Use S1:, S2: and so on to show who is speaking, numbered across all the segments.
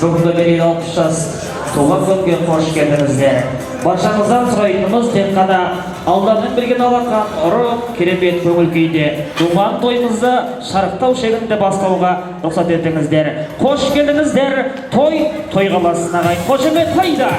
S1: Бүгінгі Мерей 60 жас туған күнге қош келдіңіздер. Баршаңыздан сұрайтынымыз тек қана Алданның берген алақан ұрып, керемет көңіл күйде туған тойымызды шарықтау шегінде бастауға рұқсат етіңіздер. Қош келдіңіздер, той қаласына ағайын. Қошемет қайда!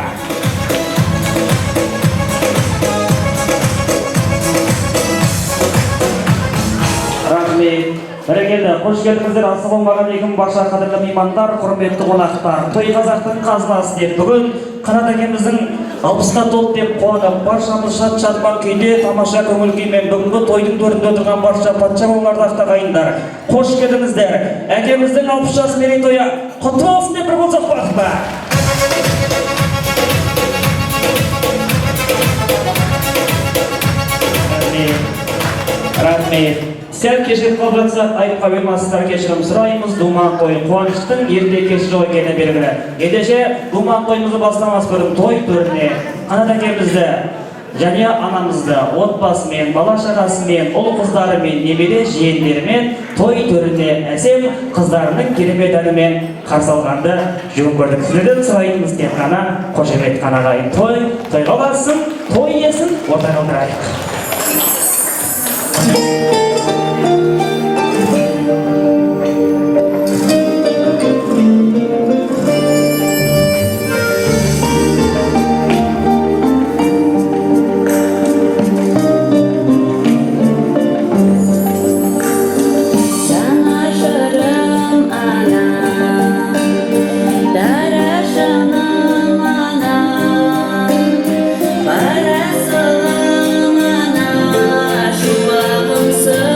S1: Рахмет. Бәрекелді, қош келдіңіздер, асы болмаған екім барша қадірлі меймандар, құрметті қонақтар. Той қазақтың қазынасы деп бүгін Қанат әкеміздің 60-қа толды деп қуанып, баршамыз шат-шатпан күйде тамаша көңіл күймен бүгінгі тойдың төрінде отырған барша патша болғандар ағайындар. Қош келдіңіздер. Әкеміздің 60 жас Мерей тойы құтты болсын деп бір қол соқпақ па. Рахмет. Сәл кешіріп қалып жатсақ, айыпқа бермасыздар, кешірім сұраймыз. Думан тойы қуаныштың ерте кеш жоқ екені белгілі. Ендеше думан тойымызды бастамас бұрын той төріне Қанат әкемізді және анамызды отбасымен, бала шағасымен, ұл қыздарымен, немере жиендерімен той төріне әсем қыздарының керемет әнімен қарсы алғанды жөн көрдік. Сіздерден сұрайтынымыз тек қана қошемет қана ағайын. Той қаласын, той иесін ортаға отырайық.
S2: Para selamanya, şubabımsın.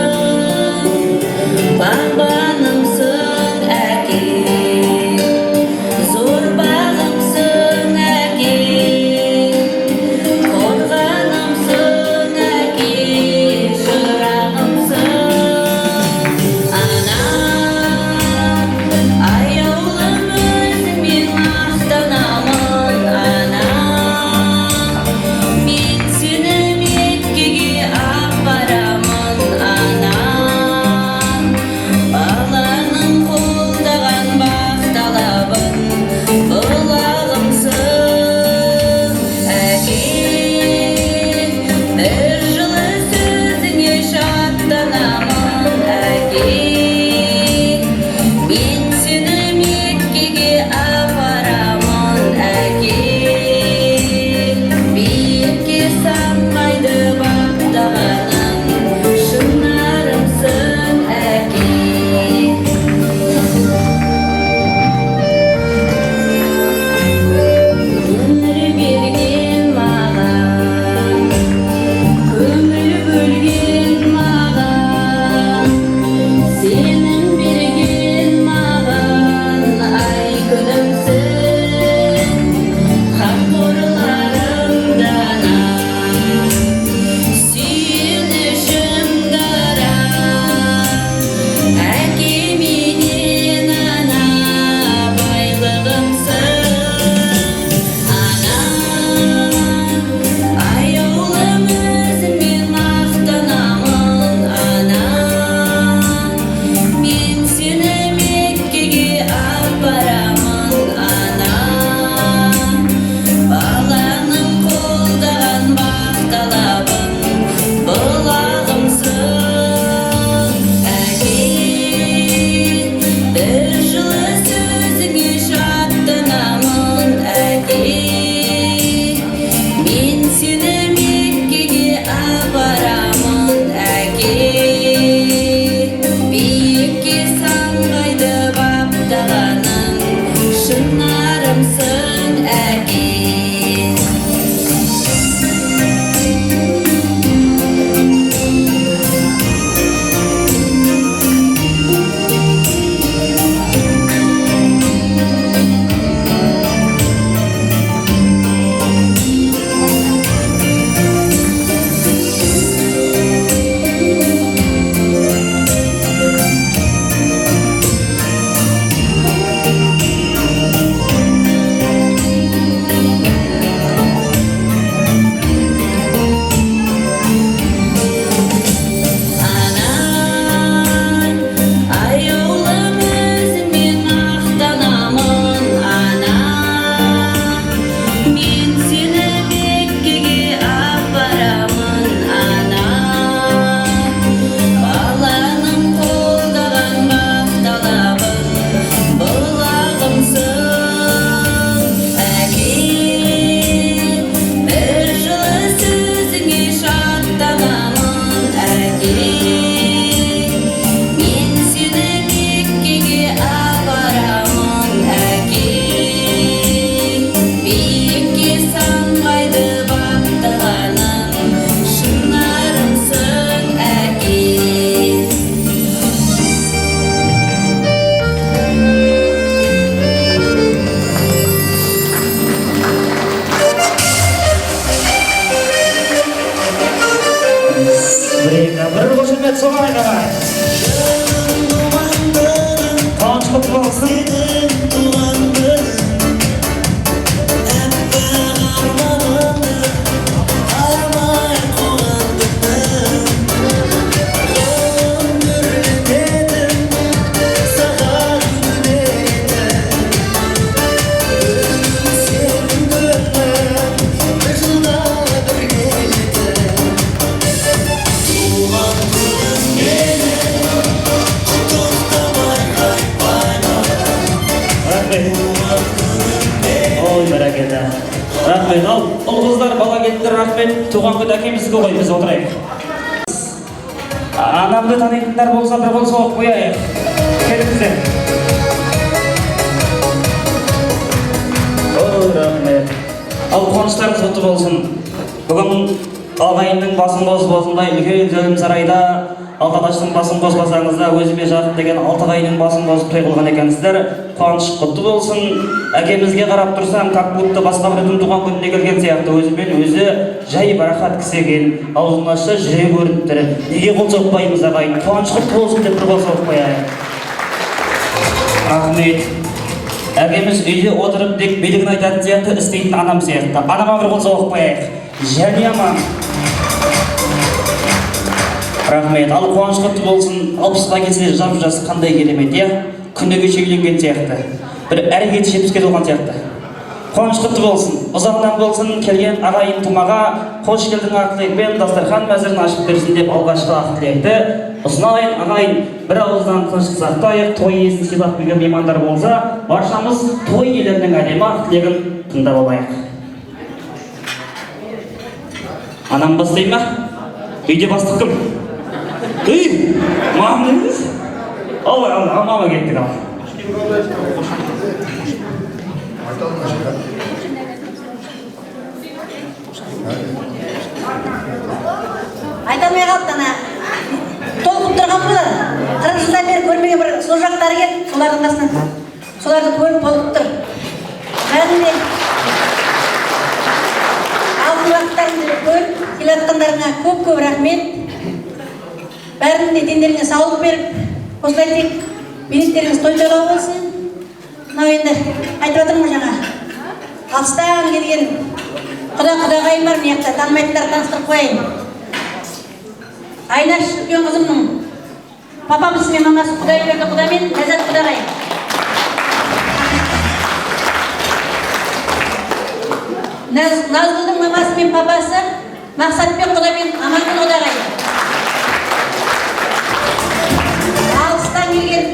S1: Bir koşumet soğan ағай. Қуаныш құтты болсын. Ой, бәрекелді. Рахмет. Ал, ұл-қыздар, бала кеттір, рахмет. Туған күн әкемізге ғой, біз отырайық. Анамды танитындар болса, бір қол соғып қояйық. Келіңіздер. Ой, рахмет. Ал, қуаныштарыңыз құтты болсын. Бүгін ағайынның басын қосып үлкен зәлім сарайда Алтаташтың басын қоспасаңызда өзіме жақын деген Алтағайының басын қосып той қылған екенсіздер. Қуаныш құтты болсын. Әкемізге қарап тұрсам, как будто басқа біреудің туған күніне келген сияқты, өзімен өзі жай барақат кісі екен. Аузын ашса жүре көрініп тұр. Неге қол соқпаймыз ағайын? Қуаныш құтты болсын деп бір қол соғып қояйық. Рахмет. Әкеміз үйде отырып тек билігін айтатын сияқты, істейтін анам сияқты. Анама бір қол соғып қояйық. Және аман. Рахмет. Ал қуаныш құтты болсын. 60-ға келсе жап-жас қандай керемет, иә? Күні кеше үйленген сияқты. Бір әрекеті 70-ке толған сияқты. Қуаныш құтты болсын. Ұзағынан болсын, келген ағайын тумаға қош келдің ақ тілекпен дастархан мәзірін ашып берсін деп алғашқы ақ тілекті ұсынайын. Ағайын, бір ауыздан тыныштық сақтайық. Той иесін сыйлап келген меймандар болса, баршамыз той иелерінің әдемі ақ тілегін тыңдап алайық. Анам бастай ма? Үйде бастық кім? Үй, мамын емес? Мама кеттік ал.
S2: Айтамай қалды ана. Толқып тұрған бұлар. 40 жылдан бері көрмеген бір сол жақтары кеп, солардың қасынан. Соларды көріп толқып тұр. Бәрінде алтын уақыттарыңды көріп, келатқандарыңа көп-көп рахмет. Бәрінде дендеріңе саулық беріп, осылай тек билеттеріңіз той-тойлау болсын. Мынау енді айтып отырмын жаңа. Алыстан келген құда-құдағайым бар, мияқта танымайтындар таныстырып қояйын. Айнаш үлкен қызымның папамыз мен мамасы Құдайберді құда мен Ләззат құдағай. Назгүлдің мамасы мен папасы Мақсатбек құда мен Амангүл құдағай. Алыстан келген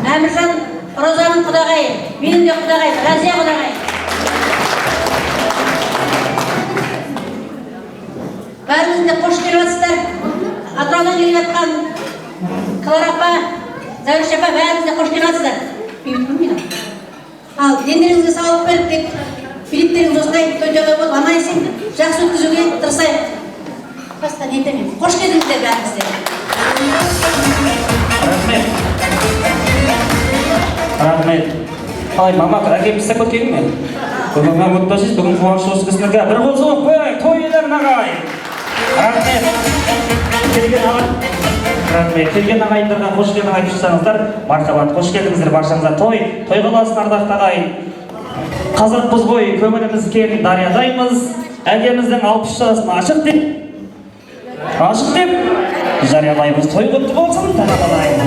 S2: Әміржан Розаның құдағайы, менің де құдағай, Разия құдағай. Бәріңіз де қош келіп жатсыздар. Атыраудан келіп жатқан Клара апа, Зәуреш апа, бәріңіз де қош келіп жатсыздар. Ал дендеріңізге саулық беріп, тек билеттеріңіз осылай той-тойлау болып, аман есен жақсы өткізуге тырысайық. Басқа не етемін. Қош келдіңіздер бәріңіздер.
S1: Рахмет. Ай, мама, әкем істеп көткенің мен? Бүгін ұмытпасыз, бүгін қуаныш осы кісілерге бір қол соғып қояйық, той иелерін ағайын. Рахмет. Келген ағайындарға қош келдің айтып тұрсаңыздар, мархабат, қош келдіңіздер баршаңызға той қаласын ардақты ағайын. Қазақпыз ғой, көңіліміз кең дариядаймыз, әкеміздің 60 жасын ашық деп жариялаймыз. Той құтты болсын, тағалайын.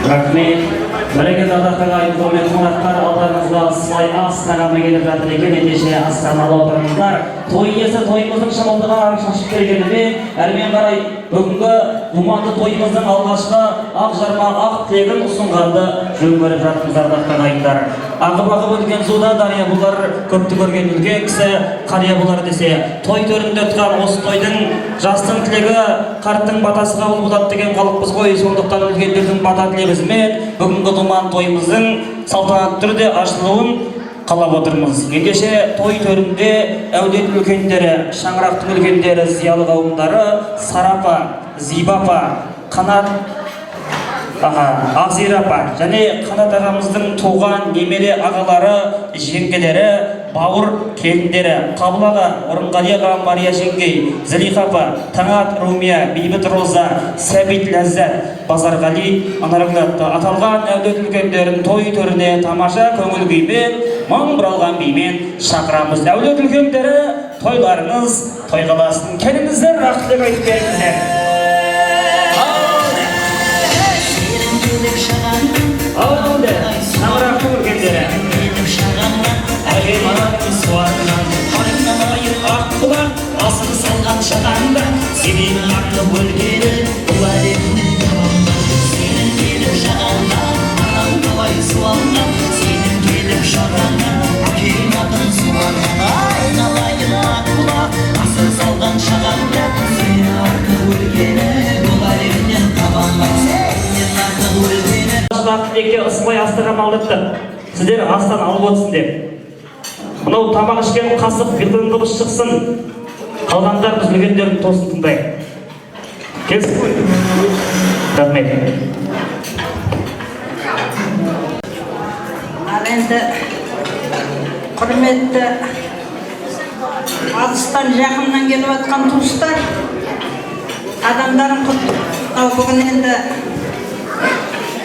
S1: Рахмет. Берекет ағайын құрметті қонақтар, алдарыңызға сылай астағаны келіп жатыр екен, ендеше астағаны отырыңыздар. Той иесі тойымыздың шымылдығын шашып бергенімен, әрмен қарай бүгінгі думанды тойымыздың алғашқы ақ жарма ақ тілегін ұсынғанды жөн көріп жатырмыздар ағайындар. Ағып өткен суда дария бұлар көпті көрген үлкен кісі қария бұлар десе, той төрінде өткен осы тойдың жастың тілегі қарттың батасы қабыл болады деген халықпыз ғой. Сондықтан үлкендердің бата тілегімізбен бүгінгі думан тойымыздың салтанатты түрде ашылуын қалап отырмыз. Ендеше той төрінде әулет үлкендері, шаңырақтың үлкендері, зиялы қауымдары Сарапа, Зибапа, Қанат Азирапа және Қанат ағамыздың туған немере ағалары, жеңгелері, бауыр келіндері, Қабыл аға, Орынғали аға, Мария жеңгей, Зілиха апа, Таңат Румия, Бейбіт Роза, Сәбит Ләззат, Базарғали, Анаргүл атты аталған әулет үлкендерін той төріне тамаша көңіл күймен, мың бұралған бимен шақырамыз. Әулет үлкендері, тойларыңыз той қаласын. Келіңіздер, рахмет айтып беріңіздер. Алды, шаңырақтың үлкендері. Әген араның суарынан, қарынан айыр ақ бұлақ, асығы салған шағанда, сенен артып өлгені бұл әлемнің табанда. Сенің келіп шағанда, анам қалай суалған, сенің келіп шағанда, әкең атын суарған, айналайын ақ бұлақ, асығы салған шағанда, сенен артып өлгені бұл әлемнің табанда. Сенен артып өлгені Тілекке ысымай астыға малдықты. Сіздер астан алып өтсін деп. Мынау тамақ ішкен қасық билдің дыбыс шықсын. Қалғандар біз үлкендердің тосын тыңдайық. Келсін ғой. Рахмет.
S2: Ал енді құрметті алыстан жақыннан келіп жатқан туыстар, адамдарың құтты. Бүгін енді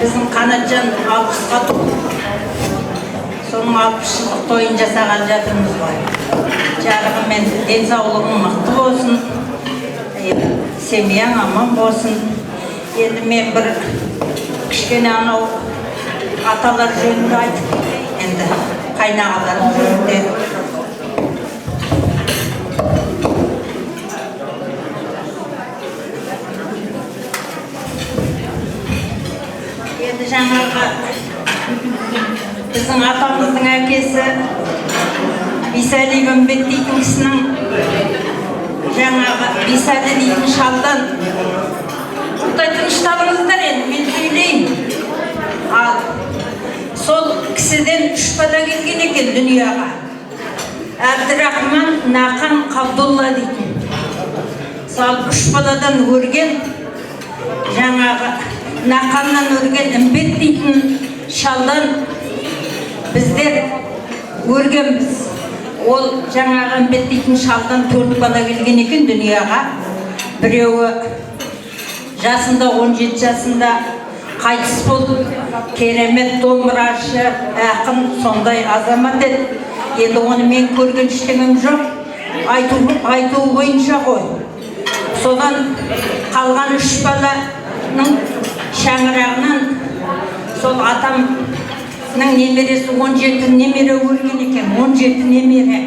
S2: біздің Қанатжан 60-ға толды. Соның 60 жылдық тойын жасаған жатырмыз ғой. Жарығым мен денсаулығың мықты болсын, семьяң аман болсын. Енді мен бір кішкене анау аталар жөнінде айтып кетейін, енді қайнағаларым жөнінде. Жаңағы біздің атамыздың әкесі Бисәли Үмбет дейтін кісінің жаңағы Бисәли дейтін шалдан құлтай тынышталыңыздар енді мен сөйлейін. Ал сол кісіден 3 бала келген екен дүнияға. Әбдірахман Нақан Қабдулла дейтін. Сол 3 баладан өрген жаңағы Нақаннан өрген Үмбет дейтін шалдан біздер өргенбіз. Ол жаңағы Үмбет дейтін шалдан 4 бала келген екен дүнияға. Біреуі жасында 17 жасында қайтыс болды. Керемет домбырашы, ақын, сондай азамат еді. Енді оны мен көрген ештеңем жоқ. Айтуы бойынша ғой. Содан қалған 3 баланың шаңырағынан сол атамның немересі 17 немере өрген екен, 17 немере.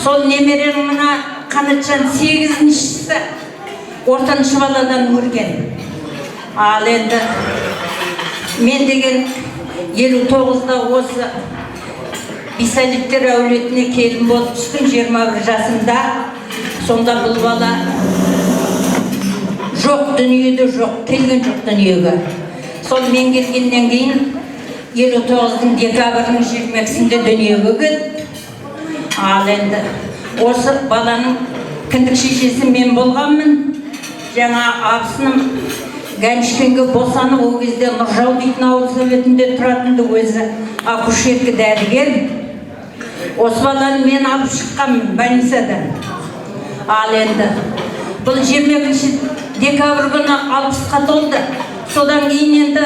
S2: Сол немеренің мына Қанатжан 8-шісі ортаншы баладан өрген. Ал енді мен деген 59-да осы Бисәлиттер әулетіне келін болып түстім 21 жасымда. Сонда бұл бала жоқ дүниеде жоқ, келген жоқ дүниеге. Сол мен келгеннен кейін 59-дың декабрінің 20-сінде дүниеге келді. Ал енді осы баланың кіндік шешесі мен болғанмын. Жаңа абысыным Гәншкенге босанып, ол кезде Нұржау дейтін ауыл советінде тұратынды, өзі акушерка дәрігер. Осы баланы мен алып шыққанмын больницадан. Ал енді бұл 20 декабрь күні 60-қа толды. Содан кейін енді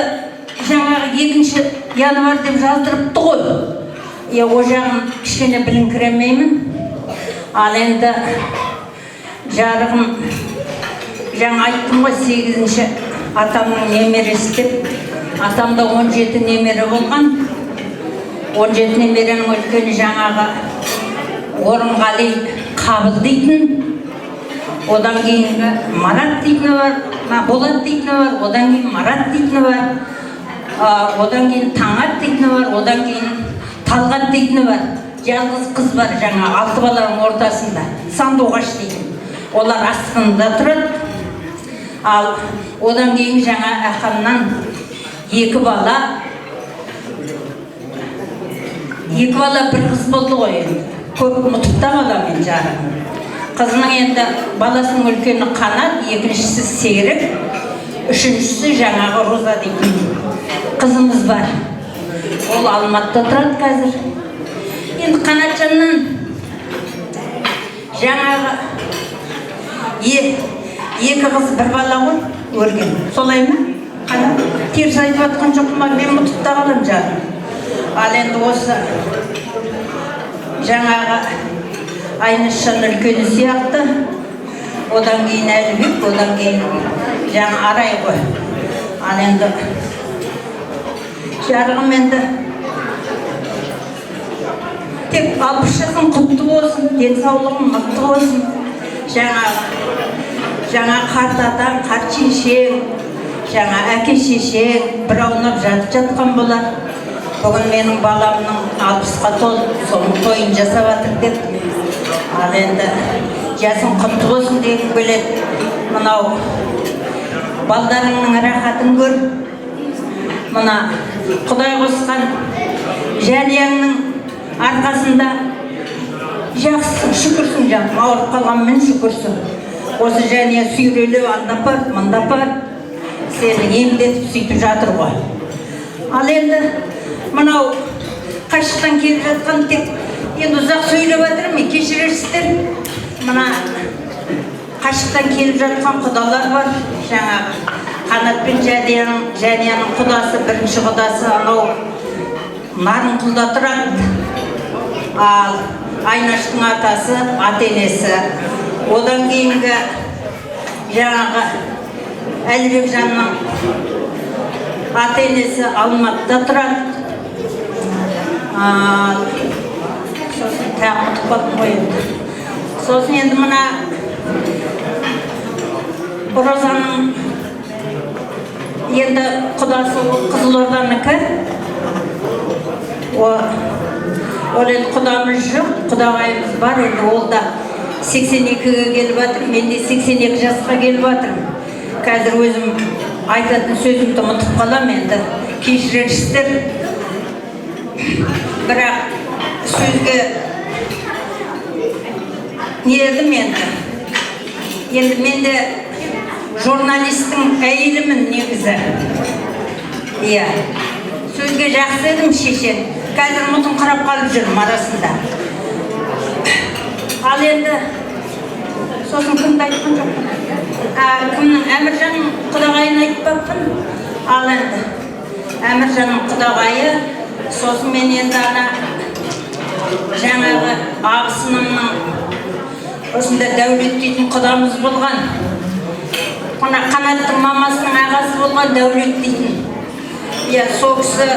S2: жаңағы 2 январь деп жаздырыпты ғой. О жағын кішкене біліңкіремеймін. Ал енді жарығым жаңа айттым ғой 8-ші атамның немересі деп.
S3: Атамда 17 немере болған. 17 немеренің үлкені жаңағы Орынғали Қабыл дейтін. Одан кейінгі Марат дейтіні бар, Болат дейтіні бар, одан кейін Марат дейтіні бар, одан кейін Таңат дейтіні бар, одан кейін Талғат дейтіні бар. Жалғыз қыз бар жаңа 6 баланың ортасында, Сандуғаш дейтін. Олар астында тұрады. Ал одан кейін жаңа ақамнан 2 бала, бір қыз болды ғой. Көп ұмытып та қаламын жарығым. Қызының енді баласының үлкені Қанат, екіншісі Серік, үшіншісі жаңағы Роза дейтін қызымыз бар. Ол Алматыда тұрады қазір. Енді Қанатжаннан жаңағы 2 қыз бір бала ғой өрген. Солай ма? Қанат теріс айтып жатқан жоқ ма? Мен ұмытып та қаламын жарығым. Ал енді осы жаңағы Айнышжан үлкені сияқты, одан кейін Әлібек, одан кейін жаңа Арай ғой. Ал енді жарығым енді тек 60 жасың құтты болсын, денсаулығың мықты болсын. Жаңа қарт атаң, қарт шешең, жаңа әке шешең бір аунап жатқан болар. Бүгін менің баламның 60-қа толып, соның тойын жасап жатыр деп. Ал енді жасың құтты болсын дегім келеді. Мынау балдарыңның рахатын көр. Мына Құдай қосқан жәнияңның арқасында жақсысың, шүкірсің жаным. Ауырып қалғанмен шүкірсің. Осы жәния сүйрелеу андап бар, мындап бар. Сені емдетіп сөйтіп жатыр ғой. Ал енді мынау қашықтан келіп жатқан тек енді ұзақ сөйлеп жатырмын, кешірерсіздер. Мына қашықтан келіп жатқан құдалар бар. Жаңағы Қанат пен Жәнияның құдасы, бірінші құдасы анау Нарынқұлда тұрады. Ал Айнаштың атасы, ата-енесі. Одан кейінгі жаңағы Әлібекжанның ата-енесі Алматыда тұрады. Сосын тағы ұмытып қалдым ғой енді. Сосын енді мына Розаның енді құдасы Қызылорданікі. Ол енді құдамыз жоқ, құдағайымыз бар. Енді ол да 82-ге келіп жатыр, мен де 82 жасқа келіп жатырмын. Қазір өзім айтатын сөзімді ұмытып қалам енді. Кешірерсіздер. Бірақ сөзге не едім енді. Енді мен де журналистің әйелімін негізі. Иә. Сөзге жақсы едім шешен. Қазір мұтын қарап қалып жүрмін арасында. Ал енді сосын кімді айтқан жоқпын. Кімнің? Әміржанның құдағайын айтпаппын. Ал енді Әміржанның құдағайы. Сосын мен енді ана жаңағы абысынымның осында Дәулет дейтін құдамыз болған. Мына Қанаттың мамасының ағасы болған Дәулет дейтін. Иә, сол кісі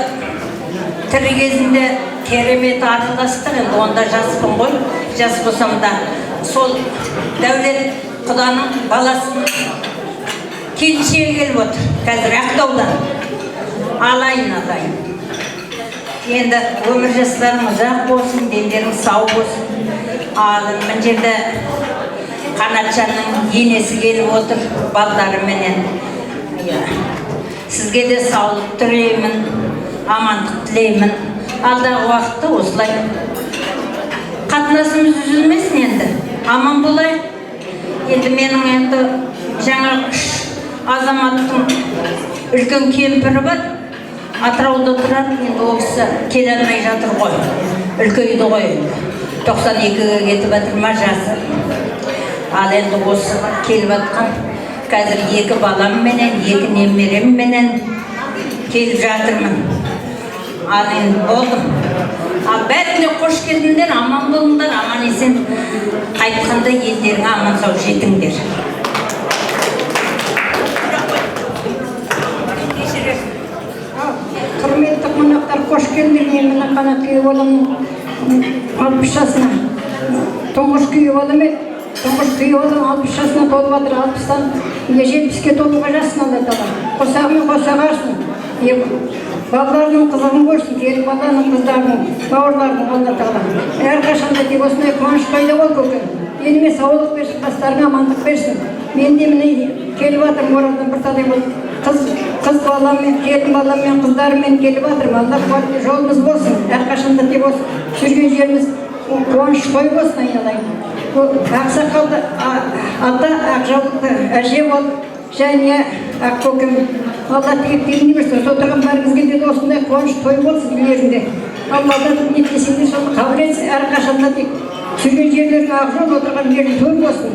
S3: тірі кезінде керемет араластық. Енді онда жаспын ғой. Жас болсам да сол Дәулет құданың баласының келіншегі келіп отыр. Қазір Ақтаудан. Алайын атайын. Енді өмір жастарың ұзақ болсын, дендерің сау болсын. Ал мына жерде Қанатжанның енесі келіп отыр, балдарыменен. Сізге де саулық тілеймін, амандық тілеймін. Алдағы уақытта осылай қатынасымыз үзілмесін енді. Аман болайық. Енді менің енді жаңа азаматтың үлкен кемпірі бар. Атырауда тұрады, енді ол кісі келе алмай жатыр ғой. Үлкейді ғой. 92-ге кетіп жатыр ма жасы. Ал енді осы келіп жатқан қазір 2 баламменен, 2 немеремменен келіп жатырмын. Ал енді болдым. Ал бәріне қош келдіңдер, аман болыңдар, аман есен қайтқанда елдеріңе аман сау жетіңдер.
S4: келдік, мен мына қанат күйеу баламның 60 жасына. Тұңғыш күйеу балам еді. Тұңғыш күйеу балам 60 жасына толып жатыр, 60-тан 70-ке толуға жасын алады ала. Қосағымен қосағарсын. Балалардың қызығын көрсін, келіп баланың қыздарының, бауырлардың алла тағала. Әрқашанда тек осындай қуаныш пайда бол көкем. Еліме саулық берсін, бастарыңа амандық берсін. Мен де міне келіп жатырмын Оралдан бір талай болып. Қыз баламмен, келін баламмен, қыздарымен келіп жатырмын. Алла жолымыз болсын. Әрқашанда тек осы жүрген жеріміз қуаныш той болсын айналайын. Ақсақалды ата, ақжаулықты әже болып, және ақ көкем Алла тегін берсін. Отырған бәріңізге де осындай қуаныш той болсын үйлерінде. Алладан ниеттесеңдер соны қабыл етсін. Әрқашанда тек жүрген жерлерге ақ жол, отырған жерің той болсын.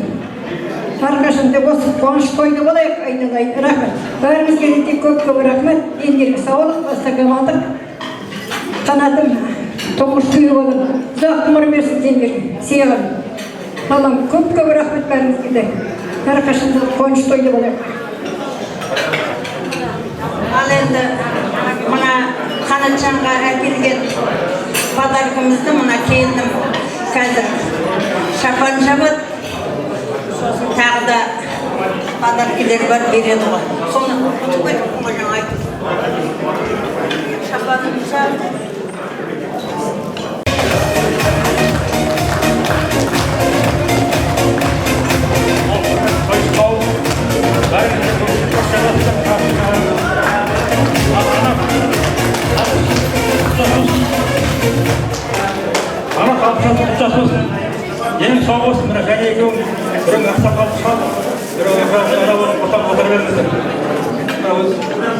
S4: Әрқашанда осы қуаныш тойды болайық айналайын. Рахмет. Бәріңізге де тек көп рахмет. Ендерге саулық, бастағы амандық. Қанатым, тұңғыш күйеу балам. Ұзақ ғұмыр берсін сендерге. Сыйлығын. Балам, көп рахмет бәріңізге де. Әрқашанда қуаныш тойды болайық.
S3: Ал енді мына Қанатжанға әкелген подаркымызды мына келдім қазір шапан жабады. Сосын тағы да подаркілер бар береді ғой. Соны ұмытып кеттім ғой жаңа айтып. Шапанымды жабды.
S5: Ана қапшасы құтсас болсын. Ең сау болсын, мына және екеуің біреуің ақсақалды шығар, біреуің ара болып қотан қотар беріңіздер. Мына өз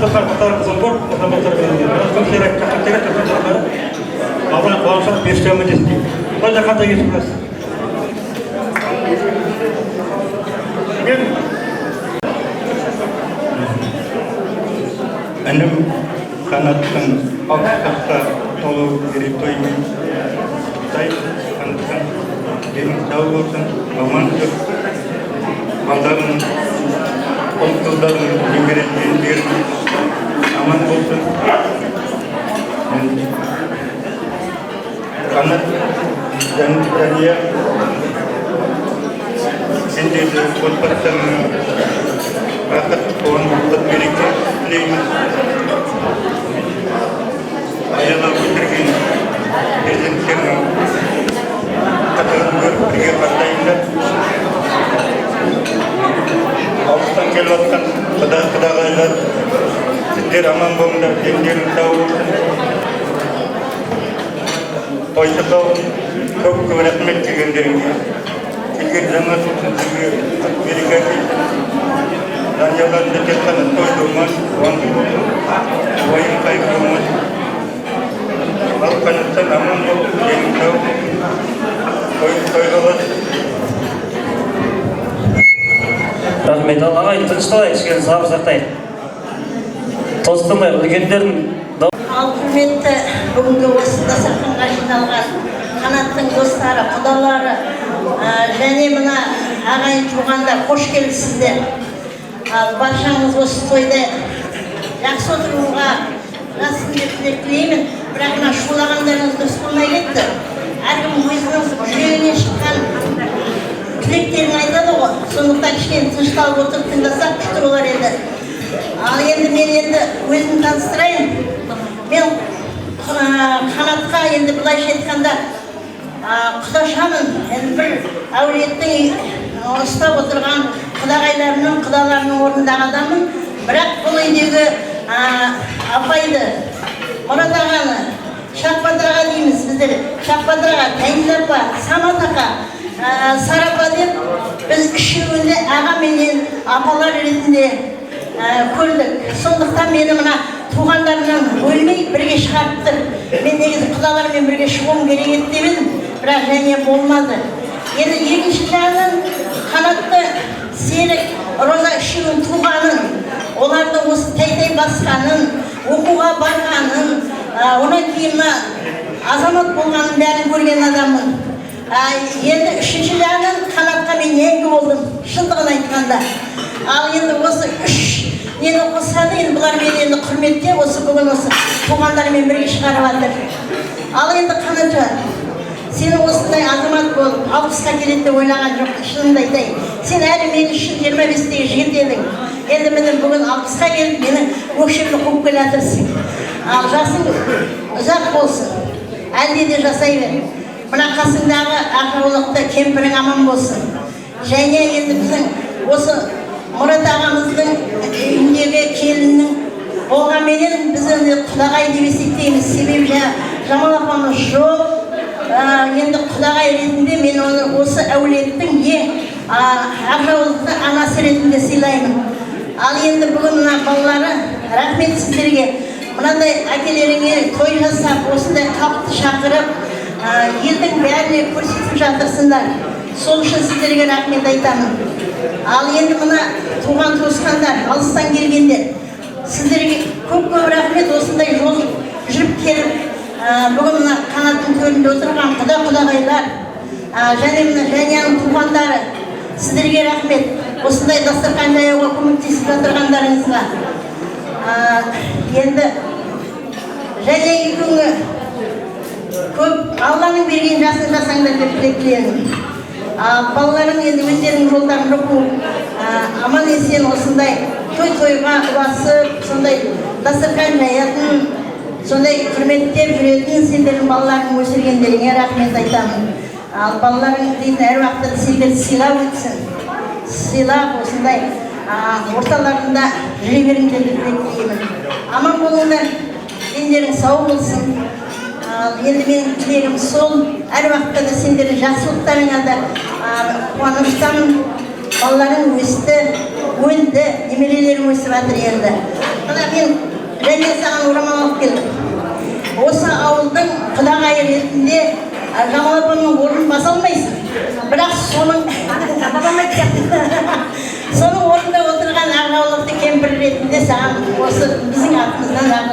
S5: сұрқар қотарыңызын көр, қотан қотар беріңіздер. Көп керек, жақын керек, жақын жақын. Абыран қуанышақ берістеуімен десін деймін. Қой жаққанда кетіп біраз. Інім Қанаттың 60 жасқа толу Мерей Тоймен Қанаттың денің сау болсын, аман жүрсін. Балдарының, ұл қыздардың немерелерін аман болсын. Қанат Жания сендерді отбасыларыңа бақыт, қуаныштық береке тілейміз. Аялап өтірген перзенттерінің қатарын көріп бірге қартайыңдар. Алыстан келіп жатқан құдағайлар, сіздер аман болыңдар, дендерің сау болсын. Тойшылау көп рахмет келгендеріңе. Келген жаңа жылдың сізге береке әкелсін. Жанұяларында тек қана той болмас, қуаныш болсын, ойын қайғы болмас. Ал Қанаттан аман болып, денің сау болсын, той қалады.
S1: Рахмет, ал ағай, тынышталайық, кішкене сабыр сақтайық. Тостамай, үлкендердің
S3: Ал құрметті бүгінгі осы дастарханға жиналған Қанаттың достары, құдалары және мына ағайын туғандар қош келіпсіздер. Баршаңыз осы тойда жақсы отыруға жассын деп тілеймін. Бірақ мына шулағандарыңыз дұрыс болмай кетті. Әркім өзінің жүрегінен шыққан тілектерін айтады ғой. Сондықтан кішкене тынышталып отырып тыңдасақ күшті болар еді. Ал енді мен өзімді таныстырайын. Мен Қанатқа енді былайша айтқанда құдашамын. Енді бір әулеттің ұстап отырған құдағайларының, құдаларының орнындағы адамын. Бірақ бұл үйдегі апайды, Мұрат ағаны, Шақпат аға дейміз біздер. Шақпат аға, Тайныз апа, Самат аға, Сарапа деп біз үшеуінде аға менен апалар ретінде көрдік. Сондықтан мені мына туғандарынан бөлмей бірге шығарттыр. Мен негізі құдалармен бірге шығуым керек еді деп едім, бірақ және болмады. Енді екінші жағынан Қанатты, Серік, Роза үшеуін туғанын, олардың осы тәй-тәй басқанын, оқуға барғанын, онан кейін азамат болғанын бәрін көрген адаммын. Енді үшінші жағынан Қанатқа мен еңгі болдым, шындығын айтқанда. Ал енді осы
S2: Енді қосады, енді бұлар мені енді құрметте осы бүгін осы туғандармен бірге шығарып жатыр. Ал енді Қанатжан, сен осындай азамат болып 60-қа келеді деп ойлаған жоқ, шынымды айтайын. Сен әлі мен үшін 25-тегі жігіт едің. Енді міне бүгін 60-қа келіп менің өкшемді қуып келе жатырсың. Ал жасың ұзақ болсын, әлде де жасай бер. Мына қасыңдағы ақаулықты кемпірің аман болсын. Және енді біздің осы Мұрат ағамыздың үйіндегі келіннің болғанменен біз енді құдағай деп есептейміз. Себебі Жамал апамыз жоқ. Енді құдағай ретінде мен оны осы әулеттің ақжауыздың анасы ретінде сыйлаймын. Ал енді бүгін мына балалары, рахмет сіздерге. Мынандай әкелеріңе той жасап, осындай халықты шақырып, елдің бәріне көрсетіп жатырсыңдар. Сол үшін сіздерге рахмет айтамын. Ал енді мына туған туысқандар, алыстан келгендер, сіздерге көп рахмет. Осындай жол жүріп келіп, бүгін мына Қанаттың төрінде отырған құдағайлар, және мына Жәнияның туғандары, сіздерге рахмет. Осындай дастархан жаюға көмектесіп жатырғандарыңызға. Енді және екеуіңе көп Алланың берген жасын жасаңдар деп тілеймін. Балаларың енді өздерінің жолдарын қуып, аман есен осындай той-тойға ұласып, сондай дастархан жаятын, сондай құрметтеп жүретін сендердің балаларың өсіргендеріңе рахмет айтамын. Ал балаларың дейтін әр уақытта сендерді сыйлап өтсін. Сыйлап осындай орталарында жүре беріңдер деп тілеймін. Аман болыңдар, дендерің сау болсын. Енді менің тілегім сол, әр уақытта да сендердің жақсылықтарыңа да қуаныштамын. Балаларың өсті, өнді, немерелерің өсіп жатыр енді. Мына мен және саған орамал алып келдім. Осы ауылдың құдағайы ретінде Жамал апамның орнын баса алмайсың. Бірақ соның орнында отырған ағалықты кемпір ретінде саған осы біздің атымыздан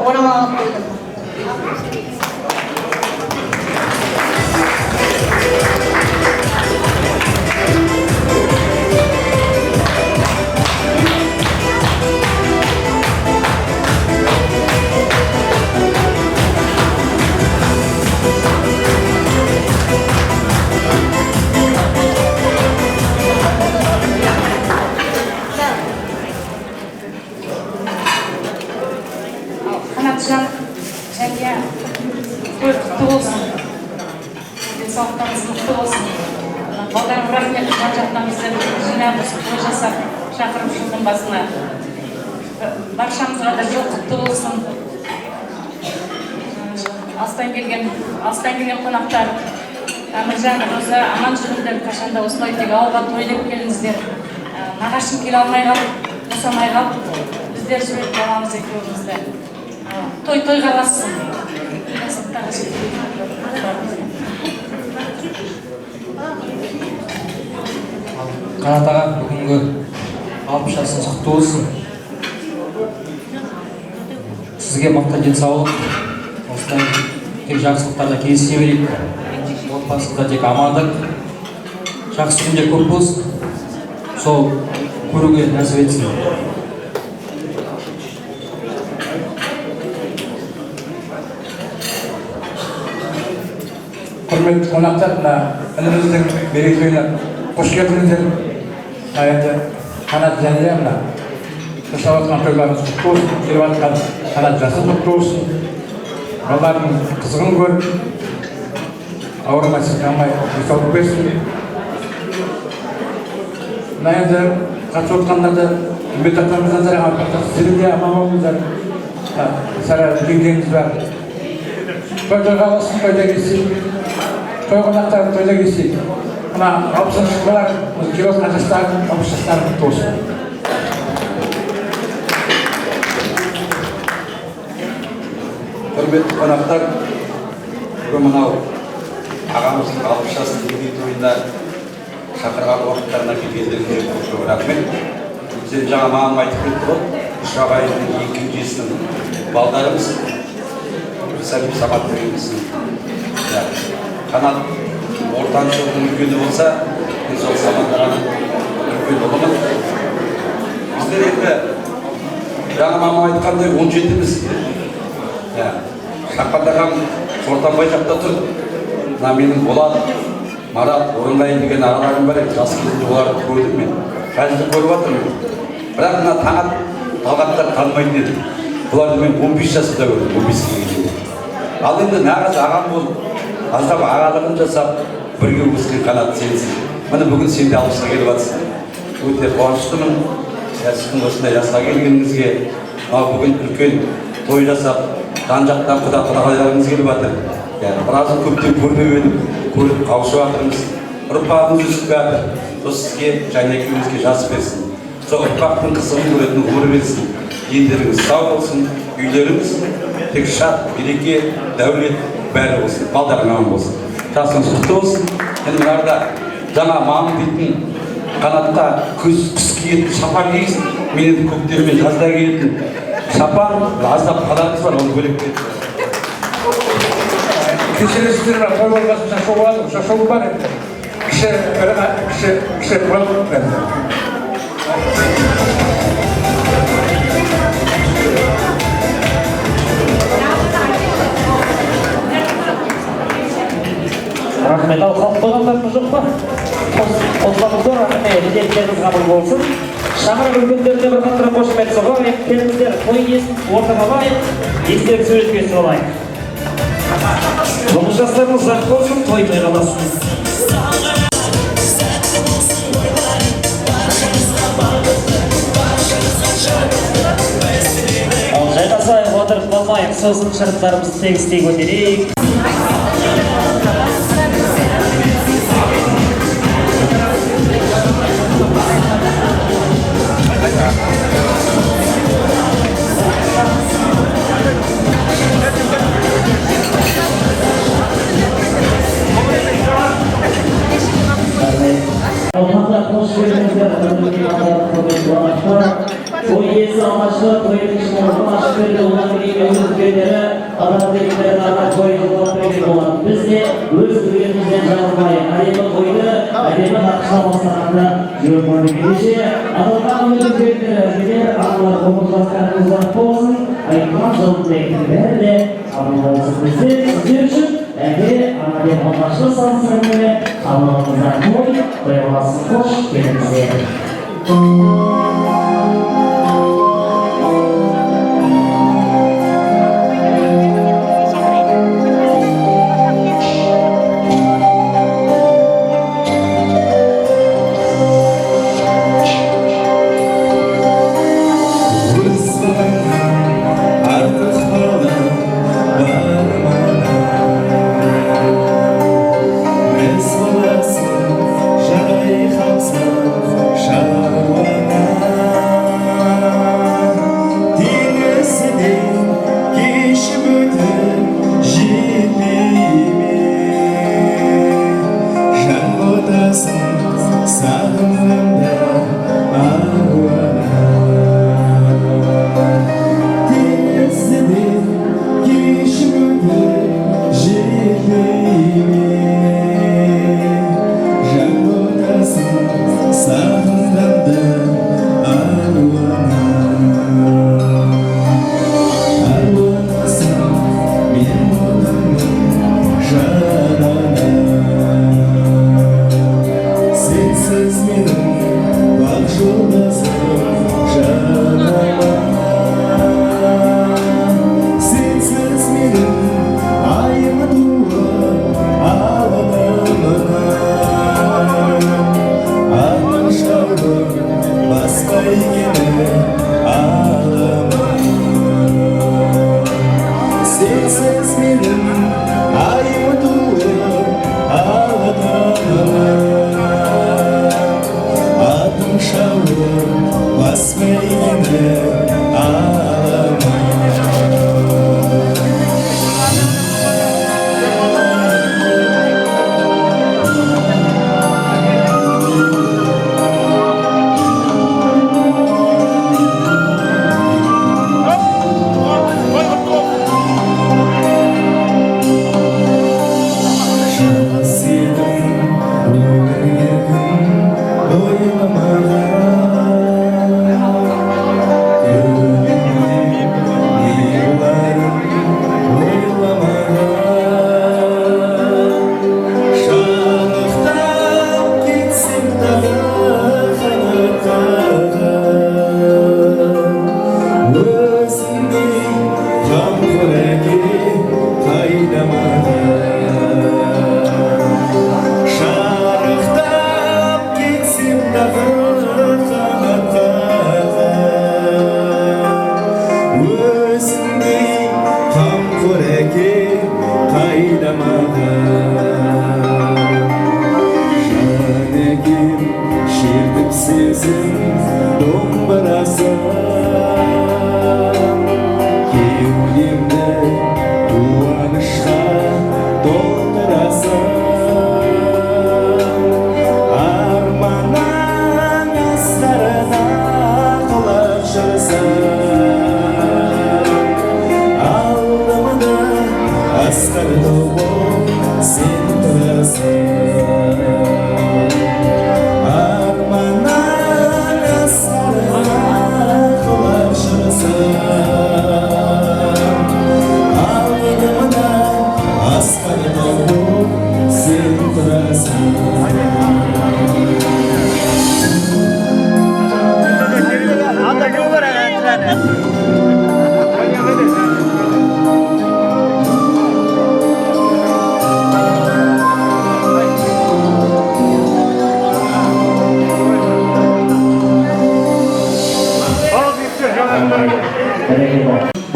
S2: орамал алып келдім.
S6: Қанатжан, және той құтты болсын. Денсаулықтарыңыз мықты болсын. Балдарым рахмет, жан-жақтан біздер жинап той жасап шақырып жылдың басына. Баршамызға да жыл құтты болсын. Алыстан келген қонақтар, Әміржан, Роза, аман жүріңдер, қашанда осылай тек ауылға той деп келіңіздер. Нағашым келе алмай қалып, босамай қалып, біздер жіберіп аламыз екеумізді. Той-тойға бассын.
S7: Қанат аға, бүгінгі 60 жасыңыз құтты болсын. Сізге мықты денсаулық, осылай тек жақсылықтарда кездесе берейік. Отбасында тек амандық, жақсы күнде көп болсын. Сол көруге нәсіп етсін.
S8: Құрметті қонақтар, ініміздің Мерей Тойына қош келдіңіздер. Енді Қанат және жасап жатқан тойларыңыз құтты болсын, келіп жатқан Қанат жасы құтты болсын. Балалардың қызығын көріп, ауырмай сырқамай денсаулық берсін. Мына енді қатысып отқандарды үмбет атамыздан сіздерге де аман болыңыздар. Сара үлкендеріңіз бар. Тойға бассын, тойда келсек. Той қонақтары тойда келсек. Мына 60 жылдар келіп отқан жастардың 60 жастары құтты болсын.
S9: Құрметті қонақтар, мынау ағамыздың 60 жастың мерей тойында шақырған уақыттарына келгендеріңізге көп рахмет. Сен жаңа мамам айтып кетті ғой, үш ағайынның екі кенжесінің балдарымыз, Сәлем Самат дегеніміздің Қанат ортаншы ұлдың үлкені болса, мен сол Самат ағаның үлкен ұлымын. Біздер енді жаңа мама айтқандай 17-міз. Шақпандаған Сортанбай жақта тұр. Мына менің Болат, Марат, Орынбай деген ағаларым бар еді. Жас кезінде оларды көрдім мен. Қазір де көріп жатырмын. Бірақ мына Таңат, Талғаттар танымайтын еді. Бұларды мен 15 жасында көрдім, 15-ге келгенде. Ал енді нағыз ағам болып, аздап ағалығын жасап, бірге өскен Қанат сенсің. Міне бүгін сен де 60-ға келіп жатсың. Өте қуаныштымын. Сіздің осындай жасқа келгеніңізге, бүгін үлкен той жасап, жан-жақтан құда-құдағайларыңыз келіп жатыр. Біразын көптен көрмеп едім, көріп қауышып жатырмыз. Ұрпағыңыз өсіп жатыр. Сол сізге және екеумізге жас берсін. Сол ұрпақтың қызығын көретін ғұмыр берсін. Елдеріңіз сау болсын, үйлеріңіз тек шат, береке, дәулет бәрі болсын. Балдарың аман болсын. Жасыңыз құтты болсын. Енді мынарда жаңа мамын дейтін Қанатқа күз киетін шапан киесің. Мен енді көктем мен жазда киетін шапан, аздап қаларыңыз бар, оны бөлек кетті.
S8: Кешіресіздер ме, той болғасын шашуы бар енді. Кіші болып енді.
S1: Рахмет, ал қалып қойғандарымыз жоқ па? Қосылыңыздар, рахмет, тілектеріңіз қабыл болсын. Шаңырақ үлкендеріне бір қаттыра қошемет соғайық, келіңіздер, той иесін ортаға алайық, естелік суретке салайық. Жұмыс жастарымыз ұзақ болсын, той қаласын. Ал жайғасайық, отырып қалмайық, сосын шырықтарымызды тегістей көтерейік. Той иесі алғашқы тойдың шымылдығын ашып берді, одан кейін өздігерлері адамдегілерін ара тойды болып берген болады. Біз де өз білгенімізден жаңылмайық. Әдемі тойды, әдемі нақышына бастағанда жүріп келеше. Аталған өздігерлері, аналар қоңыз жастарымыз ұзақ болсын, айтқан жолындағының бәрі де қабыл болсын. Сіздер үшін әке анаден алғашқы салысырыңды қабылыңыздар той, қойыласын қош келіңіздер.
S10: Şarwana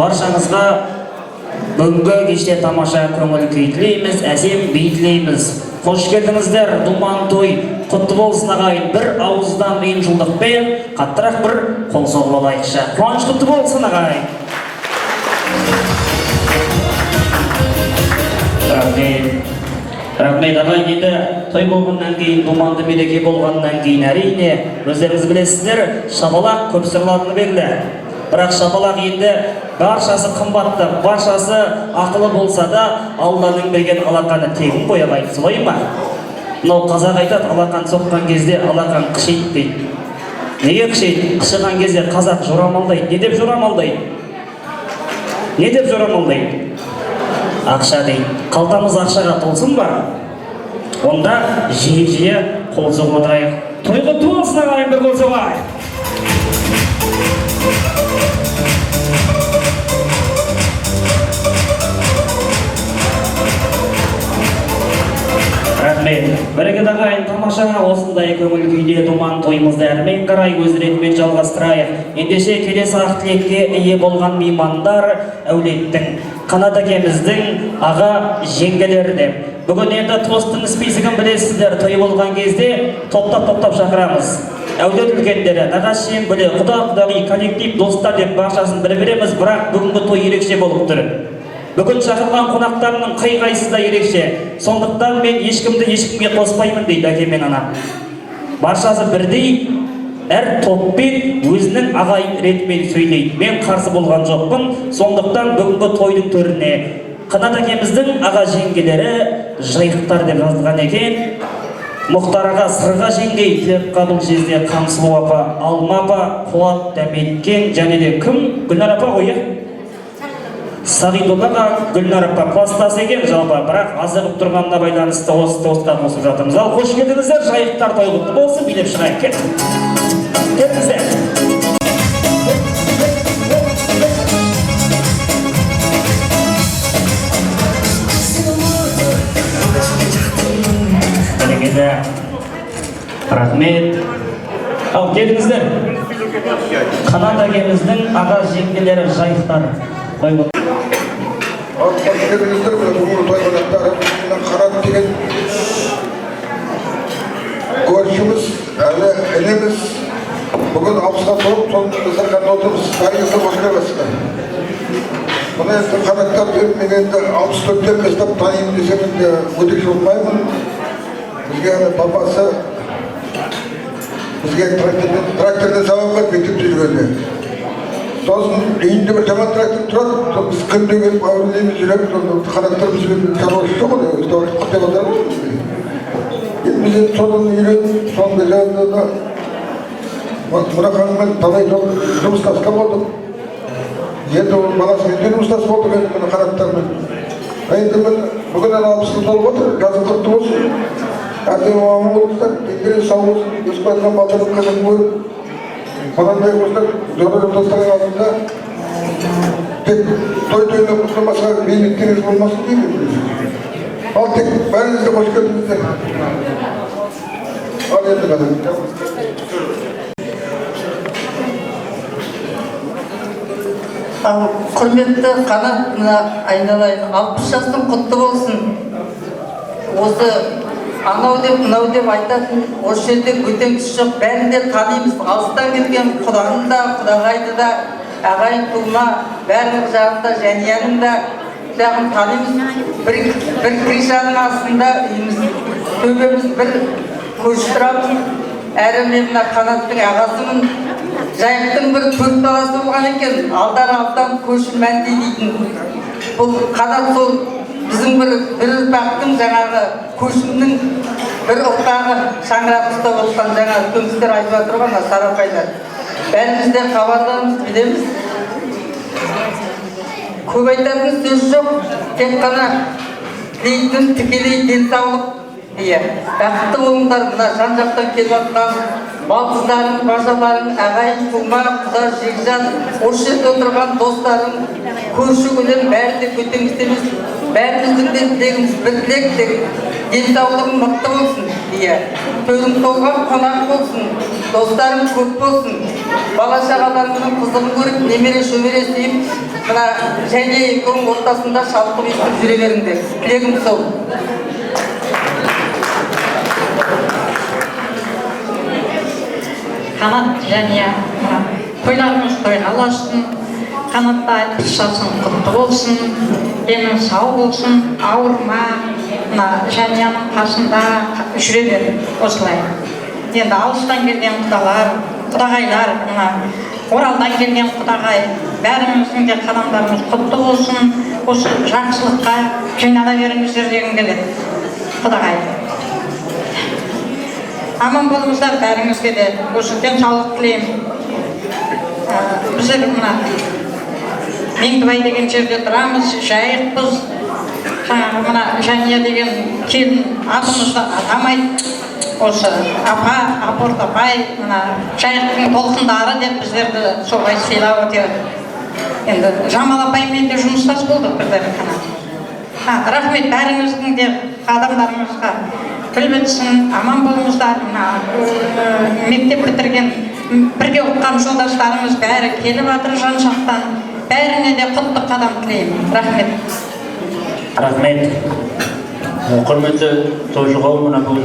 S1: баршаңызға бүгінгі кеште тамаша көңіл күй тілейміз, әсем би тілейміз. Қош келдіңіздер, думан той құтты болсын ағайын. Бір ауыздан ұйымшылдықпен қаттырақ бір қол соғып алайықшы. Қуаныш құтты болсын ағайын. Рахмет ағайын. Енді той болғаннан кейін, думанды мереке болғаннан кейін әрине өздеріңіз білесіздер, шапалақ көп сырлатыны белгілі. Бірақ шапалақ енді баршасы қымбатты, баршасы ақылы болса да, Алланың берген алақаны тегін қоя алмайды, солай ма? Мынау қазақ айтады, алақан соққан кезде алақан қышиды дейді. Неге қышиды? Қышыған кезде қазақ жорамалдайды. Не деп жорамалдайды? Не деп жорамалдайды? Ақша дейді. Қалтамыз ақшаға толсын ба? Онда жиі-жиі қол соғып отырайық. Той құтты болсын ағайын, бір қол соғайық. Рахмет. Берекет ағайын, тамаша осындай көңіл күйде думан тойымызды әрмен қарай өз ретімен жалғастырайық. Ендеше келесі ақ тілекке ие болған меймандар әулеттің, Қанат әкеміздің аға жеңгелеріне. Бүгін енді тостың списігін білесіздер, той болған кезде топтап шақырамыз. Әулет үлкендері, нағашым, біле, құда-құдағи, коллектив, достар деп баршасын білеміз, бірақ бүгінгі той ерекше болып тұр. Бүгін шақырған қонақтарының қай-қайсысы да ерекше. Сондықтан мен ешкімге қоспаймын дейді әкем мен анам. Баршасы бірдей, әр топпен өзінің ағайын ретімен сөйлейді. Мен қарсы болған жоқпын. Сондықтан бүгінгі тойдың төріне Қанат әкеміздің аға жеңгелері жайықтар деп жазылған екен. Мұхтар аға Сырға жеңгей, Тілепқабыл жезде Қамсылу апа, Алма апа, Қуат Дәметкен және де кім? Гүлнар апа ғой, Сағидоллаға Гүлнар апа кластас екен жалпы, бірақ азығып тұрғанына байланысты осы тостан қосып жатырмыз. Ал қош келдіңіздер, жайықтар той құтты болсын, билеп шығайық. Келіңіздер. Берекеті. Рахмет. Ал келіңіздер. Қанат әкеміздің аға жеңгелері жайықтар той құтты.
S10: Келіңіздер, бүгінгі той қонақтары, Қанат деген көршіміз, әлі ініміз, бүгін 60-ға толып, соның дастарханда отырмыз. Бәріңізді қош келіпсіздер. Бұны енді Қанаттар мен енді 64-тен бастап танимын десем енді өтекші болмаймын. Бізге папасы бізге трактордан сабақ бар, мектепте жүргенде. Сосын үйінде бір жаман трактор тұрады, біз күнде келіп ауырлаймыз жүреміз, Қанаттар бізге шаруашылық ғой, құт деп отырады. Енді біз содан үйреніп, соңғы жағында мына ханыммен талай жұмыстасқа болдық. Енді ол баласымен жұмыстас болдық енді мына Қанаттармен. Енді бүгін 60 жыл толып отыр, жазы құтты болсын. Әдемі аман болыңыздар, дендері сау болсын, өз қойған балдардың қызын көріп. Мынандай осылар жолы достардың алдында тек той-тойына құттымасқа бейнеттіңіз болмасын деймін. Ал тек бәріңізді қош келдіңіздер. Ал енді ғана.
S3: Құрметті Қанат, мына айналайын, 60 жастың құтты болсын. Осы анау деп, мынау деп айтатын, осы жерде көтенгіс жоқ, бәрін де танимыз. Алыстан келген құдағын да, құдағайды да, ағайын тума, бәрінің жағында, жәнияның да жағын танимыз. Бір кришаның астында үйіміз, төбеміз бір көшірамыз. Әрі мен мына Қанаттың ағасымын. Жайықтың бір төрт баласы болған екен, алдан көшін мәнде дейтін. Бұл Қанат сол біздің бір ұрпақтың жаңағы көшімнің бір ұрпағы шаңырақ ұстап отқан жаңағы үлкендер айтып жатыр ғой, сарапайлар. Бәріміз де хабардармыз, білеміз. Көп айтатын сөз жоқ, тек қана тілейтін тікелей денсаулық. Бақытты болыңдар, мына жан-жақтан келіп жатқан балқыздарың, бажаларың, ағайын, тума, құда, жекжат, осы жерде отырған достарың, көрші-көлем бәрі де көтенгістеміз. Бәріміздің де тілегіміз бір тілек, денсаулығың мықты болсын. Тойың толған қонақ болсын, достарың көп болсын.
S11: бала шағаларының қызығын көріп, немере шөбере сүйіп, мына және екеуінің ортасында шалқып естіп жүре беріңдер. Тілегім сол.
S12: Қанат және тойларымыз тойға ұлассын, қанатта айтпысшасын құтты болсын, денің сау болсын, ауырма, жәнияның қасында жүре бер, осылай. Енді алыстан келген құдалар, құдағайлар, Оралдан келген құдағай, бәріміздің де қадамдарымыз құтты болсын, осы жақсылыққа жинала беріңіздер дегім келеді, құдағай. Аман болыңыздар бәріңізге де, осы денсаулық тілеймін. Біздер Меңдібай деген жерде тұрамыз, жайықпыз. Жаңағы Жәния деген келін атымызды атамайды. Осы апа, апортапай, жайықтың толқындары деп біздерді солай сыйлап өтеді. Енді Жамал апаймен де жұмыстас болдық біздер қанат. Рахмет бәріңіздің де адамдарымызға. Білбетсін, аман болыңыздар. Мектеп бітірген, бірге оқыған жолдастарымыз бәрі келіп жатыр жан-жақтан. Бәріне де құтты қадам тілеймін. Рахмет.
S1: Рахмет. Құрметті тойшы қауым, бұл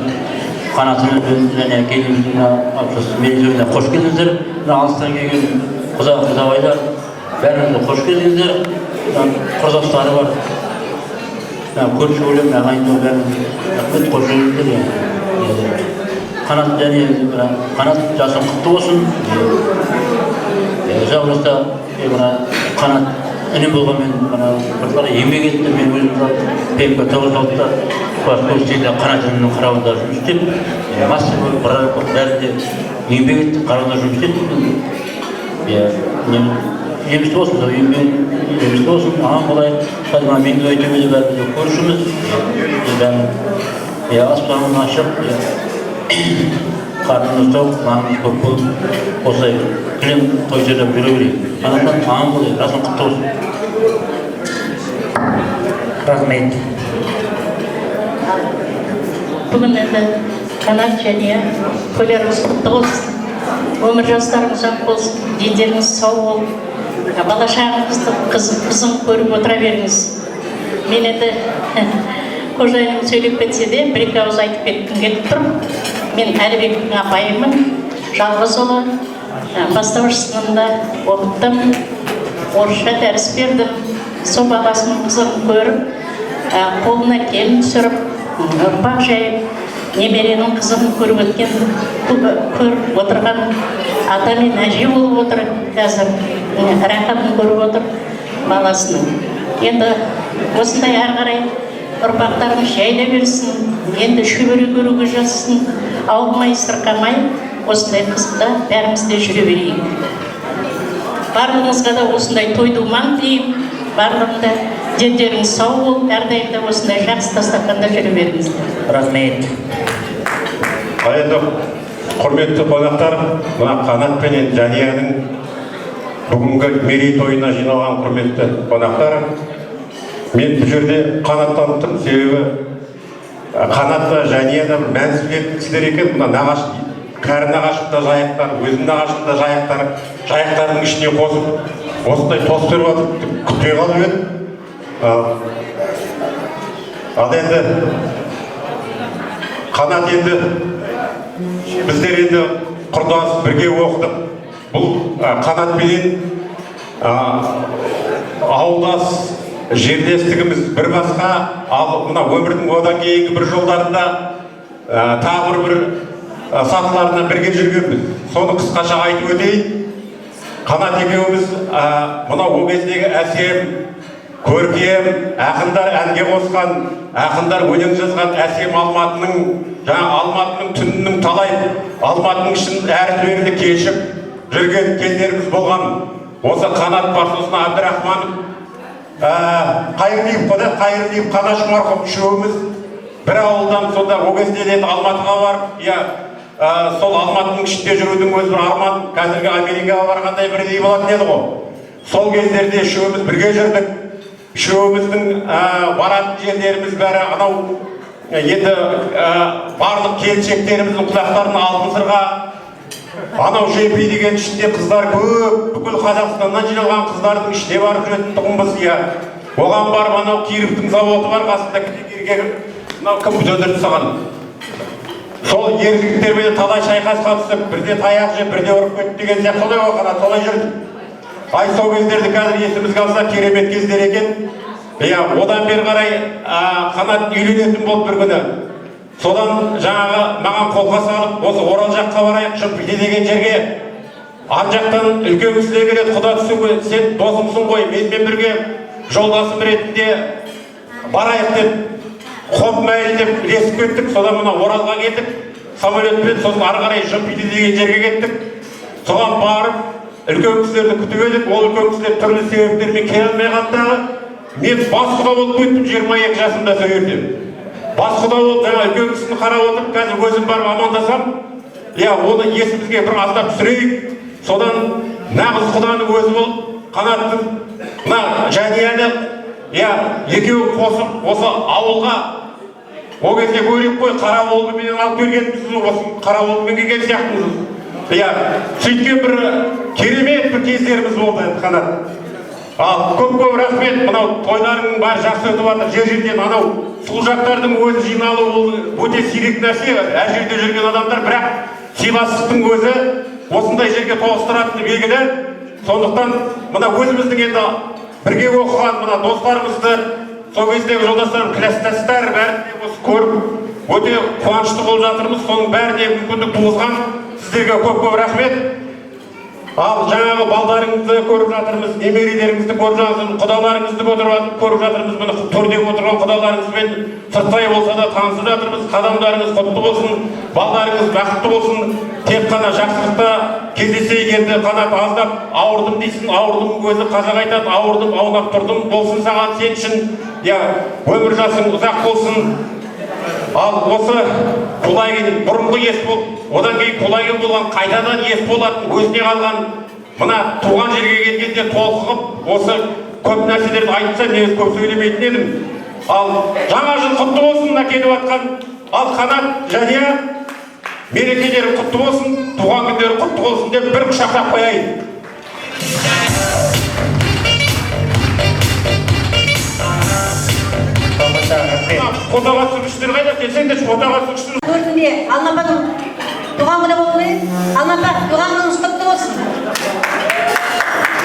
S1: қанатымыз және келіміздің Мерей тойына қош келдіңіздер. Алыстан келген құдағайлар бәріңізге қош келдіңіздер. Құрдастары бар. Көрші өлем, ағайындар бәріңіз рахмет, қош келдіңіздер. Қанат және қанат жасың құтты болсын. Жаурыста қанат үнем болғанмен бір еңбек етті. Мен өзім ПМК 9-6-та көстейде қанат үнінің қарауында жұмыс істеп, мастер болып бәрінде еңбек етті, қарауында жұмыс істеп. Жемісті болсын, жемісті болсын, ағам болайық. Қазір Меңдібай төбеде бәрімізді көршіміз. Аспанын ашып, қарнымыз тоқ, нанымыз көп болып, осылай кілем той жерлеп жүре берейік. Қанаттан ағам болайық, жасың құтты болсын. Рахмет.
S12: Бүгін енді қанат және тойларымыз құтты болсын. Өмір жастарыңыз ақ болсын, дендеріңіз сау болып, бала шағаңызды қызын көріп отыра беріңіз. Мен енді қожайыным сөйлеп кетсе де, бір-екі ауыз айтып кеткім келіп тұр. Мен Әлібектің апайымын, жалғыз ұлы, бастауыш сыныбында оқыттым, орысша дәріс бердім. Сол баласының қызын көріп, қолына келін түсіріп, ұрпақ жайып, немеренің қызын көріп отырған ата мен әже болып отыр қазір, рақатын көріп отыр баласының. Енді осындай ары қарай ұрпақтарымыз жайда берсін, енді шөбере көруге жазсын, ауылмай сырқамай, осындай қызықта бәріміз де жүре берейік. Барлығыңызға да осындай той-думан тілеймін, барлығында дендеріңіз сау болып, әрдайымда осындай жақсы дастарханда жүре беріңіздер.
S1: Рахмет.
S13: Енді құрметті қонақтар, мына Қанат пенен Жәнияның бүгінгі Мерей тойына жиналған құрметті қонақтар, мен бұл жерде Қанат таныттым, себебі Қанат та Жәния да мәнсіз кісілер екен. Мына нағаш, кәрі нағашым да жайықтар, өзім нағашым да жайықтардың ішіне қосып, осындай тос беріп жатып күтпей қалып еді. Ал енді Қанат енді біздер енді құрдас бірге оқыдық. Бұл Қанат менен ауылдас жерлестігіміз бір басқа, ал мына өмірдің одан кейінгі бір жолдарында тағы бір сатыларына бірге жүргенбіз. Соны қысқаша айтып өтейін. Қанат екеуміз мына о кездегі әсем, көркем, ақындар әнге қосқан, ақындар өлең жазған әсем Алматының, жаңа Алматының түнінің талай, Алматының ішін әрі-бері кешіп жүрген кездеріміз болған. Осы Қанат Барсосын Әбдірахманов, Қайырдиев Қаныш марқұм үшеуміз бір ауылдан сонда о кезде де Алматыға барып, сол Алматының ішінде жүрудің өзі бір арман, қазіргі Америкаға барғандай бірдей болатын еді ғой. Сол кездерде үшеуміз бірге жүрдік. Үшеуміздің баратын жерлеріміз бәрі анау енді барлық келіншектеріміздің құлақтарын алтын сырға, Анау жепей деген ішінде қыздар көп, бүкіл Қазақстаннан жиналған қыздардың ішіне барып жүретін тұғынбыз, иә. Оған барып анау Кировтың заводы бар, қасында мынау кім өндіріп тастаған. Сол ер жігіттермен талай шайқасқа түсіп, бірде таяқ жеп, бірде ұрып кетті деген сияқты солай оқана, солай жүрді. Ай, сол кездерді қазір есімізге алса керемет кездер екен. Одан бері қарай Қанат үйленетін болды бір күні. Содан жаңағы маған қолға салып, осы Орал жаққа барайық, Шымпиде деген жерге. Ан жақтан үлкен кісілер келеді, құда түсің, сен досымсың ғой, менімен бірге жолдасым ретінде барайық деп, қоп мәйіл деп ілесіп кеттік. Содан мына Оралға келдік, самолетпен, сосын ары қарай Шымпиде деген жерге кеттік. Соған барып, үлкен кісілерді күтіп едік, ол үлкен кісілер түрлі себептермен келе алмай қалды. Мен бас құда болып кеттім 22 жасымда сол жерде. Бас құда болып, үлкен кісіні қарап отырып, қазір өзім барып амандасам, оны есімізге бір аздап түсірейік. Содан нағыз құданың өзі болып, Қанаттың мына Жәнияны екеуін қосып осы ауылға, о кезде көріп қой, қара волгаменен алып келгенбіз, осы қара волгамен келген сияқтымыз. Сөйткен бір керемет бір кездеріміз болды Қанат. Ал көп рахмет, мынау тойларының бәрі жақсы өтіп жатыр. Жер-жерден анау сұлжақтардың өзі жиналу ол өте сирек нәрсе. Әр жерде жүрген адамдар, бірақ сыйластықтың өзі осындай жерге тоғыстыратыны белгілі. Сондықтан мына өзіміздің енді бірге оқыған мына достарымызды, сол кездегі жолдастарым, кластастар бәріне осы көріп өте қуанышты болып жатырмыз. Соның бәріне мүмкіндік туғызған сіздерге көп рахмет. Ал жаңағы балдарыңызды көріп жатырмыз, немерелеріңізді көріп жатырмыз, құдаларыңызды көріп жатырмыз. Міне төрде отырған құдаларыңызбен сырттай болса да танысып жатырмыз. Қадамдарыңыз құтты болсын, балдарыңыз бақытты болсын. Тек қана жақсылықта кездесейік. Енді Қанат аздап ауырдым дейсің, ауырдым өзі қазақ айтады, ауырдым, аунап тұрдым. Болсын саған сен үшін, өмір жасың ұзақ болсын. Ал осы Құлайын бұрынғы ес болып, одан кейін Құлайын болған қайтадан ес болатын, өзіне қалған мына туған жерге келгенде толқығып, осы көп нәрселерді айтса, мен көп сөйлемейтін едім. Ал жаңа жыл құтты болсын, мына келіп жатқан. Ал Қанат және мерекелері құтты болсын, туған күндері құтты болсын деп бір құшақтап қояйын. Фотоға түсіргіштер қайда? Келсеңдер фотоға түсіргіштер.
S2: Төртінде Алмапаның туған күні болды. Алмапа, туған күніңіз құтты болсын.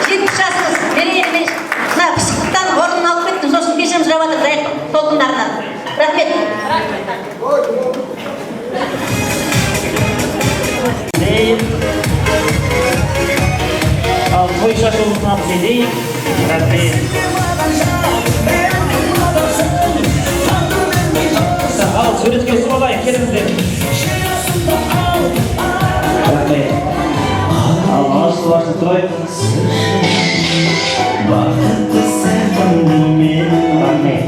S2: 70 жасыңыз, Мерей, мына пысықтан орнын алып кеттім, сосын кешірім сұрап жатыр толқындарынан. Рахмет.
S1: Ал той шашылысынан седейік. Рахмет. Ал суретке сұғалайық, келіңіздер. Рахмет. Ал ашыл той. Бақытты сәтіммен. Рахмет.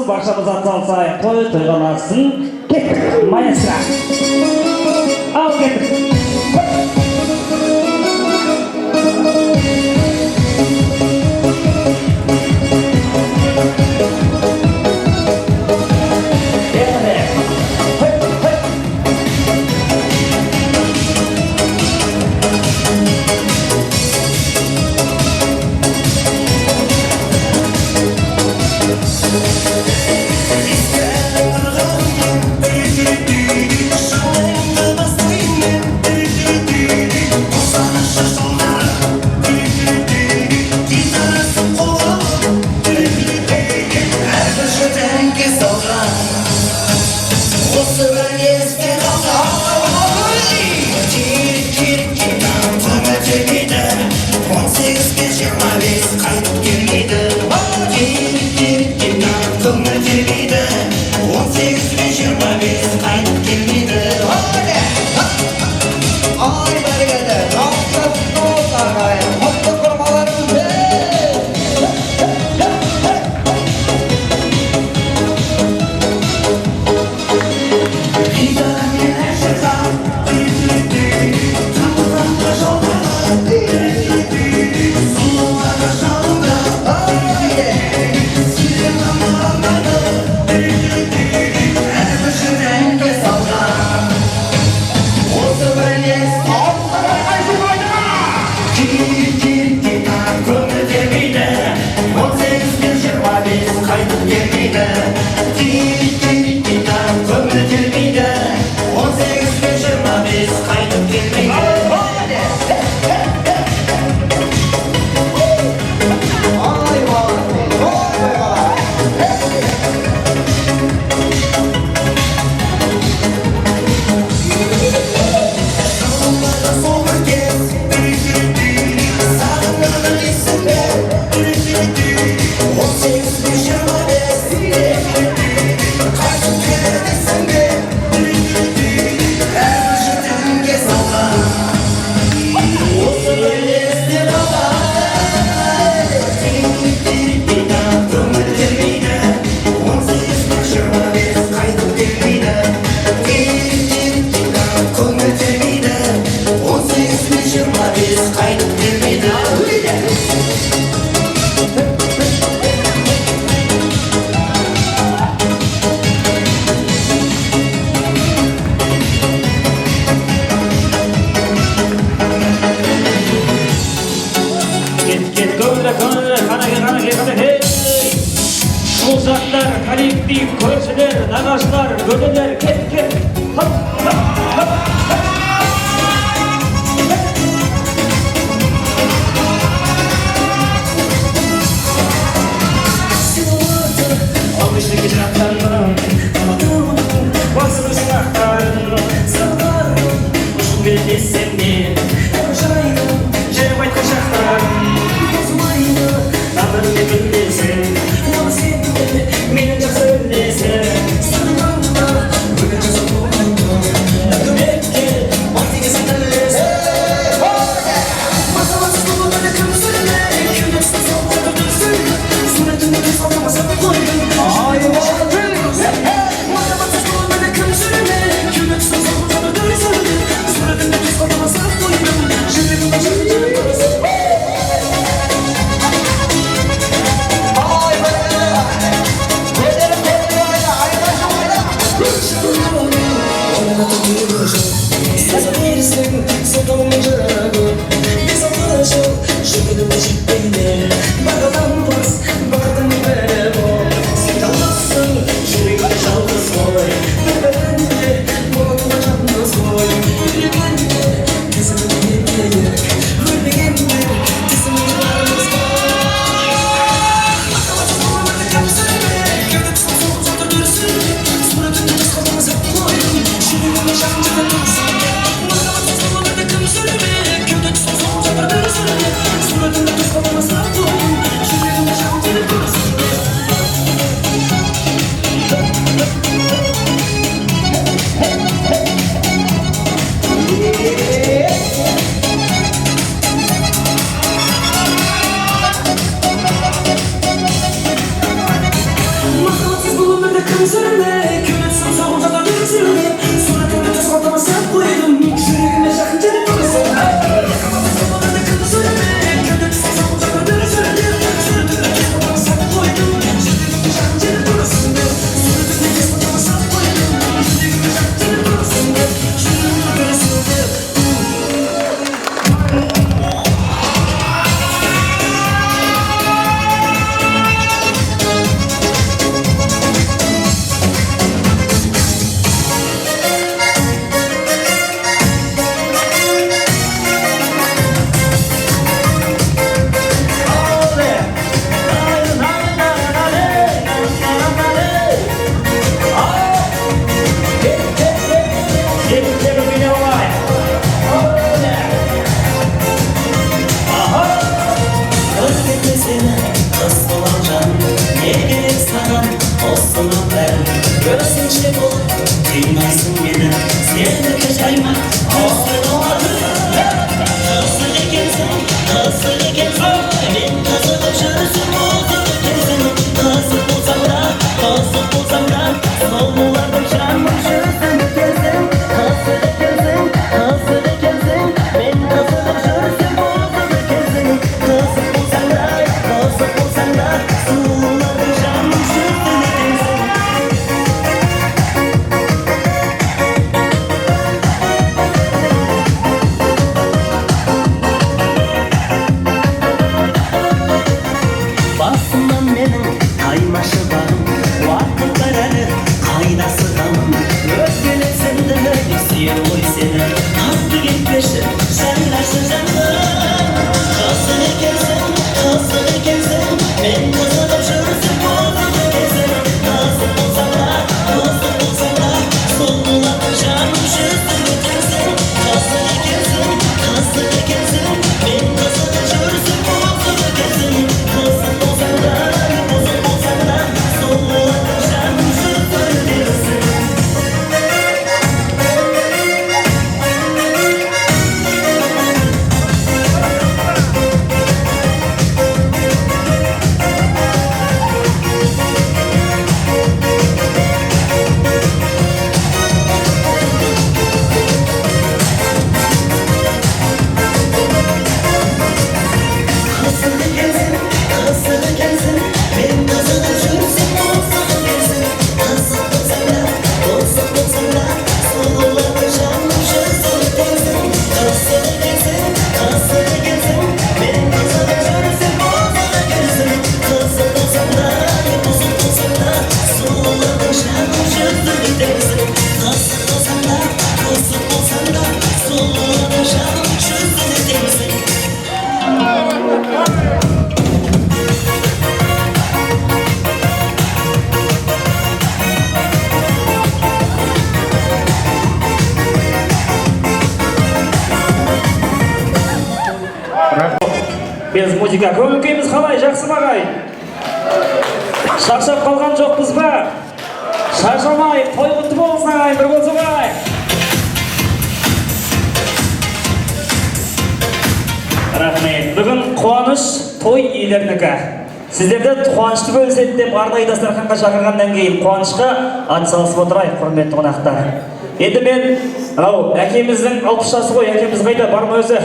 S1: Баршамыз атсалысайық, тойға насын, кеттік, маэстро. Ал кеттік.
S14: Sen
S1: Büyük koyucular, nagaşlar, gödeler, ket. Hop, hop, hop. Alıştık icraatlarına, anladım, basılı silahlarına, sağlarım, uçun belli seni, konuşayım, cevap koşaklarım, bozmaydı, adını bilirsin, onu sevdi, beni çok söylese, sanırım böyle çok oldu, yakın etki, vakti sakınırsa. Matematik bulundu da kımsırlı, küleksiz oldu da düzsün, suratını düz olamasa mı koydun? музыка. Көңіл-күйіміз қалай, жақсы ма ағай? Шаршап қалған жоқпыз ба? Шаршамай, той құтты болсын ағай, бір болсын ағай. Рахмет. Бүгін қуаныш той иелерінікі. Сіздерді қуанышты бөліседі деп арнайы дастарханға шақырғаннан кейін қуанышқа атсалысып отырайық, құрметті қонақтар. Енді мен әкеміздің 60 жасы ғой, әкеміз қайда, бар ма өзі?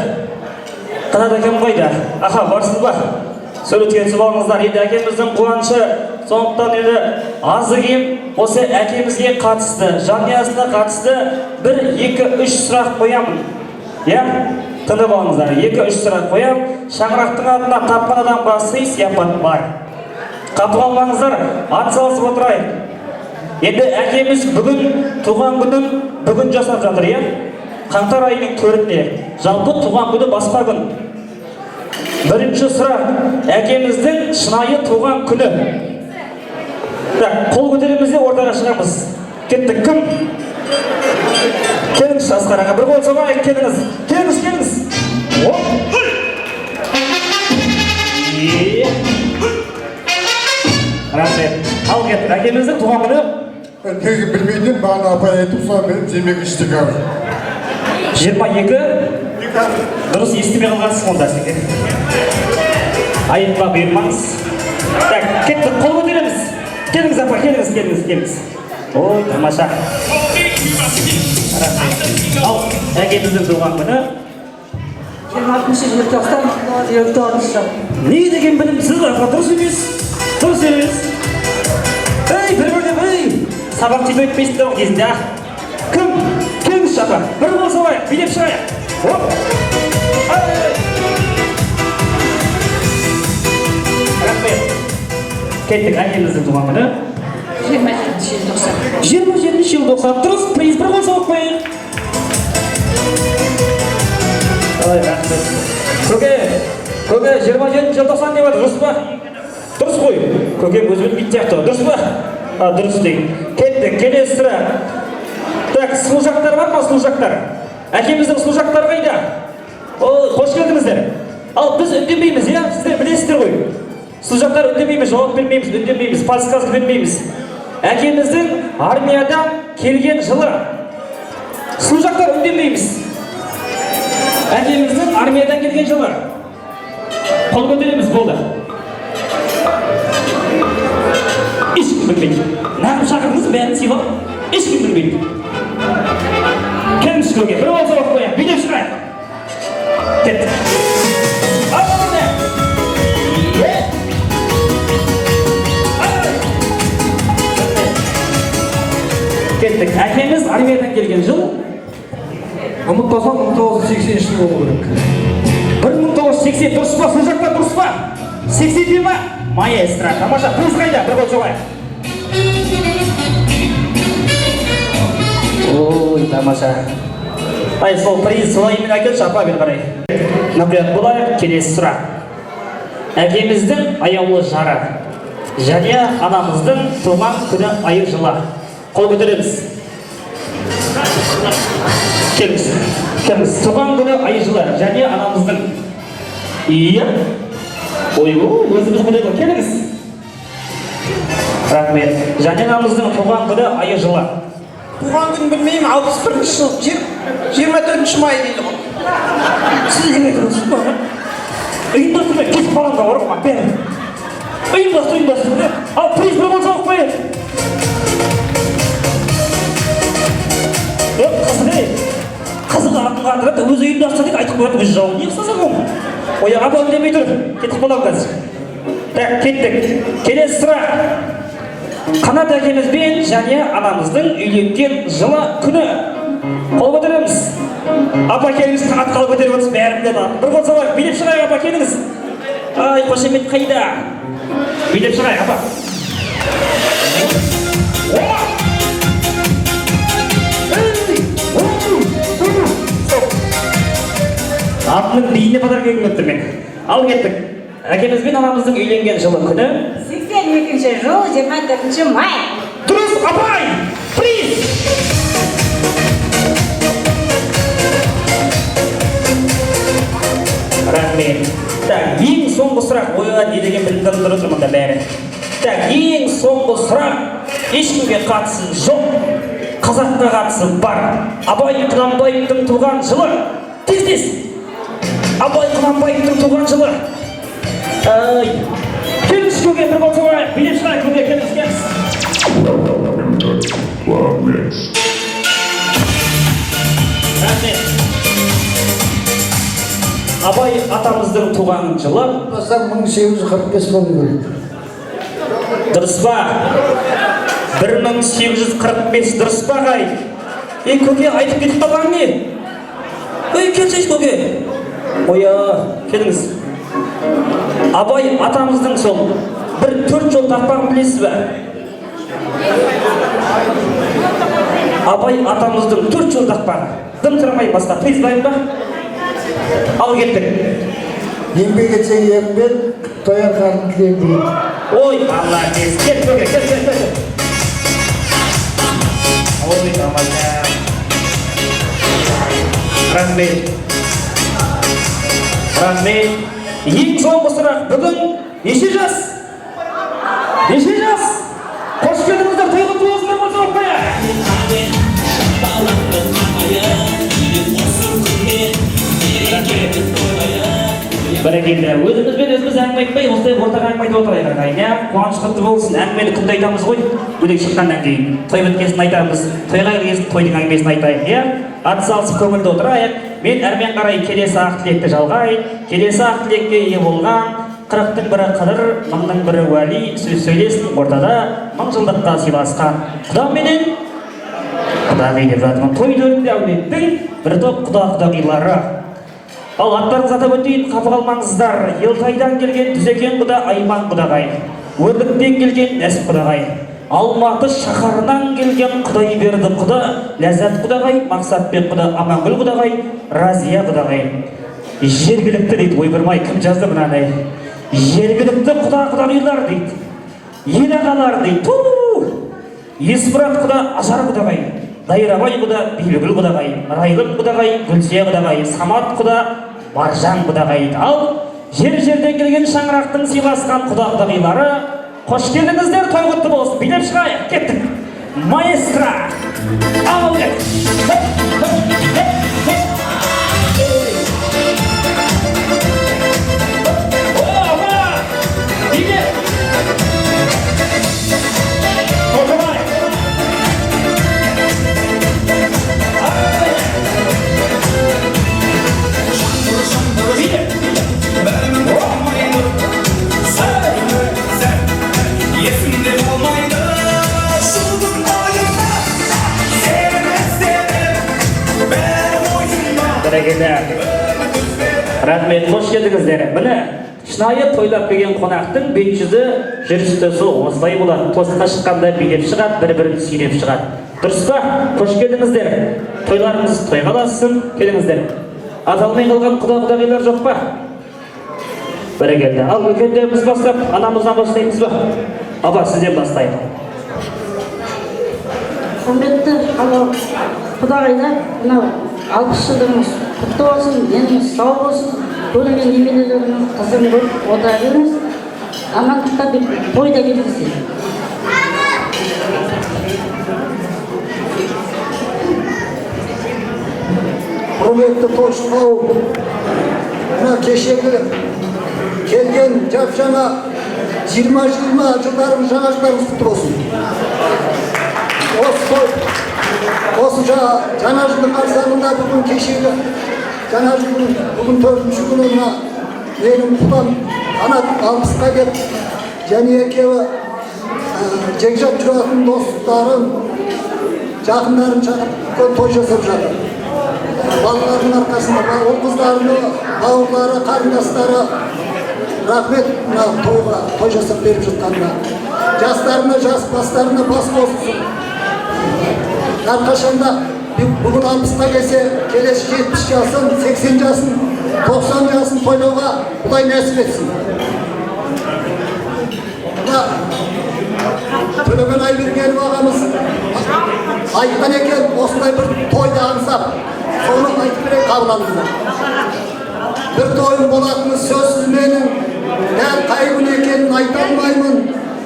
S1: Қанат әкем қайда? Аха, барсыз ба? Сөйлетке түсіп алыңыздар. Енді әкеміздің қуанышы, сондықтан енді азы кем осы әкемізге қатысты, жанұясына қатысты 1-2-3 сұрақ қоямын. Иә? Тыңдап алыңыздар. 2-3 сұрақ қоям. Шаңырақтың атына тапқан адамға сый сияпат бар. Қатып алмаңыздар, атсалысып отырайық. Енді әкеміз бүгін туған күнін бүгін жасап жатыр, иә? Қаңтар айының 4-інде. Жалпы туған күні басқа күн. Бірінші сұрақ, әкеміздің шынайы туған күні. Қол көтерімізде ортаға шығамыз. Кеттік, кім? Келіңіз Асқараға, бір қол соғайық, келіңіз. Келіңіз. Рахмет. Ал кеттік, әкеміздің туған күні.
S10: Неге білмейден маған апай айтып соған беріп жемек ішті қар.
S1: 22? Дұрыс естімей қалғансың онда сізге. Айыпқа бұйырмаңыз. Так, кеттік, қол көтереміз. Келіңіз апа, келіңіз. Ой, тамаша. Ал, әкеміздің туған күні.
S11: 26 желтоқсан 24
S1: Не деген білімсіз, апа, дұрыс емес. Ей, бір, сабақ тиіп өтпейсіңдер ғой кезінде, Кім? Келіңіз апа, бір болса олайық, билеп шығайық. Рахмет. Кеттік, әкеміздің туған күні.
S11: 27 желтоқсан
S1: 27 желтоқсан. Дұрыс, приз, бір болса олып қойық. Рахмет. Көке, 27 желтоқсан деп дұрыс па? Дұрыс қой. Көкем өзі білмейді сияқты, дұрыс па? Дұрыс дейін. Кеттік, келесі сұра. Так, служақтар бар ма, служақтар? Әкеміздің служақтары қайда? Қош келдіңіздер. Ал біз үндемейміз, иә? Сіздер білесіздер ғой. Служақтар үндемейміз, жауап бермейміз, үндемейміз, подсказка бермейміз. Әкеміздің армиядан келген жылы. Служақтар үндемейміз. Әкеміздің армиядан келген жылы. Қол көтереміз, болды. Ешкім білмейді. Нағып шақырыңыз, бәрін сыйлап, ешкім білмейді. Келіңіз көге, бір болса оқып қояйық, билеп шығайық. Кеттік. Кеттік. Әкеміз армиядан келген жыл.
S8: Ұмытпасам 1980 жыл болу керек.
S1: 1980 дұрыс па, сол жақта дұрыс па? 80 ма? Маэстро, тамаша, приз қайда? Бір қол соғайық. Ой, тамаша. Ай, сол приз солай мен әкелші, апа бер қарай. Мұқият болайық, келесі сұрақ. Әкеміздің аяулы жары және анамыздың туған күні айы жылы. Қол көтереміз. Келіңіз. Туған күні айы жылы және анамыздың. Иә. Ой, өзіміз құдай ғой, келіңіз. Рахмет. Және анамыздың туған күні айы жылы.
S11: Туған күн білмеймін, 61 жыл 24 май дейді ғой.
S1: Сіз неге тұрсыз ба? Ұйымдастырмай, кесіп қалғанға бар ғой, бәрі. Ұйымдастыр. Ал, приз бір болса оқып қойын. Қызық атын қандырады, өзі ұйымдастырдық, айтып қойды өз жауын. Не қысаса ғой? Ой, аға үндемей тұр, кетіп қалам қазір. Так, кеттік. Келесі сұрақ. Қанат әкемізбен және анамыздың үйленген жылы күні. Қол көтереміз. Апа келіңіз, Қанат қол көтеріп отырсыз, бәрінде да. Бір қол соғайық, билеп шығайық, апа келіңіз. Ай, қошемет қайда? Билеп шығайық, апа. Атының бейіне подарка келіп мен. Ал кеттік. Әкемізбен анамыздың үйленген жылы күні.
S3: 82 жыл 24 май.
S1: Дұрыс, апай! Приз! Рахмет. Так, ең соңғы сұрақ ойға не деген біліп тұрып тұрмында бәрі. Так, ең соңғы сұрақ ешкімге қатысы жоқ, қазаққа қатысы бар. Абай Құнанбаевтың туған жылы. Тез. Абай Құнанбаевтың туған жылы. Келіңіз көге бір болса олайық, билеп шығайық көге, келіңіз. Рахмет. Абай атамыздың туған жылы
S10: 1845 болу керек.
S1: Дұрыс па? 1845 дұрыс па ғай? Көке айтып кетіп қалған не? Келсейіз көке. Оя, келіңіз. Абай атамыздың сол бір 4 жол тақпағын білесіз бе? Абай атамыздың 4 жол тақпағы. Дым тұрамай баста, тез дайын ба? Ал кеттік.
S10: Еңбек етсе еңбек, тояр қарын тілейді.
S1: Ой, алла кез, кет көке, кет. Ой, тамаша. Рахмет. Ең соңғы сұрақ, бүгін неше жас? Қош келдіңіздер, тойғы туысыңдар болса оқпая. Бәрекелді, өзіміз әңгіме айтпай, осылай ортаға әңгіме айтып отырайық ағайын. Қуаныш құтты болсын, әңгімені күнде айтамыз ғой, бөлек шыққаннан кейін. Той біткесін айтамыз, тойға келгесін тойдың әңгімесін айтайық. Ат салысып көңілді отырайық. Мен әрмен қарай келесі ақ тілекті жалғайын. Келесі ақ тілекке ие болған 40-тың бірі қыдыр, 1000-ның бірі уәли, сөз сөйлесін ортада 1000 жылдыққа сыйласқан. Құдаменен құдағи деп жатырмын. Той төрінде әулеттің бір топ құдағилары. Ал аттарыңыз атап өтейін, қапы қалмаңыздар. Елтайдан келген Дүзекен құда Айман құдағай, Өрліктен келген Нәсіп құдағай, Алматы шаһарынан келген Құдайберді құда Ләззат құдағай, Мақсатбек құда Амангүл құдағай, Разия құдағай. Жергілікті дейді, ойбырмай, кім жазды мынаны? Жергілікті құдағилар дейді, ел ағалар дейді. Есмұрат құда Ажар құдағай, Дайрабай құда Бейбігүл құдағай, Райлым құдағай, Гүлсия құдағай, Самат құда Маржан құдағай. Ал жер-жерден келген шаңырақтың сыйласқан құдағилары, қош келдіңіздер, той құтты болсын. Билеп шығайық, кеттік. Маэстро, ал кет. Рахмет, қош келдіңіздер. Міне, шынайы тойлап келген қонақтың бет-жүзі, жүріс-тұрысы осылай болады. Тосқа шыққанда билеп шығады, бір-бірін сүйреп шығады. Дұрыс па? Қош келдіңіздер. Тойларыңыз тойға ұлассын, келіңіздер. Аталмай қалған құдағилар жоқ па? Бәрекелді. Ал үлкендеріміз бастап, анамыздан бастаймыз ба? Аба, сізден бастайық.
S4: Құрметті құдағилар, мынау 60 жылдығыңыз құтты болсын, деніңіз сау болсын, көлімен немелеріңіз қызын көріп отыра беріңіз, амандықта бір тойда келіңіздер.
S10: Құрметті тойшы қауым, мына кешегі келген жап-жаңа 20 жылдарың, жаңа жылдарыңыз құтты болсын. Осы жаңа жылдың қарсаңында бүгін кешегі жаңа жылдың бүгін 4-ші күніне менің құдам Қанат 60-қа келіп, және екеуі жекжат жүретін достарын, жақындарын шақырып той жасап жатыр. Балалардың арқасында ол қыздарыны, бауырлары, қарындастары рахмет тойға, той жасап беріп жатқанына. Жастарына жас, бастарына бас қоссын. Әрқашанда бүгін 60-қа келсе, келесі 70 жасын, 80 жасын, 90 жасын тойлауға Құдай нәсіп етсін. Төлеген Айбергенов ағамыз айтқан екен, осындай бір тойды аңсап, соны айтып берейік, қабыл алыңыздар.
S14: бір тойым болатыны сөзсіз менің. Дәл қай күн екенін айта алмаймын.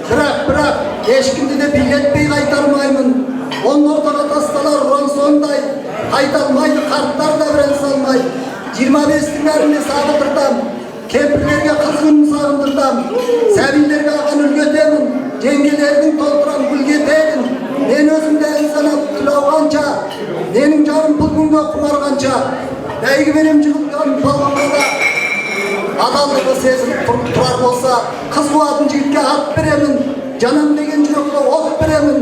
S14: Бірақ ешкімді де билетпей қайтармаймын. Оның ортаға тасталар ұран сондай, қайта алмайды қарттар да бірен салмай. 25-тің бәріне сағындырдам, кемпірлерге қызғын сағындырдам, сәбилерге аған үлгетемін, жеңгелердің толтыран бүлгетемін. Мен өзімді ән санап тұлауғанша, менің жарым пұлгынға құмарғанша, бәйгі берем жығылған балғанға адалдығы сезіліп тұрар болса, қыз қуатын жігітке ат беремін, жанам деген жүрекке от беремін.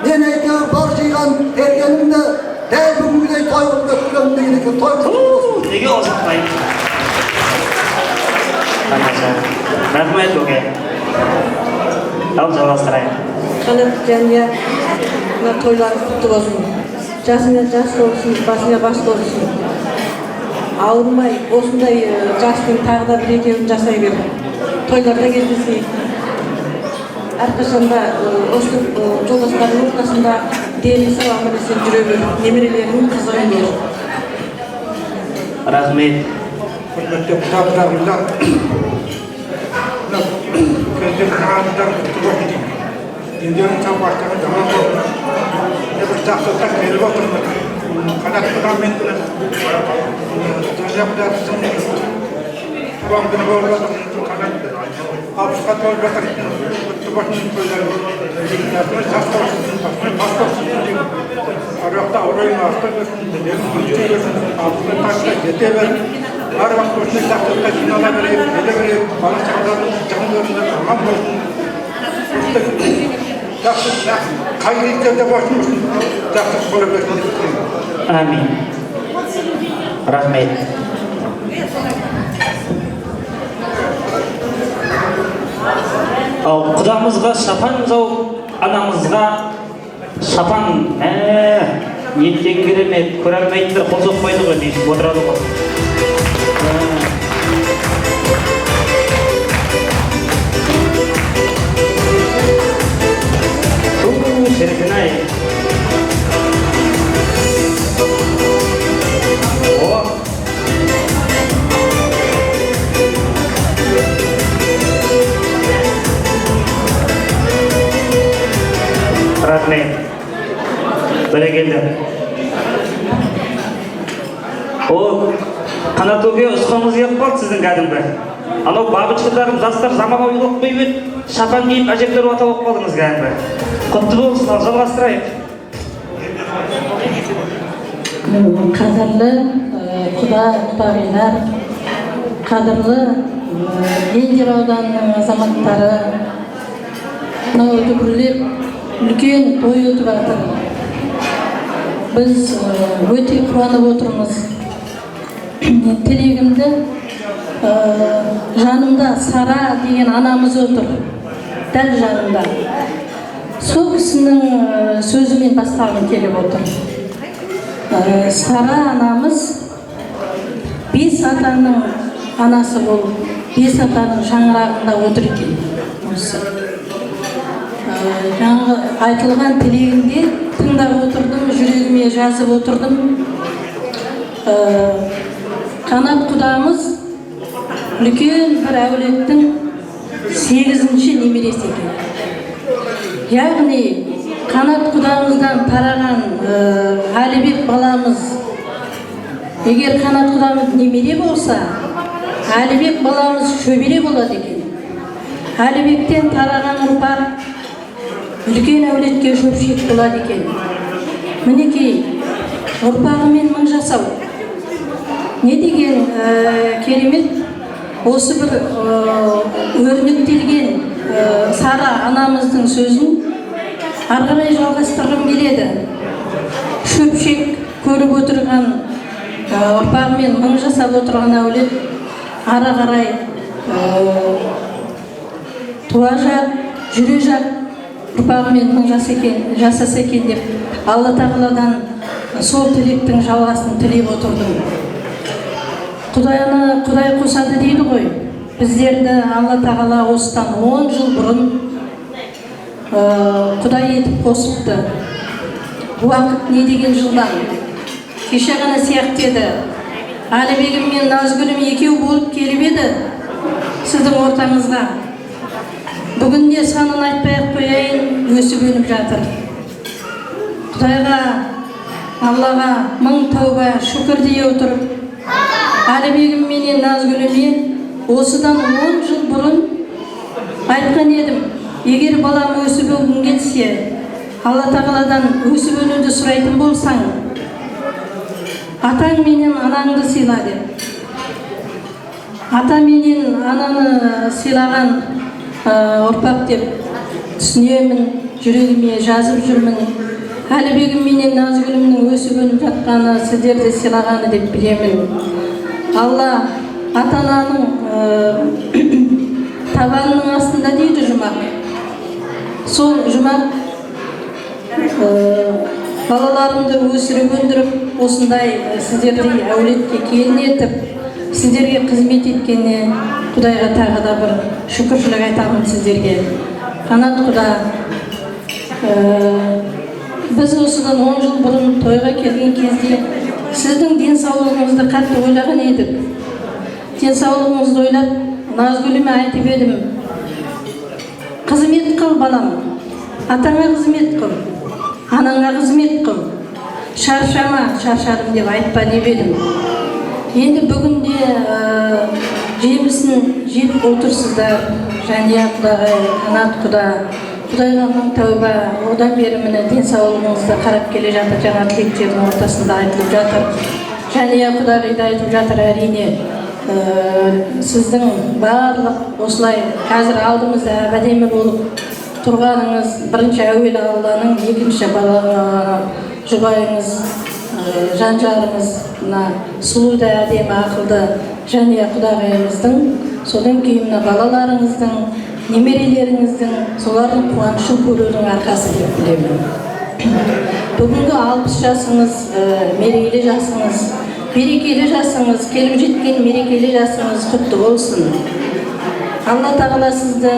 S14: Мен әйтеуір бар жиған тергенімді дәл бүгінгідей той қылып өткіземін деген екен. Той қылып
S1: неге осындай? Рахмет көке. Ал жалғастырайын.
S15: Қанат жанұя, мына тойларыңыз құтты болсын. Жасыңа жас болсын, басыңа бас болсын. Ауырмай, осындай жастың тағы да бір-екеуін жасай бер. Тойларда кездесейік. Әрқашанда осы жолдастардың ортасында дені сау аман-есен жүре бер. Немерелерінің қызығын бер.
S1: Рахмет.
S8: Құрметті құттықтарымдар, көзден қағандар құтты болсын деймін. Дендерін сау-бақтығын жаман болсын. Бір жақсылықтан келіп отырмын. Қанат құдаммен жанжамдарсын туған күні болып жатыр. Қанат 60-ға толып жатыр. Құтты болсын тойларым. Жас болсын, бас болсын. Аруақта орайын асты берсін, денерін күнте берсін, алтын тасқа жете берін. Бар уақыт осындай жақсылыққа жинала берейік, келе берейік, бала шағалардың жандарында аман болсын. Жақсы, қай кездерде болсын, жақсылық бола берсін деп тілеймін.
S1: Амин. Рахмет. Ал құдамызға шапан жау, анамызға шапан, неттен керемет, көре алмайтындар қол соқпайды ғой, дейсіп отырады ғой. Шіркін-ай. Рахмет. Бәрекелді. Қанат өке ұсқамыз ек болды сіздің кәдімгі. Анау бабычқылдарым жастар заманауи болып қойып еді, шапан киіп әжептер ота болып қалдыңыз кәдімгі. Құтты болсын, ал жалғастырайық.
S12: Қадірлі құдағилар, қадірлі Ендер ауданының азаматтары, мынау дүбірлеп үлкен той өтіп жатыр. Біз өте қуанып отырмыз. Тілегімді жанымда Сара деген анамыз отыр, дәл жанымда. Сол кісінің сөзімен бастағым келіп отыр. Сара анамыз 5 атаның анасы болып, 5 атаның шаңырағында отыр екен. Жаңағы айтылған тілегімде тыңдап отырдым, жүрегіме жазып отырдым. Қанат құдамыз үлкен бір әулеттің 8-ші немересі екен. Яғни Қанат құдамыздан тараған Әлібек баламыз, егер Қанат құдамыз немере болса, Әлібек баламыз шөбере болады екен. Әлібектен тараған ұрпақ үлкен әулетке шөпшек болады екен. Мінекей, ұрпағымен мың жасау. Не деген керемет, осы бір өрнектелген Сара анамыздың сөзін арғарай жалғастырғым келеді. Шөпшек көріп отырған ұрпағымен мың жасап отырған әулет ары қарай туа жат, жүре жат ұрпағымен мың жасаса екен деп Алла тағаладан сол тілектің жалғасын тілеп отырдым. Құдай қосады дейді ғой. Біздерді Алла тағала осыдан 10 жыл бұрын Құдай етіп қосыпты. Уақыт не деген жылдан. Кеше ғана сияқты еді.
S2: Әлібегім мен Назгүлім екеу болып келіп еді сіздің ортаңызға. Бүгінде санын айтпай-ақ қояйын, өсіп өніп жатыр. Құдайға, Аллаға мың тәуба шүкір дей отырып, Әлібегім менен Назгүліме осыдан 10 жыл бұрын айтқан едім, егер балам өсіп өнгін кетсе, Алла тағаладан өсіп өнуді сұрайтын болсаң, атаң менен анаңды сыйла деп. Ата менен ананы сыйлаған ұрпақ деп түсінемін, жүрегіме жазып жүрмін. Әлібегім менен Назгүлімнің өсіп өніп жатқаны, сіздерді сыйлағаны деп білемін. Алла ата-ананың табанының астында дейді жұмақ. Сол жұмақ балаларымды өсіріп өндіріп, осындай сіздердей әулетке келін етіп, сіздерге қызмет еткеніне Құдайға тағы да бір шүкіршілік айтамын сіздерге. Қанат Құда, біз осыдан 10 жыл бұрын тойға келген кезде сіздің денсаулығыңызды қатты ойлаған едік. Денсаулығыңызды ойлап, Назгүліме айтып едім, қызмет қыл балам, атаңа қызмет қыл, анаңа қызмет қыл, шаршама, шаршадым деп айтпа деп едім. Енді бүгінде жемісін жеп отырсыздар. Жәния Құдағай, Қанат Құда, Құдайға мың тәуба. Одан бері міне денсаулығыңызды қарап келе жатыр, жаңа тілектердің ортасында айтылып жатыр. Жәния Құдағайды айтып жатыр, әрине. Сіздің барлық осылай қазір алдымызда әдемі болып тұрғаныңыз, бірінші әуелі Алланың, екінші жұбайыңыз, жан-жарыңыз, сұлу да әдемі ақылды Жәния Құдағайымыздың, содан кейін балаларыңыздың, немерелеріңіздің, солардың қуанышын көрудің арқасы деп білемін. Бүгінгі 60 жасыңыз, мерейлі жасыңыз, берекелі жасыңыз, келіп жеткен мерекелі жасыңыз құтты болсын. Алла тағала сізді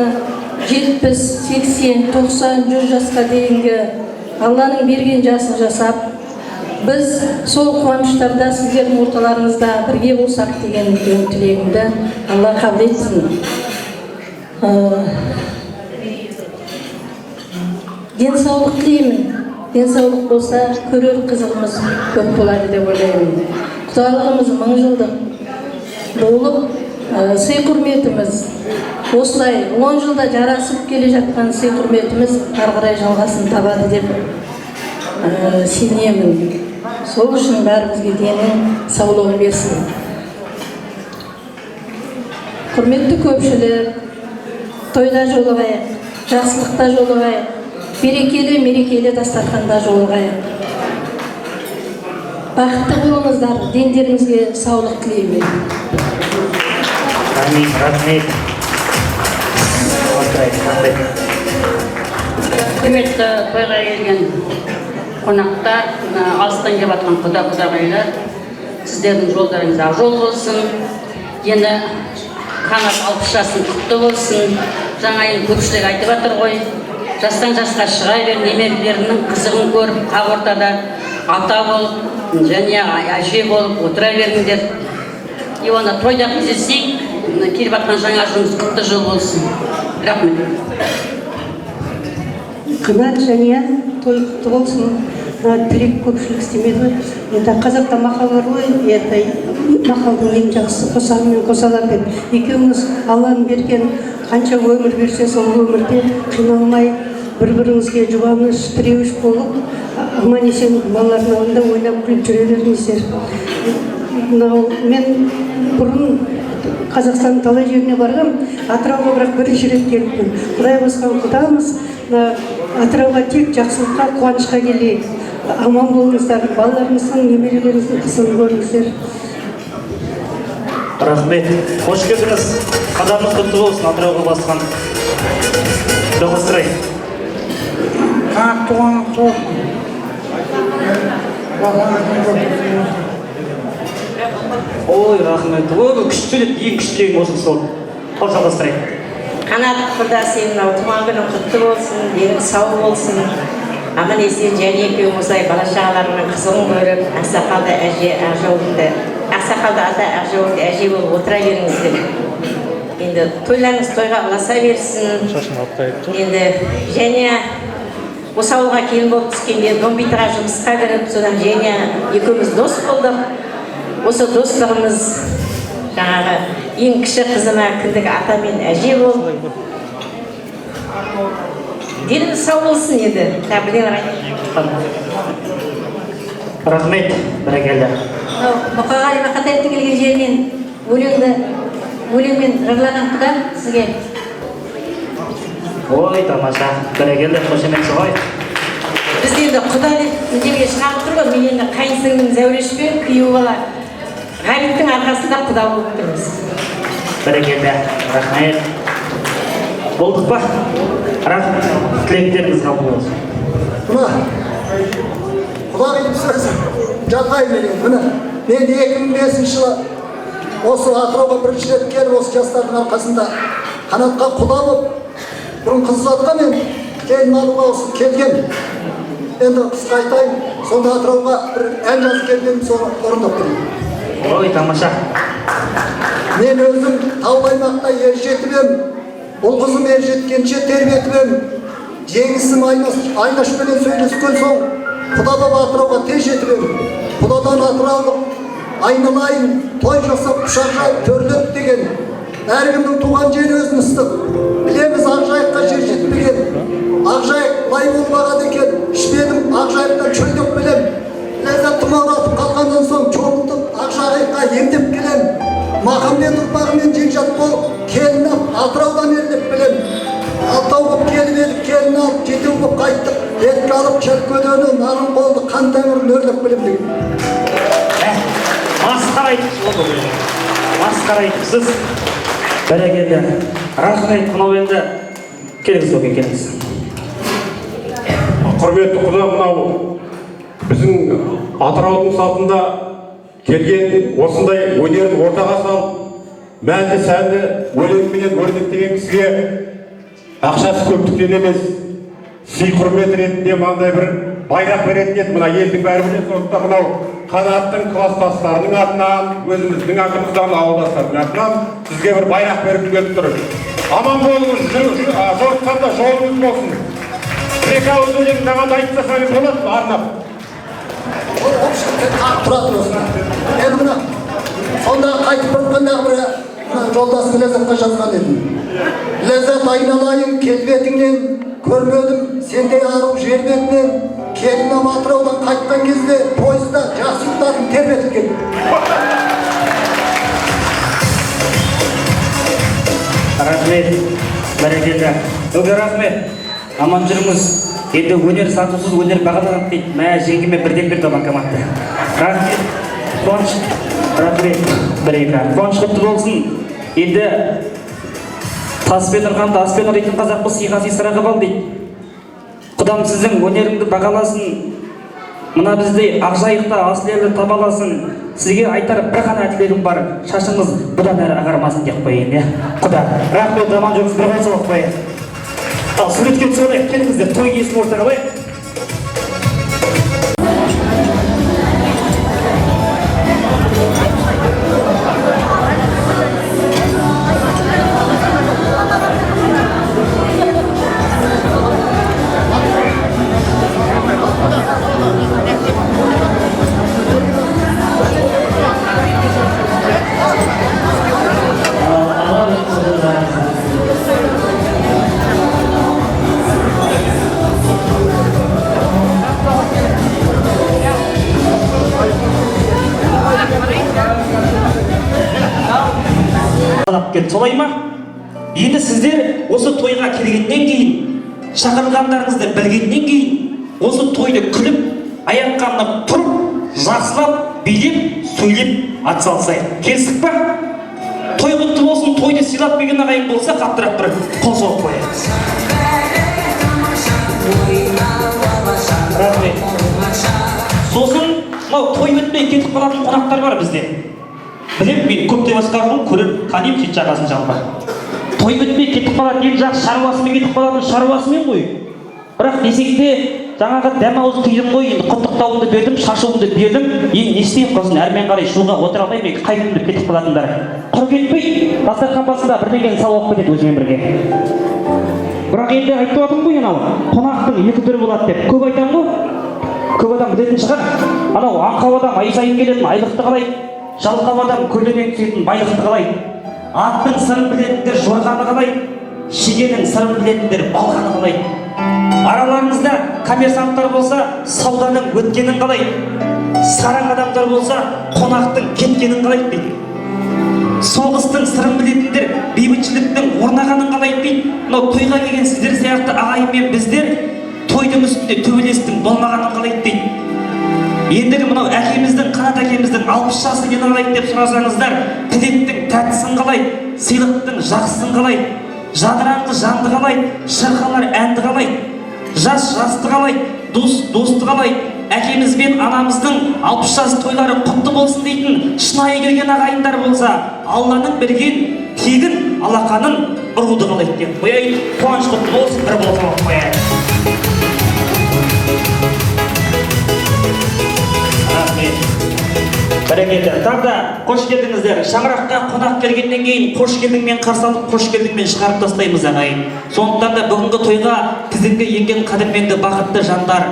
S2: 70, 80, 90, 100 жасқа дейінгі Алланың берген жасын жасап, біз сол қуаныштарда сіздердің орталарыңызда бірге болсақ деген тілегімді Алла қабыл етсін. Денсаулық тілеймін. Денсаулық болса, көрер қызығымыз көп болады деп ойлаймын. Құдалығымыз 1000 жылдық болып, сый құрметіміз осылай 10 жылда жарасып келе жатқан сый құрметіміз ары қарай жалғасын табады деп сенемін. Сол үшін бәрімізге денің саулығын берсін. Құрметті көпшілік, тойда жолығайық, жақсылықта жолығайық, берекелі, мерекелі дастарханда жолығайық. Бақытты болыңыздар, дендеріңізге саулық тілеймін.
S1: Амин, рахмет.
S16: Құрметті тойға келген қонақтар, алыстан келіп жатқан құда-құдағайлар, сіздердің жолдарыңыз ақ жол болсын. Енді Қанат 60 жасың құтты болсын. Жаңа енді көпшілік айтып жатыр ғой, жастан жасқа шыға бер, немерелерінің қызығын көріп, қақ ортада ата болып, және әже болып отыра беріңдер. И оны тойда кездессек, келіп жатқан жаңа жылыңыз құтты жыл болсын. Рахмет.
S15: Қанат, Жәния, той құтты болсын. Тілек көпшілік істемеді. Это қазақта мақал бар ғой, это мақалдың ең жақсысы қосағымен қосалар деп. Екеуміз Алланың берген қанша өмір берсе, сол өмірде қиналмай, бір-біріңізге жұбаныш, тіреуіш болып, аман есен балалардың алдында ойнап күліп жүре беріңіздер. Мен бұрын Қазақстанның талай жеріне барғам, Атырауға бірақ бірінші рет келіппін. Құдай қосқан құдамыз, Атырауға тек жақсылыққа, қуанышқа келейік. Аман болыңыздар, балаларыңыздың, немерелеріңіздің қызығын көріңіздер.
S1: Рахмет. Қош келдіңіз. Қадамыңыз құтты болсын, Атырауға басқан. Жалғастырайық.
S10: Туғаныңыз болсын.
S1: Ой, рахмет. Ой, күштілік, ең күштілігің болсын сол. Ал жалғастырайық.
S17: Қанат Құда, сенің туған күнің құтты болсын, денің сау болсын. Аман есен және екеуің осылай бала-шағаларыңның қызығын көріп, ақсақалды әже, жолыңды ақсақалды ата, ақжауырды әже болып отыра беріңіздер. Енді тойларыңыз тойға ұласа берсін. Енді және осы ауылға келін болып түскенде Домбитаға жұмысқа кіріп, содан және екеуміз дос болдық. Осы достығымыз жаңағы ең кіші қызыма кіндік ата мен әже болып. Деніміз сау болсын еді.
S1: Рахмет, бәрекелді.
S2: Мұқағали Мақатаевтың келген жерінен өлеңмен жырлаған құда сізге.
S1: Ой, тамаша, бәрекелді, қошемет соғай.
S2: Біз енді құда деп жерге шығарып тұрмыз. Мен енді қайынсіңнің зәурешпен күйеу бала Ғабиттің арқасында құда болып тұрмыз.
S1: Бәрекелді, рахмет. Болдық па? Рахмет, тілектеріңіз қабыл болсын.
S14: Құда қылып сөз жатпай берген. Міне, мен 2005 жылы осы Атырауға бірінші рет келіп, осы жастардың арқасында қанатқа құда болып, бұрын қыз ұзатқан мен келін алуға осы келген. Енді қысқа айтайын, сонда Атырауға бір ән жазып келгенім соны орындап тұрмын.
S1: Ой, тамаша.
S14: Мен өзім таулаймақта ер жетіп ем, бұл қызым ер жеткенше тербетіп ем. Жеңісім Айнашпенен сөйлескен соң, құда боп Атырауға тез жетіп ем. Құдадан Атыраулық айналайын, той жасап құшақ жайып төрлеп деген. Әркімнің туған жері өзін ыстық. Білеміз Ақжайыққа жер жетпеген. Ақжайық лай болмаған екен. Ішпедім Ақжайықтан шөлдеп білем. Ләззат тұмауратып қалғаннан соң чоңылтып Ақжайыққа емдеп келем. Махамбет ұрпағымен жеңжат болып, келін алып Атыраудан ерлеп білем. Алтау болып келіп едік, келін алып, жетеу болып қайттық. Етке алып Шәркөдені, нарын қолды, қан тәңірін өрлеп білем деген.
S1: Масқара айтыпсыз. Бәрекелді. Рахмет, мынау енді келіңіз өке, келіңіз.
S13: Құрметті құда, мынау біздің Атыраудың салтында келген осындай өнерін ортаға салып, мәнді сәнді өлеңменен өрнектеген кісіге ақшасы көптіктен емес, сый құрмет ретінде мынандай бір байрақ беретін еді. Мына елдің бәрі біледі. Сондықтан мынау қанаттың кластастарының атынан, өзіміздің атымыздан, ауылдастардың атынан сізге бір байрақ беріп келіп тұр. Аман болыңыз, жорытқанда жолыңыз болсын. Екі ауыз өлең маған айтсаңыз болады, арнап.
S14: Тұратын осында. Енді мына сонда қайтып бұрынғандағы бір жолдасым Ләззатқа жазған едім. Ләззат айналайын келбетіңнен, көрмедім сендей ару жер бетінен. Келінім Атыраудан қайтқан кезде пойызда жақсы ұйықтадым тербетіп келдім.
S1: Рахмет, бәрекелді. Өге рахмет. Аман жүріңіз. Енді өнер сатусыз өнер бағаланады дейді. Мә жеңгеме бірден берді банкоматты. Рахмет, қуаныш. Рахмет, бір-екі. Қуаныш құтты болсын. Енді таспен ұрғанды аспен ұрайтын қазақпы сыйға сыйсыра қабал дейді. Құдам сіздің өнеріңді бағаласын. Мына біздей Ақжайықта асылелі табаласын. Сізге айтар бір ғана тілегім бар. Шашыңыз бұдан әрі ағармасын деп қойын. Құда, рахмет, аман жүріңіз, бір қол соғып қойын. Ал суретке түсірейік, келіңіздер, той иесін ортаға қойып. Солай ма? Енді сіздер осы тойға келгеннен кейін, шақырғандарыңызды білгеннен кейін, осы тойды күліп, аяққанып тұрып, жақсылап, билеп, сөйлеп, атсалысайық. Келістік па? Той құтты болсын, тойды сыйлап берген ағайын болса, қаттырақ бір қол соғып қояйық. Рахмет. Сосын, мынау той өтпей кетіп қалатын қонақтар бар бізде. Білем, мен көптен басқарғым көріп, танимын шет жағасын жалпы. Той өтпей кетіп қалатын ел жақсы шаруасымен кетіп қалатын шаруасымен ғой. Бірақ десек те жаңағы дәмауыз тыйдым ғой, енді құттықтауымды бердім, шашуымды бердім. Енді не істеймін құрсын, әрмен қарай шуға отыра алмаймын, қайтып деп кетіп қалатындар. Құр кетпей, дастархан басында бірдеңені салып алып кетеді өзімен бірге. Бірақ енді айтып отырмын ғой, анау қонақтың екі түрі болады деп көп айтамын ғой. Көп адам білетін шығар. Анау аңқау адам ай сайын келетін айлықты қалайды, жалқау адам көлденең түсетін байлықты қалайды. Аттың сырын білетіндер жорғаны қалайды, шегенің сырын білетіндер балғаны қалайды. Араларыңызда коммерсанттар болса, сауданың өткенін қалайды. Сараң адамдар болса, қонақтың кеткенін қалайды дейді. Соғыстың сырын білетіндер бейбітшіліктің орнағанын қалайды дейді. Мынау тойға келген сіздер сияқты ағайын мен біздер тойдың үстінде төбелестің болмағанын қалайды дейді. Ендігі мынау әкеміздің, қанат әкеміздің 60 жасы нені қалайды деп сұрасаңыздар, тілектің тәттісін қалайды, сыйлықтың жақсысын қалайды, жадыраңқы жанды қалайды, шырқалар әнді қалайды, жас жасты қалайды, досты қалайды. Әкеміз бен анамыздың 60 жас тойлары құтты болсын дейтін шынайы келген ағайындар болса, Алланың берген тегін алақанын ұруды қалайды деп қояйын. Қуаныш құтты болсын, бір болып қояйын. Бәрекелді. Тағы қош келдіңіздер. Шаңыраққа қонақ келгеннен кейін қош келдіңмен қарсы алып, қош келдіңмен шығарып тастаймыз ағайын. Сондықтан да бүгінгі тойға тізімге енген қадірменді бақытты жандар,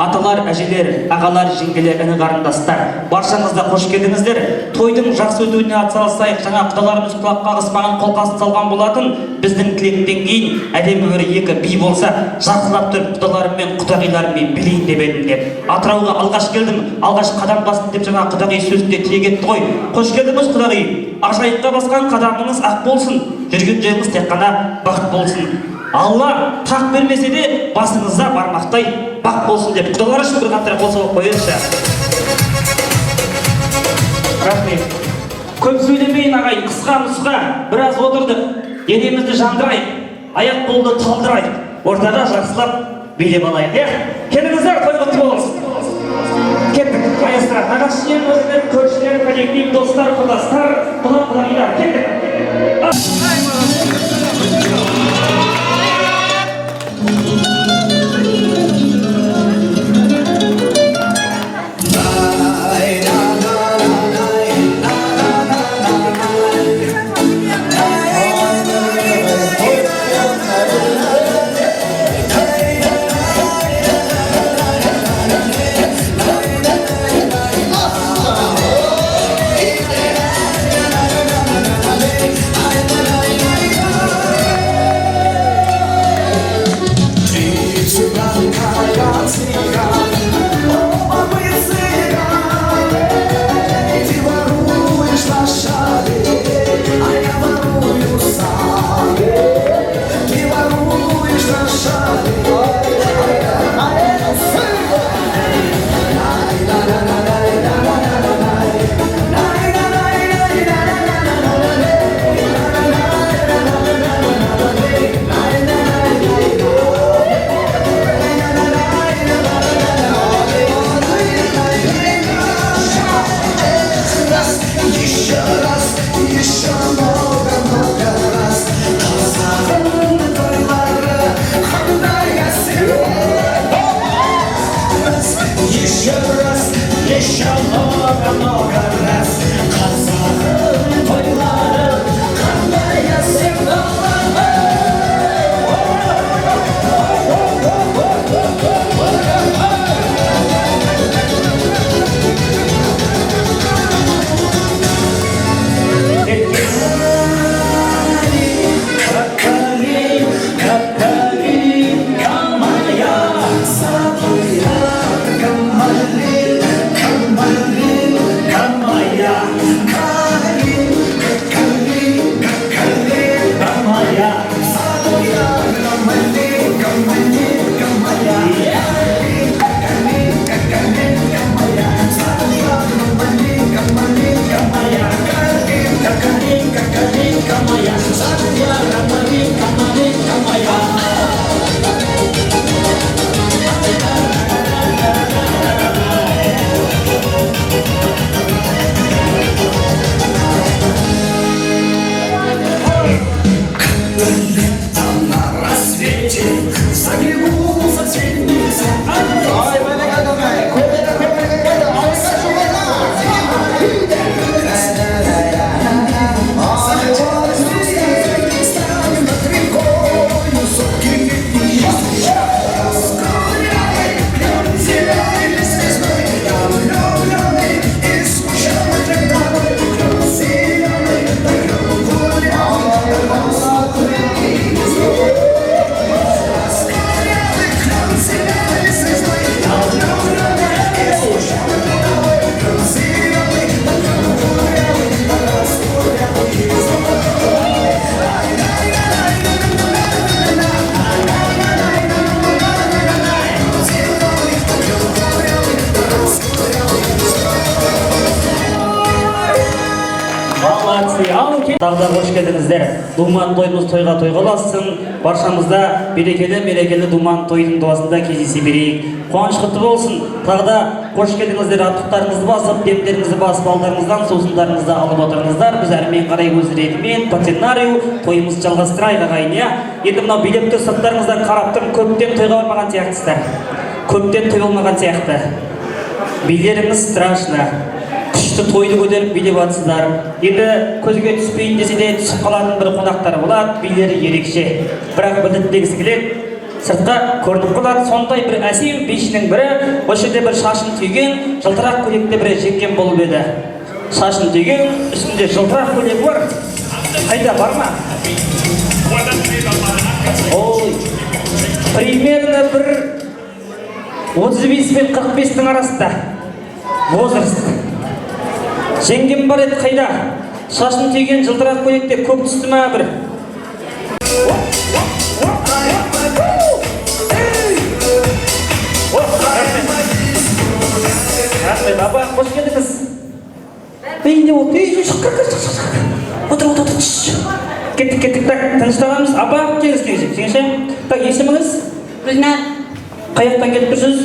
S1: аталар, әжелер, ағалар, жеңгелер, іні қарындастар, баршаңызда қош келдіңіздер. Тойдың жақсы өтуіне атсалысайық. Жаңа құдаларымыз құлақ қағыспаған қолқасын салған болатын. Біздің тілектен кейін әдемі бір екі би болса, жақсылап тұрып құдаларыммен, құдағиларыммен билейін деп едім деп. Атырауға алғаш келдім, алғаш қадам бастым деп жаңа құдағи сөзінде тілек етті ғой. Қош келдіңіз құдағи. Ажайыққа басқан қадамыңыз ақ болсын. Жүрген жеріңіз тек қана бақыт болсын. Алла тақ бермесе де басыңызда бармақтай бақ болсын деп құдалар үшін бір қаттырақ қол соғып қойыңызшы. Рахмет. Көп сөйлемейін ағайын, қысқа біраз отырдық. Денемізді жандырайық, аяқ қолды талдырайық, ортада жақсылап билеп алайық. Келіңіздер, той құтты болсын. Кеттік, маэстро, нағашымен өзінің көршілер, коллектив, достар, құрдастар, құда-құдағилар, кеттік.
S18: Ay,
S1: Тағы да қош келдіңіздер. Думан тойымыз тойға толасын. Баршамызда мерекелі думан тойдың дуасында кездесе берейік. Қуаныш құтты болсын. Тағы да қош келдіңіздер. Аттықтарыңызды басып, демдеріңізді басып, балдарыңыздан сусындарыңызды алып отырыңыздар. Біз әрмен қарай өз ретімен патенарию тойымызды жалғастырайық ағайын. Енді мынау билетті сырттарыңыздан қарап тұрмын, көптен тойға бармаған сияқтысыздар. Көптен той болмаған сияқты. Билеріңіз страшно. Күшті тойды көтеріп билеп жатсыздар. Енді көзге түспейін десе де түсіп қалатын бір қонақтар болады, билері ерекше. Бірақ білдіргісі келеді, сыртқа көрініп қалады. Сондай бір әсем бишінің бірі, осы жерде бір шашын түйген, жылтырақ көйлекте бір жеңгем болып еді. Шашын түйген, үстінде жылтырақ көйлегі бар. Қайда, бар ма? Ой, примерно бір 35 пен 45-тің арасында возраст. Жеңгем бар еді, қайда? Шашын түйген жылтырақ көйлекте көк түсті ма бір? Рахмет, аба, қош келдіңіз. Бейінде ол, отыр. Кеттік, так, тыныштағанымыз. Аба, келіңіз. Так, есіміңіз?
S2: Гүлнар.
S1: Қаяқтан келіп тұрсыз?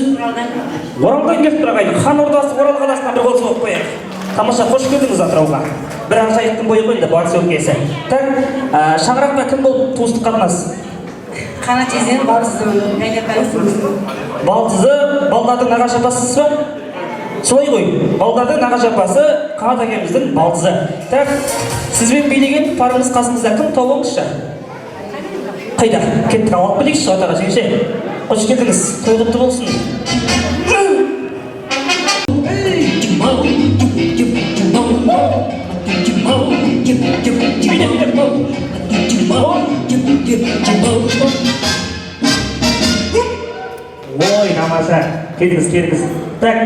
S1: Оралдан келіп тұр ағайын. Хан ордасы Орал қаласына бір қол соғып қояйық. Тамаша, қош келдіңіз Атырауға. Бір жайықтың бойы қойында батыс өлкесі. Так, шаңырақта кім болып туыстық қатынасыз?
S2: Қанат жезден Балтызы.
S1: Балтызы, балдардың нағашы апасысыз ба? Солай ғой, балдардың нағашы апасы Қанат әкеміздің Балтызы. Так, сізбен билеген парыңыз қасыңызда кім, тауыңызшы? Қайда? Кеттік, алып білейікші атаға жеңше. Қош келдіңіз, той құтты болсын. Ой, намаза, келдіңіз. Так,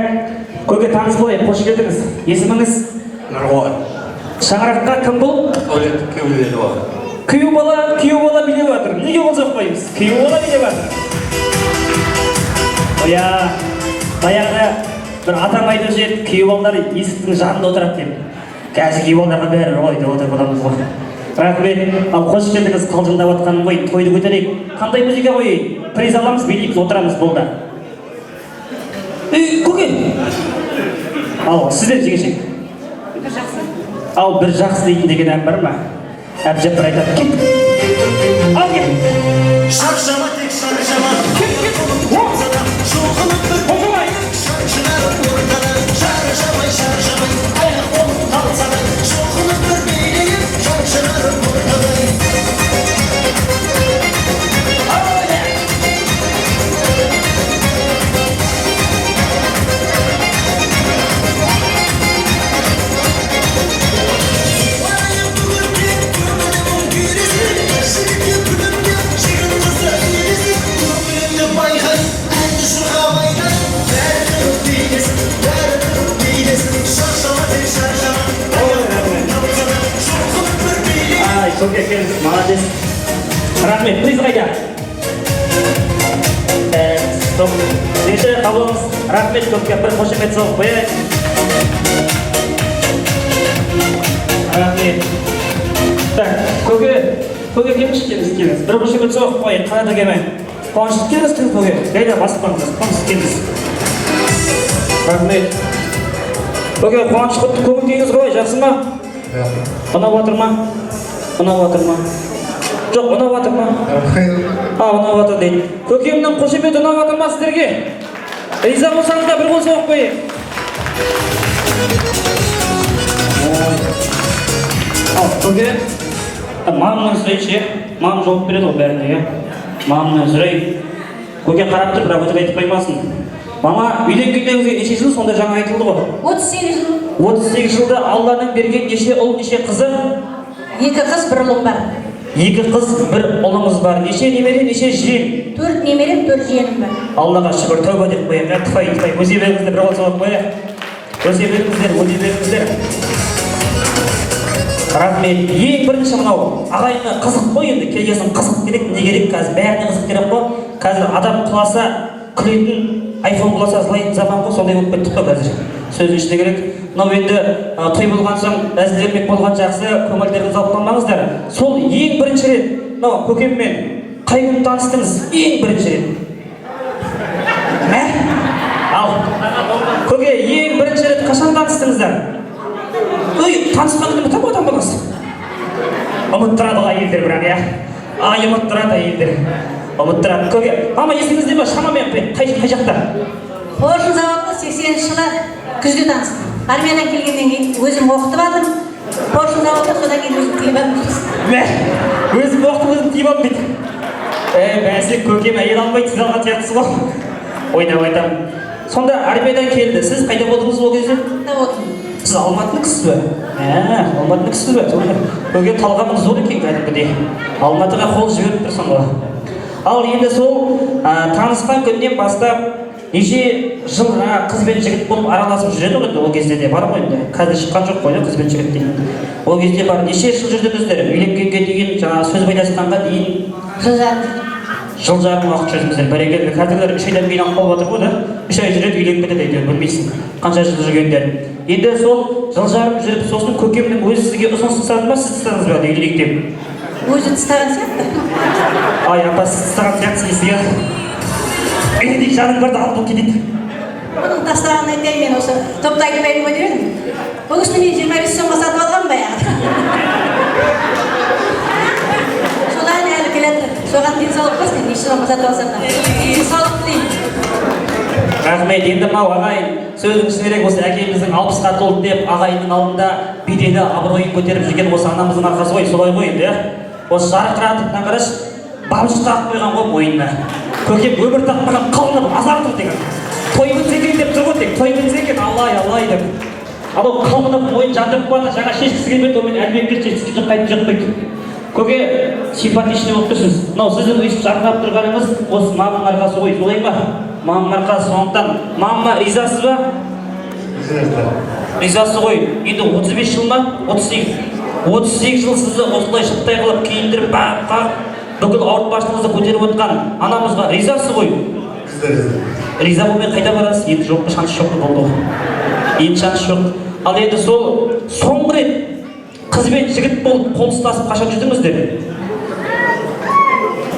S1: көке таныс болайық, қош келдіңіз. Есіміңіз?
S18: Нұрғой.
S1: Шаңыраққа кім бұл?
S18: Күйеулері бар.
S1: Күйеу бала билеп жатыр. Неге қол соқпаймыз? Күйеу бала билеп жатыр. Баяғыда бір атам айтып жүр, күйеу балалар есіктің жанында отырады деп. Қазір күйеу балаларға бәрі ғой деп отырып отырмыз ғой. Рахмет, ал қош келдіңіз, қалжыңдап жатқаным ғой, тойды көтерейік. Қандай музыка қойайық? Приз аламыз, билейміз, отырамыз болды. Көке! Ал, сіздер жеңешек.
S2: Бір жақсы.
S1: Ал, бір жақсы дейтін деген ән бар ма? Әбжаппар айтады, кет! Ал, кет!
S19: Шаршама, тек шаршама. Шоқынып бір шаршынарып ортада. Шаршамай, аяқ қолым қалса да. Шоқынып бір билеген шаршынарып ортада.
S1: Көке келіңіз, молодец. Рахмет, приз қайда? Стоп. Жеңше, қабылыңыз. Рахмет, көпке бір қошемет соғып қояйық. Рахмет. Так, көке келіңіз. Бір қошемет соғып қояйық, қанат әкеме. Қуанышты келіңіз, көке. Қайда басып қаңыз, қуанышты келіңіз. Рахмет. Көке, қуаныш құтты көңіл күйіңіз қалай, жақсы ма? Ұнап отыр ма? Жоқ, ұнап жатыр ма? Ұнап жатыр дейді. Көкемнің қошемет ұнап жатыр ма сіздерге? Риза болсаңызда бір қол соғып қойып. Ал, көке, мамамнан сұрайыншы, мамам жауап береді ғой бәріне. Мамамнан сұрай. Көке қарап тұр, бірақ өтіп айтып қоймасын. Мама, үйленгендеріңізге неше жыл, сонда жаңа айтылды ғой?
S2: 38 жыл.
S1: 38 жылда Алланың берген неше ұл, неше қызы?
S2: 2 қыз, 1 ұлым бар.
S1: 2 қыз, 1 ұлыңыз бар. Неше немере, неше жиен?
S2: 4 немерем, 4 жиенім бар.
S1: Аллаға шүкір, тәуба деп қояйық. Тфай. Өзе беріңіздер, бір қол соғып қояйық. Өзе беріңіздер. Рахмет. Ең бірінші мынау ағайынға қызық қой енді. Келгесін қызық керек, не керек? Қазір бәріне қызық керек қой. Қазір адам құласа күлетін, айфон құласа жылайтын заман ғой, сондай болып кеттік қой қазір. сөз ішіне керек. Мынау енді той болған соң әзілдермек болған жақсы, көңілдеріңіз алып Сол ең бірінші рет, мынау көкеммен қай күн таныстыңыз? Ең бірінші рет. Ал, көке, ең бірінші рет қашан таныстыңыздар? Танысқан күні ұмытам одан боласыз. Ұмыттырады әйелдер бірақ, иә. Ұмыттырады әйелдер. Ұмыттырады. Көке, мама есіңізде ме? Шамамен қай жақта?
S2: Қоржын заводында 80 жылы күзде таныстым. Армиядан келгеннен кейін өзім оқытып алдым. Қоржын заводында содан кейін өзім тиіп алдым.
S1: Өзім оқытып өзім тиіп алдым дейді. Бәсе көкем әйел алмайды, сіз алған сияқтысыз ғой. Ойнап айтамын. Сонда армиядан келді. Сіз қайда болдыңыз ол кезде? Сіз Алматының кісісіз бе? Алматының кісісіз бе? Көке талғамыңыз зор екен кәдімгідей. Алматыға қол жіберіп тұрсың ғой. Ал енді сол танысқан күннен бастап неше жыл қыз бен жігіт болып араласып жүреді ғой, ол кезде де бар ғой енді. Қазір шыққан жоқ қой, қыз бен жігіт дейін. Ол кезде бар. Неше жыл жүрдіңіздер? Үйленгенге дейін, жаңа сөз байласқанға дейін. Жыл жарым уақыт жүрдіңіздер. Бәрекелді. Қазірлер 3 айдан кейін қалып жатыр ғой да. 3 ай жүреді, үйленіп кетеді дейді, білмейсің. Қанша жыл жүргендерін. Енді сол жыл жарым жүріп, сосын көкемнің өзі сізге ұсыныс тастады ма, сіз тастадыңыз ба үйленейік деп?
S2: Өзі тастаған сияқты.
S1: Ай, апа, сіз тастаған сияқтысыз иә. Үйленейік жаның барды алып болып кетейік.
S2: Оның тастағанын айтайын, мен осы топта айтпаймын ғой деп едім. Бұл кісіні мен 25 сомға сатып алғам баяғы. Содан әлі келеді. Соған денсаулық болсын, неше сомға сатып алсам да. Денсаулық тілеймін.
S1: Рахмет. Енді мынау ағайын сөздің ішінерек осы әкеміздің 60-қа толды деп ағайынның алдында беделі абыройын көтеріп жүрген осы анамыздың арқасы ғой, солай ғой енді. Осы жарқыратып қараш, бабыш тағып қойған ғой мойнына. Көкем өмір таппаған қалынып азар тұр деген. Той бітсе екен деп тұр ғой тек, той бітсе екен, алай деп. Ал ол қалынып мойын жандырып қойды, жаңа шешкісі келмеді, онымен әлбетте жеткісі қайтып жатпайды. Көке, симпатичный болып тұрсыз. Мынау сіздің өйстіп жарқырап тұрғаныңыз осы маманың арқасы ғой, солай ма? Маманың арқасы, сондықтан мама ризасыз ба? Ризасы ғой. Енді 35 жыл ма? 38 жыл сізді осылай шықтай қылып киіндіріп, баққа бүкіл ауыртпашылығыңызды көтеріп отқан анамызға ризасы ғой. Риза болмай қайда барасыз? Енді жоқ, шансы жоқ болды. Енді шансы жоқ. Ал енді сол соңғы рет қыз бен жігіт болып қол ұстасып қашан жүрдіңіздер?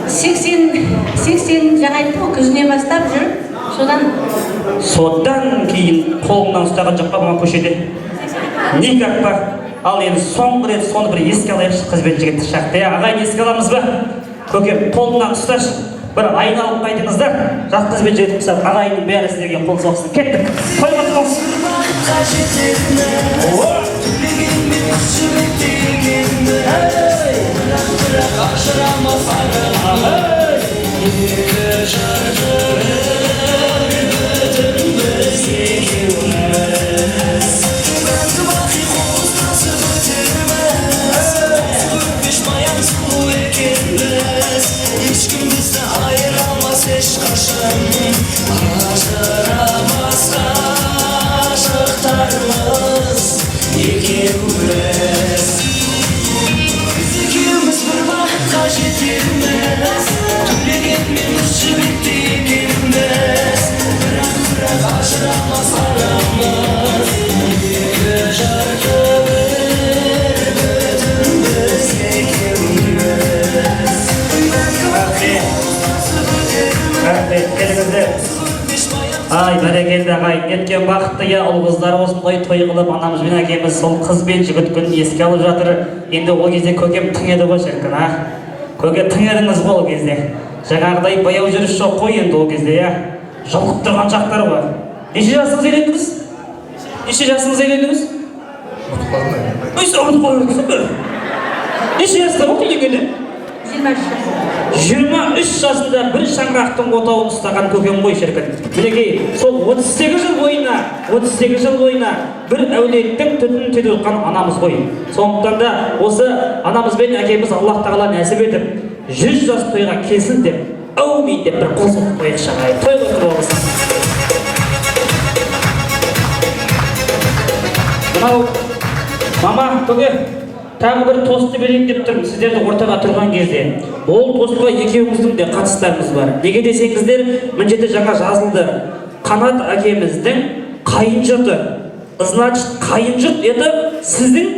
S2: 80 жаңа айттым ғой, күзінен бастап жүріп,
S1: содан кейін қолыңнан ұстаған жоқ па мына көшеде? Никак па? Ал енді соңғы рет соны бір еске алайықшы қыз бен жігітті шақты. Ағайын еске аламыз ба? Көкем қолыңнан ұсташы, бір айналып қайтыңыздар. Жас қыз бен жігіт құсап, ағайынның бәрі сіздерге қол соқсын. Кеттік. Тойға тұрыңыз. Ай, бәрекелді ағайын, неткен бақытты я ұл қыздар осындай той қылып, анамыз бен әкеміз сол қыз бен жігіт күнін еске алып жатыр. Енді ол кезде көкем тың еді ғой шіркін, көке тың едіңіз ғой ол кезде. Жаңағыдай баяу жүріс жоқ қой енді ол кезде, я. Жылқып тұрған шақтар ғой. Неше жасыңыз үйлендіңіз? Неше жасыңыз үйлендіңіз? Неше жаста болды үйленгенде? 23 жасында бір шаңырақтың отауын ұстаған көкем ғой шіркін. Мінекей, сол 38 жыл бойына бір әулеттің түтінін төгіп жатқан анамыз ғой. Сондықтан да осы анамыз бен әкеміз Аллах тағала нәсіп етіп 100 жас тойға келсін деп, әумин деп бір қол соғып қояйықшы ағайын. Той отырып алсын. Мынау мама, көке, тағы бір тосты берейін деп тұрмын сіздерді ортаға тұрған кезде. Ол тостыға екеуіңіздің де қатыстарыңыз бар. Неге десеңіздер, мына жерде жаңа жазылды. Қанат әкеміздің қайын жұрты Значит, қайын жұрт это сіздің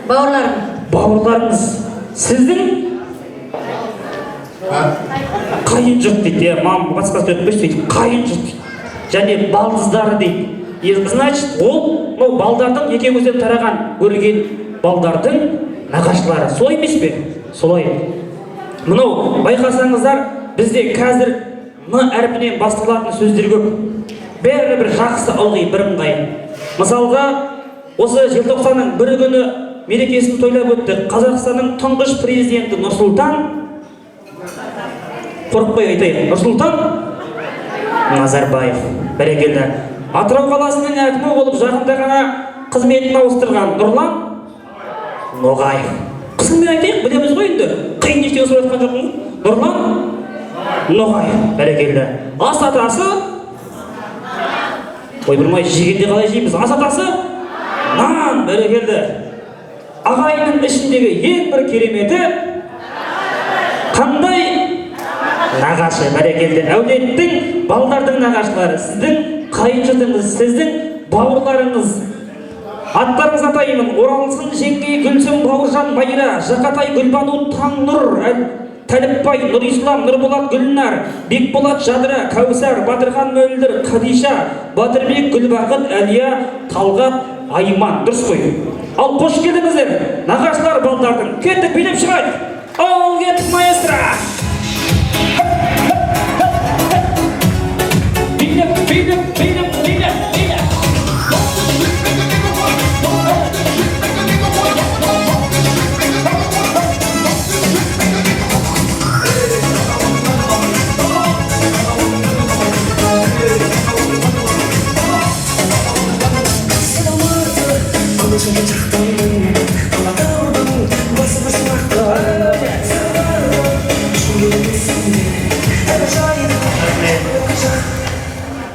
S1: бауырларыңыз. Сіздің қайын жұрт дейді. Мам басқасы өтпес дейді. Қайын жұрт дейді. Және балдыздары дейді. Значит, ол балдардың екеумізден тараған өрген балдардың нағашылары. Солай емес пе? Солай. Мынау байқасаңыздар, бізде қазір н әрпінен басталатын сөздер көп. Бәрі бір жақсы ылғи бірыңғай. Мысалға, осы желтоқсанның 1 күні мерекесін тойлап өтті. Қазақстанның тұңғыш президенті Нұрсұлтан, қорықпай айтайық, Нұрсұлтан Назарбаев. Бәрекелді. Атырау қаласының әкімі болып жақында ғана қызметін ауыстырған Нұрлан Ноғаев. Қысылмен айтайық, білеміз ғой енді. Қиын ештеңе сұрап жатқан жоқпын. Нұрлан Ноғаев. Бәрекелді. Ас атасы, ойбырмай жегенде қалай жейміз? Ас атасы нан. Бәрекелді. Ағайынның ішіндегі ең бір кереметі қандай? Нағашы. Бәрекелді. Әулеттің балдардың нағашылары, сіздің қайын жұртыңыз, сіздің бауырларыңыз. Аттарыңыз атаймын: Оралсын Жеңгей, Гүлсім, Бауыржан, Майра, Жақатай, Гүлбану, Таңнұр, Тәліпбай, Нұрислам, Нұрболат, Гүлнар, Бекболат, Жадыра, Кәусар, Батырхан, Мөлдір, Қадиша, Батырбек, Гүлбақыт, Әлия, Талғат, Айман. Дұрыс қой. Ал қош келдіңіздер, нағашылар балдардың. Кеттік, билеп шығайық. Ал кеттік, маэстро. Билеп.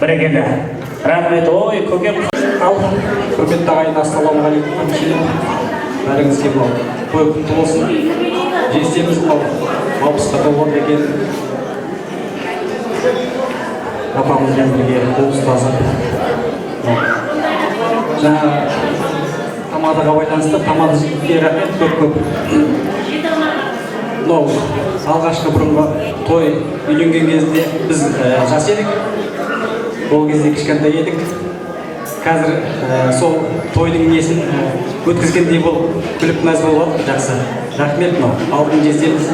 S1: Бәрекелді. Рахмет. Ой, көкем.
S7: Құрметті ағайын, ассалаумағалейкум. Бәріңізге той құтты болсын. Жесеміз 60-қа толған екен. Апамызбен бірге қол ұстасып. Жаңа тамадаға байланысты тамады жігітке рахмет көп. Мынау алғашқы бұрынғы той үйленген кезде біз жас едік. Ол кезде кішкентай едік. Қазір сол тойдың несін өткізгендей болып, күліп мәз болып жақсы. Рахмет. Алтын жездеміз.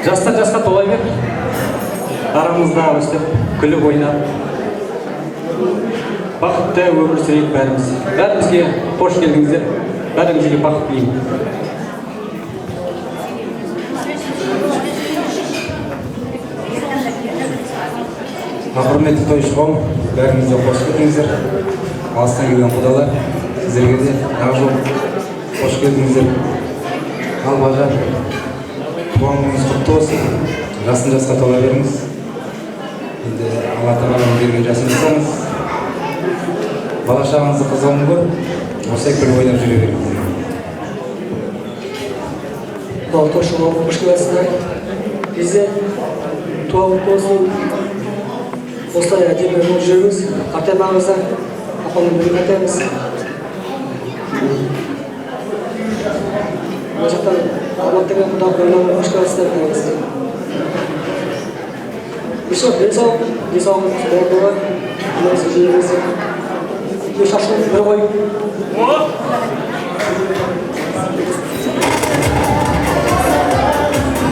S7: Жастан жасқа толай бер. Арамызда өстіп, күліп ойнап. Бақытты өмір сүрейік бәріміз. Бәрімізге қош келдіңіздер. Бәрімізге бақыт тілеймін.
S20: Құрметті тойшы қауым, бәріңізге қош келдіңіздер. Алыстан келген құдалар, сіздерге де ақ жол қош келдіңіздер. Ал бажа, туған күніңіз құтты болсын. Жасын жасқа тола беріңіз. Енді Алла тағаланың берген жасын жасаңыз. Бала шағаңызды қызығын көр, осылай күліп ойнап жүре беріңіз.
S21: Ал тойшы қауым, қош келесіздер. Бізде туған күн болсын. Осылай әдемі өмір жүріңіз, ата-анаңыздар, апамның бірге айтамыз. Бұл жақтан Алматыға құда қойнауға қош келесіздер дейміз. Бұшық, денсаулығыңыз бор болған, өміріңізді жиіңіздер. Еш ашылып бір қой.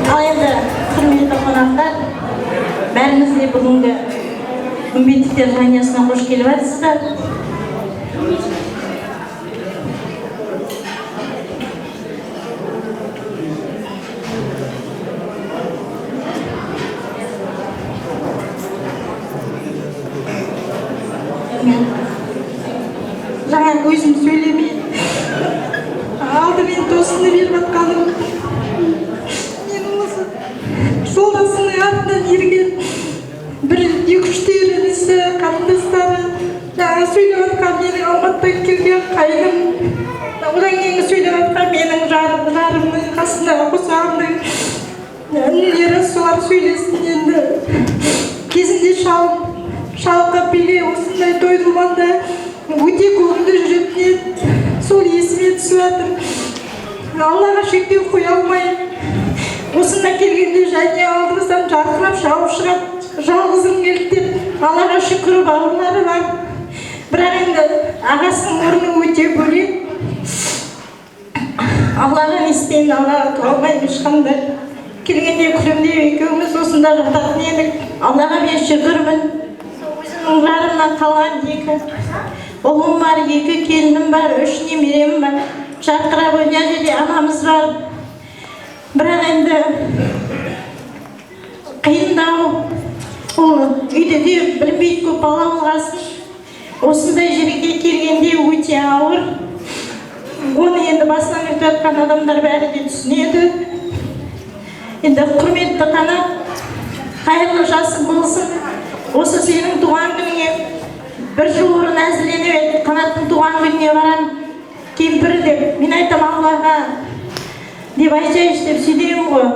S2: Ал енді құрметті қонақтар, бәріңізде бүгінгі үмбетіктер жанұясына қош келіп жатсыздар. Жаңа өзім сөйлемей, алдымен досыны беріп жатқаным. Менің осы жолдасының артынан ерген бір екі-үштері інісі, қарындастары, жаңа сөйлеп жатқан менің Алматыдан келген қайным, одан кейін сөйлеп жатқан менің жарымның қасындағы қосағымның інілері, солар сөйлесін. Енді кезінде шалқып
S5: биле осындай той думанда өте көңілді жүретін еді. Сол есіме түсіп жатыр. Аллаға шектеу қоя алмаймын. Осында келгенде және алдымыздан жарқырап шауышырап жалғызым келді деп Аллаға шүкір бауырлары бар. Бірақ енді ағасының орны өте бөлек. Аллаға не істеймін, Аллаға туа алмаймын ешқандай. Келгенде күлімдеп екеуміз осында жататын едік. Аллаға мен шүкірмін. Өзімнің жарымнан қалған 2 ұлым бар, 2 келінім бар, 3 немерем бар. Жарқырап ойнар жерде анамыз бар. Бірақ енді қиындау. Ол үйде де білмейді, көп бала болғасын. Осындай жерге келгенде өте ауыр. Оны енді басынан өтіп жатқан адамдар бәрі де түсінеді. Енді құрметті қанат, қайырлы жасың болсын. Осы сенің туған күніңе 1 жыл бұрын әзірленіп еді. Қанаттың туған күніне барам, кемпір деп. Мен айтам Аллаға деп айтайыншы деп сөйлеймін ғой.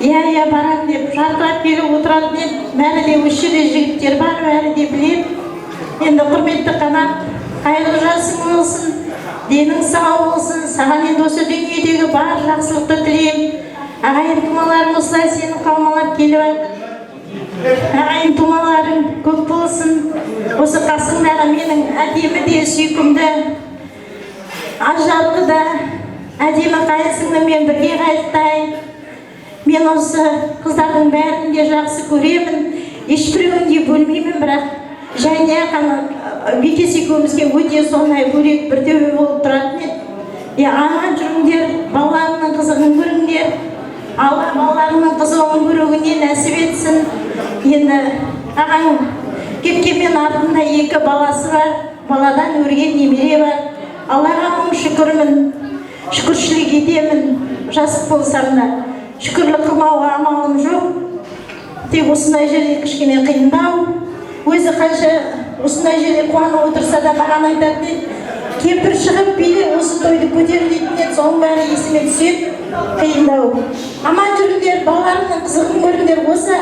S5: Иә, барам деп жарқырап келіп отыратын еді. Бәрі де осы жерде жігіттер бар, бәрі де біледі. Енді құрметті қанат, қайырлы жасың болсын. Денің сау болсын, саған енді осы дүниедегі бар жақсылықты тілеймін. Ағайын тумаларың осылай сені қаумалап келіп жатыр. Ағайын тумаларың көп болсын. Осы қасыңдағы менің әдемі де сүйкімді, ажарлы да, әдемі қайсыңды мен бірге қайықтайын. Мен осы қыздардың бәрін де жақсы көремін. Ешбіреуін де бөлмеймін, бірақ және Бекес екеумізге өте сондай бөлек бір төбе болып тұратын еді. Аман жүріңдер, балаларыңның қызығын көріңдер. Алла балаларыңның қызығын көруіне нәсіп етсін. Енді ағаң кеткенмен артында 2 баласы бар, баладан өрген немере бар. Аллаға мың шүкірмін, шүкіршілік етемін. Жас болсам да шүкірлік қылмауға амалым жоқ. Тек осындай жерде кішкене қиындау. Өзі қанша осындай жерде қуанып отырса да маған айтатын еді. Кемпір шығып биле осы тойды көтер дейтін еді. Соның бәрі есіме түседі. Қиындау. Аман жүріңдер, балаларыңның қызығын көріңдер. Осы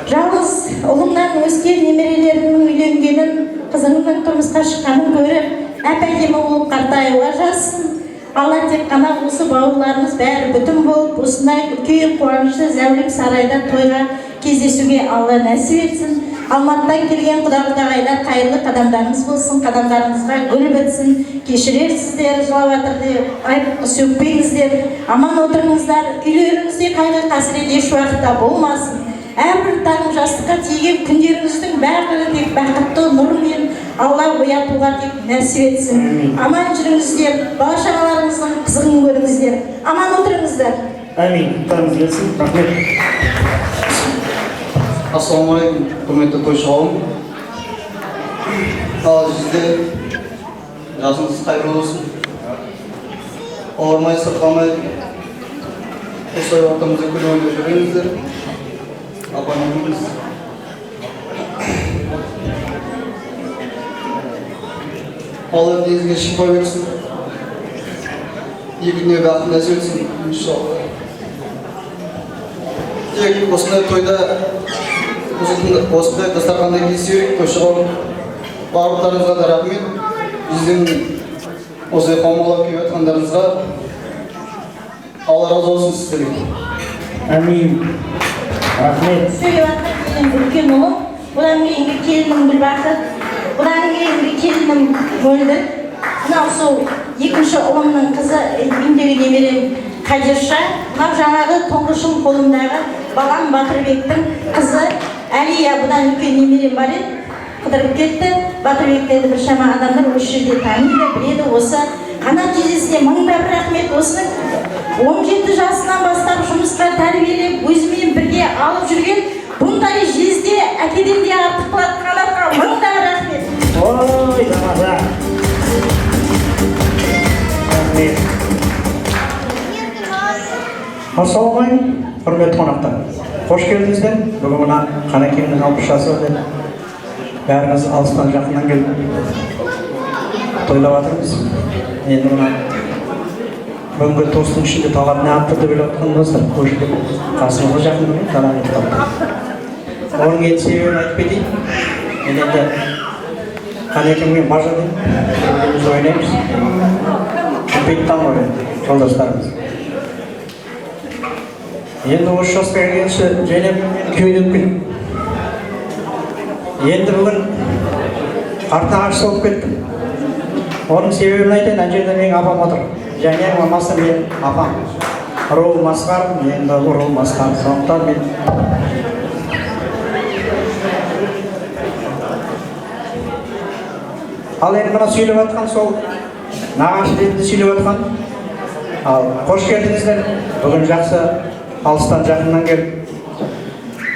S5: жалғыз ұлымнан өскен немерелерінің үйленгенін, қызыңның тұрмысқа шыққанын көріп, әп-әдемі болып қартаюға жазсын. Алла тек қана осы бауырларымыз бәрі бүтін болып, осындай үлкен қуанышты зәулім сарайда тойға кездесуге Алла нәсіп етсін. Алматыдан келген құда-құдағайлар қайырлы қадамдарыңыз болсын, қадамдарыңызға гүл бітсін, кешірерсіздер, жылап жатыр деп айтып сөкпеңіздер, аман отырыңыздар, үйлеріңізде қайғы қасірет еш уақытта болмасын. Әрбір таңым жастыққа тиген күндеріңіздің бәрі тек бақытты нұрмен Алла оятуға тек нәсіп етсін. Аман жүріңіздер, бала-шағаларыңыздың қызығын көріңіздер. Аман отырыңыздар.
S1: Әмин. Таныңыз келсін. Рахмет.
S22: Ассалаумағалейкум, құрметті тойшы қауым. Ал сізде жасыңыз қайырлы болсын. Ауырмай, сырқамай, осылай ортамызда күліп ойнап жүріңіздер. Апаныңыз. Алла деніңізге шипа берсін. Екі дүние бақыт нәсіп етсін, иншалла. Тек осындай тойда осындай дастарханда кездесейік, тойшы қауым. Барлықтарыңызға да рахмет. Біздің осылай қаумалап келіп жатқандарыңызға Алла разы болсын сіздерге.
S1: Әмин. Рахмет.
S2: Сөйлеп жатқан менің үлкен ұлым, одан кейінгі келінім Гүлбақыт, одан кейінгі келінім Мөлдір. Мынау сол екінші ұлымның қызы, үйімдегі немерем Қадирша. Мынау жаңағы тұңғышым қолымдағы балам Батырбектің қызы Әлия. Бұдан үлкен немерем бар еді, қыдырып кетті. Батырбектерді біршама адамдар осы жерде таниды, біледі. Осы қанат жездесіне мыңда бір рахмет. Осының 17 жасынан бастап жұмысқа тәрбиелеп, өзімен бірге алып жүрген бұндай жезде әкеден де артық қылады. Қанатқа мыңда рахмет.
S1: Ой, тамаша. Рахмет. Ассалаумағалейкум, құрметті қонақтар. Қош келдіңіздер. Бүгін мына Қанекеңнің 60 жасы өтеді. Бәріміз алыстан жақыннан келіп тойлап жатырмыз. Енді мына бүгінгі тостың ішінде талап не аттырды біліп отқанымыздар. Көшіп қасымызға жақын келіп талап етіп қалды. Оның енді себебін айтып кетейін.
S21: Мен енді Қанекеңмен бажадым, өзіміз ойнаймыз. Беттан ғой жолдастарымыз. Енді осы жасқа келгенше және күйеуден күн. Енді бүгін артына ғашық болып кеттім. Оның себебін айтайын, ана жерде менің апам отыр. Және мамасы мен апам. Руым асқар, енді руым асқар. Сондықтан мен ал енді мына сөйлеп жатқан сол нағашы ретінде сөйлеп жатқан. Ал қош келдіңіздер. Бүгін жақсы алыстан жақыннан келіп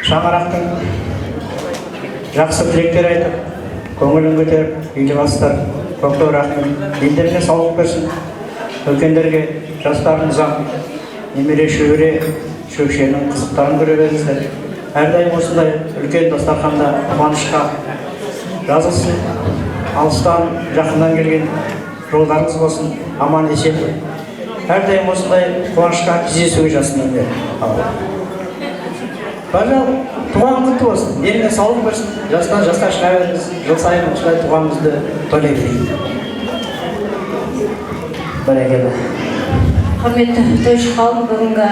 S21: шаңырақтың жақсы тілектер айтып, көңілін көтеріп, үйлі бастар көп рахмет. Дендеріне саулық берсін. Үлкендерге, жастарымызға, немере шөбере, шөкшенің қызықтарын көре беріңіздер. Әрдайым осындай үлкен дастарханда қуанышқа жазылсын. Алыстан, жақыннан келген жолдарыңыз болсын, аман есен. Әрдайым осындай қуанышқа кездесуге жасыңыздар. Бажал, туған құтты болсын, еліне саулық берсін, жастан жасқа шыға беріңіз, жыл сайын осылай туғанымызды тойлай берейік.
S3: Бәрекелді. Құрметті тойшы қауым, бүгінгі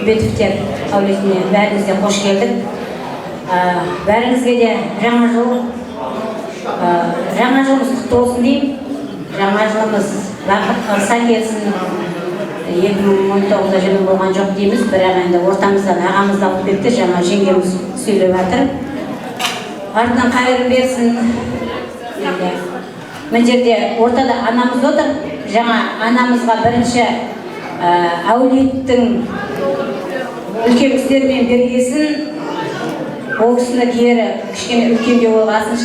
S3: Бетовтер әулетіне бәріңізге қош келдік. Бәріңізге де жаңа жылымыз құтты болсын деймін. Жаңа жылымыз бақыт ырса келсін. 2019-да жылым болған жоқ дейміз, бірақ енді ортамыздан ағамыз алып кетті, жаңа жеңгеміз сөйлеп жатыр. Артынан қайырын берсін. Мына жерде ортада анамыз отыр. Жаңа анамызға бірінші әулеттің үлкен кісілермен бергесін, ол кісіні кері кішкене үлкенде болғасын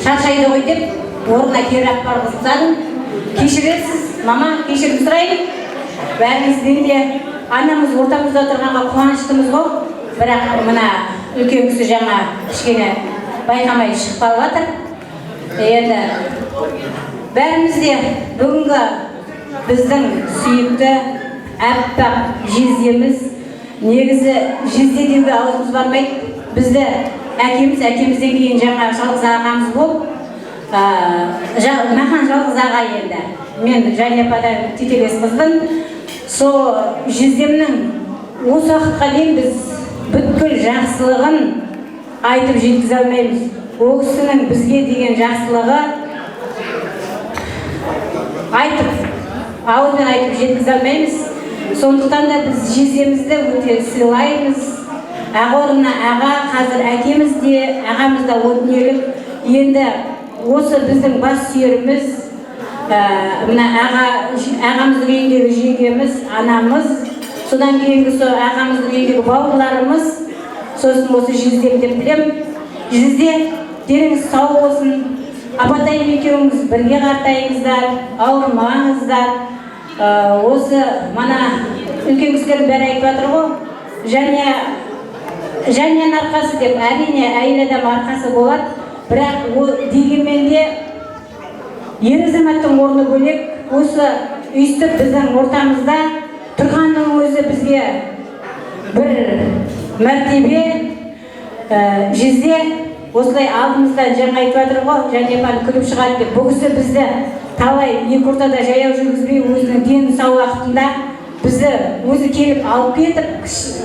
S3: шаршайды ғой деп, орнына кері апарып ұстадым. Кешіресіз, мама, кешірім сұрайын. Бәріңіздің де анамыз ортамызда отырғанға қуаныштымыз ғой. Бірақ мына үлкен кісі жаңа кішкене байқамай шығып қалып жатыр. Енді бәріміз де бүгінгі біздің сүйікті әппақ жездеміз, негізі жезде деуге аузымыз бармайды. Бізді әкемізден кейін жаңа жалғыз ағамыз болып, маған жалғыз аға енді. Мен Жанепадан тетелес қызбын. Сол жездемнің осы уақытқа дейін біз бүткіл жақсылығын айтып жеткізе алмаймыз. Ол кісінің бізге деген жақсылығы ауызбен айтып жеткізе алмаймыз. Сондықтан да біз жездемізді өте сыйлаймыз. Аға орнына аға, қазір әкеміз де, ағамыз да о дүниелік. Енді осы біздің бас сүйеріміз, мына ағамыздың үйіндегі жеңгеміз, анамыз, содан кейінгі сол ағамыздың үйіндегі бауырларымыз, сосын осы жездем деп білем. Жезде деніңіз сау болсын, апатайым екеуіңіз бірге қартайыңыздар, ауырмаңыздар. Осы мана үлкен кісілердің бәрі айтып жатыр ғой, жәнен арқасы деп, әрине әйел адам арқасы болады, бірақ дегенмен де ер азаматтың орны бөлек. Осы өйстіп біздің ортамызда тұрғанның өзі бізге бір мәртебе. Жезде осылай алдымызда жаңа айтып жатыр ғой, Жанепан күліп шығады деп. Бұл кісі бізді талай екі ортада жаяу жүргізбей, өзінің дені сау уақытында бізді өзі келіп алып кетіп,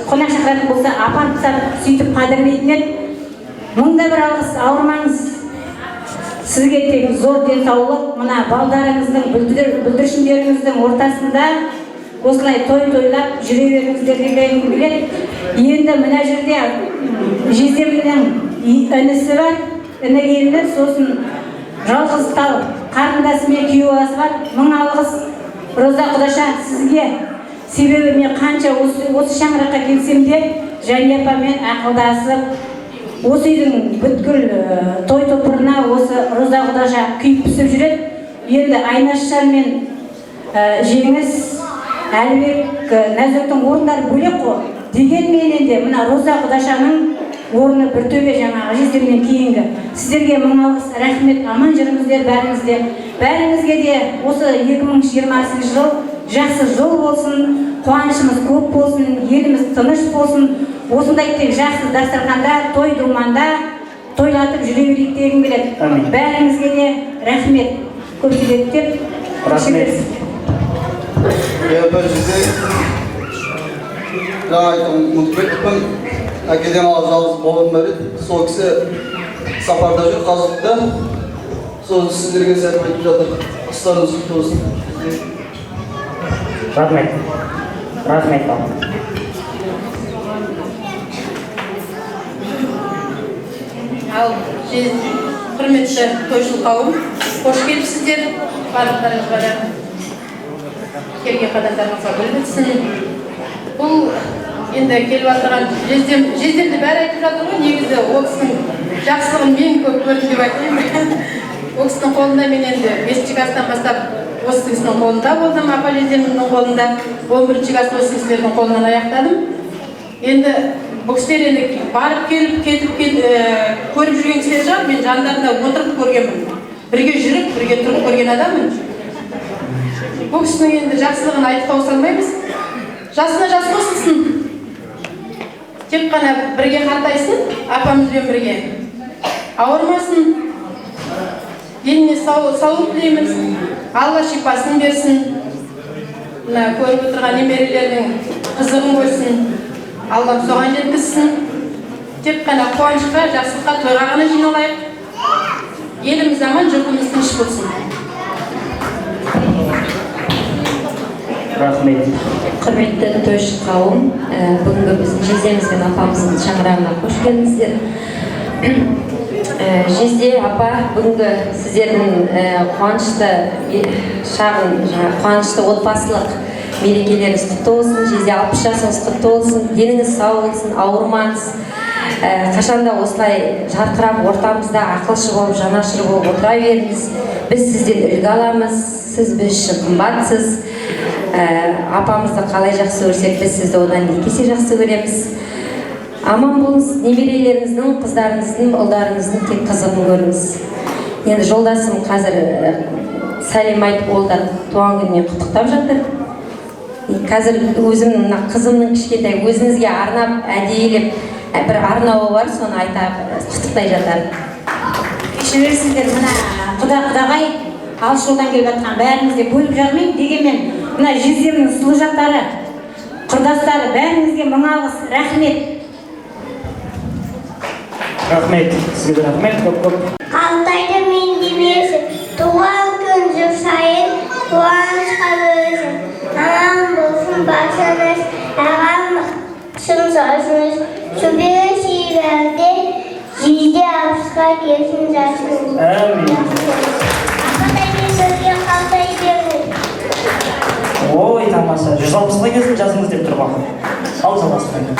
S3: қонақ шақыратын болса апарып сөйтіп қадірлейтін еді. Мыңда бір алғыс, ауырмаңыз. Сізге тек зор денсаулық, мына балдарыңыздың, бүлдіршіндеріңіздің ортасында осылай тойлап жүре беріңіздер дегім келеді. Енді мына жерде жездемнің інісі бар, іні келді, сосын жалғыз тал қарындасы мен күйеу баласы бар. Мың алғыс Роза Құдаша сізге. Себебі мен қанша осы шаңыраққа келсем де Жанепамен ақылдасып, осы үйдің бүткіл той топырына осы Роза Құдаша күйіп пісіп жүреді. Енді Айнашжан мен Жеңіс, Әлібек, Нәзіктің орындары бөлек қой. Дегенменен де мына Роза Құдашаның орны бір төбе жаңағы жездемнен кейінгі. Сіздерге мың алғыс, рахмет, аман жүріңіздер бәріңізде. Бәріңізге де осы 2020 жыл жақсы жыл болсын, қуанышымыз көп болсын, еліміз тыныш болсын. Осындай тек жақсы дастарханда, той думанда
S4: тойлатып жүре берейік дегім келеді. Бәріңізге де рахмет. Көпшілік деп
S21: Рахмет.
S22: Бір жерде жаңа айтып ұмытпайтын әкеден жалғыз болған бәрі сол кісі сапарда жүр қазықта. Сол сіздерге сәлем айтып жатыр. Ыстарыңыз құтты болсын.
S1: Рахмет. Рахмет.
S6: Ал құрметті тойшыл қауым, қош келіпсіздер. Барлықтарыңызға да келген қадамдарыңызға гүл бітсін. Бұл енді келіп жатырған жездемді бәрі айтып жатыр ғой. Негізі ол кісінің жақсылығын мен көп көрдім деп айтайын. Ол кісінің қолында мен енді 5-ші класстан бастап осы кісінің қолында болдым, апа жездемнің қолында. 11-ші класс осы кісілердің қолынан аяқтадым. Енді бұл кісілер енді барып келіп, кетіп көріп жүрген кісілер шығар, мен жандарында отырып көргенмін. Бірге жүріп, бірге тұрып көрген адаммын. Бұл кісінің енді жақсылығын айтып тауыса алмаймыз. Жасына жас қосылсын. Тек қана бірге қартайсын, апамызбен бірге. Ауырмасын. Деніне саулық тілейміз. Алла шипасын берсін. Мына көріп отырған немерелердің қызығын көрсін. Аллам соған жеткізсін. Тек қана қуанышқа, жақсылыққа, тойға ғана жиналайық. Еліміз аман, жұртымыз тыныш болсын.
S1: Рахмет.
S17: Құрметті тойшы қауым, бүгінгі біздің жездеміз бен апамыздың шаңырағына қош келдіңіздер. Жезде апа, бүгінгі сіздердің қуанышты шағын, қуанышты отбасылық мерекелеріңіз құтты болсын. Жезде 60 жасыңыз құтты болсын. Деніңіз сау болсын, ауырмаңыз. Қашанда осылай жарқырап ортамызда ақылшы болып, жанашыр болып отыра беріңіз. Біз сізден үлгі аламыз. Сіз біз үшін қымбатсыз. Апамызды қалай жақсы көрсек, біз сізді одан екі есе жақсы көреміз. Аман болыңыз, немерелеріңіздің, қыздарыңыздың, ұлдарыңыздың тек қызығын көріңіз. Енді жолдасым қазір сәлем айтып ол да туған күніне құттықтап жатыр. Қазір өзімнің қызымның кішкентай өзіңізге арнап, әдейілеп бір арнауы бар, соны айтап құттықтай жатар.
S4: Кешірерсіздер, мына құдағай алыс жолдан келіп жатқан бәріңізге бөліп жармайын дегенмен, мына жездемнің сұлу жақтары, құрдастары бәріңізге мың алғыс, рахмет.
S1: Рахмет, сізге рахмет, көп-көп.
S9: Қалтайды мен демесін, туған күн жыл сайын, қуанышқа бөлсін. Аман болсын басыңыз, ағам шын сазыңыз, шөбеге сүйгенде, жезде алпысқа келсін жасыңыз.
S1: Әмин.
S9: Ападай мен сізге қалтай беріңіз.
S1: Ой, тамаша, 160-ға келсін жасыңыз деп тұр бақы. Ал жалғастырайын.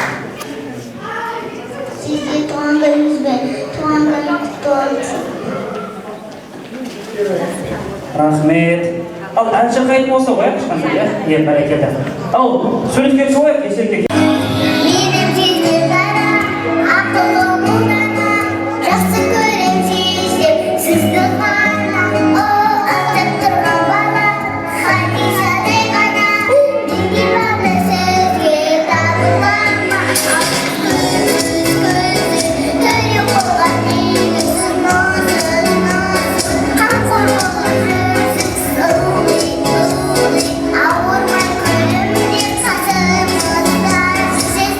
S9: Сізге туған күніңізбен, туған күн құтты болсын.
S1: Рахмет. Ал әнші қайтып болса қояқ шыққанда, иә? Бәрекелді. Ал суретке қойып, есекке кел.
S9: Менің сізді ғана, ақылы мұңдана, жақсы көрем сездеп, сізді ғана, о, ақтап тұрған бала, Хадишадай ғана, неге барды сізге табылама, көзі, төре қолған негізін осынасың, қамқор болып жүрсің, ауырмай күлімдеп қасымызда, сіз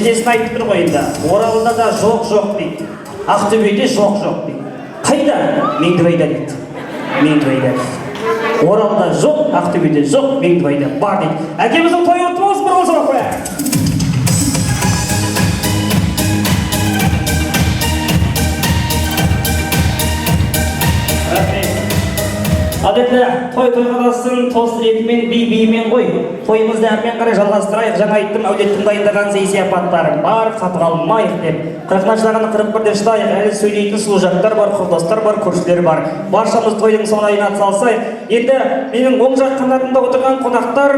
S1: есесін айтып тұр ғой енді. Оралда да жоқ дейді. Ақтөбеде жоқ дейді. Қайда? Меңдібайда дейді. Меңдібайда. Оралда жоқ, Ақтөбеде жоқ, Меңдібайда бар дейді. Әкеміздің тойы құтты болсын, бір қол соғып қояйық. Әдетте той қаласын тост ретімен би-биімен қой. Тойымызды әрмен қарай жалғастырайық. Жаңа айттым, әулеттің дайындаған сый-сияпаттары бар, қатып алмайық деп. 40-на шырағаны 41 деп шыдайық. Әлі сөйлейтін сұлу жақтар бар, құрдастар бар, көршілер бар. Баршамыз тойдың соңына атсалсайық. Енді менің оң жақ қанатымда отырған қонақтар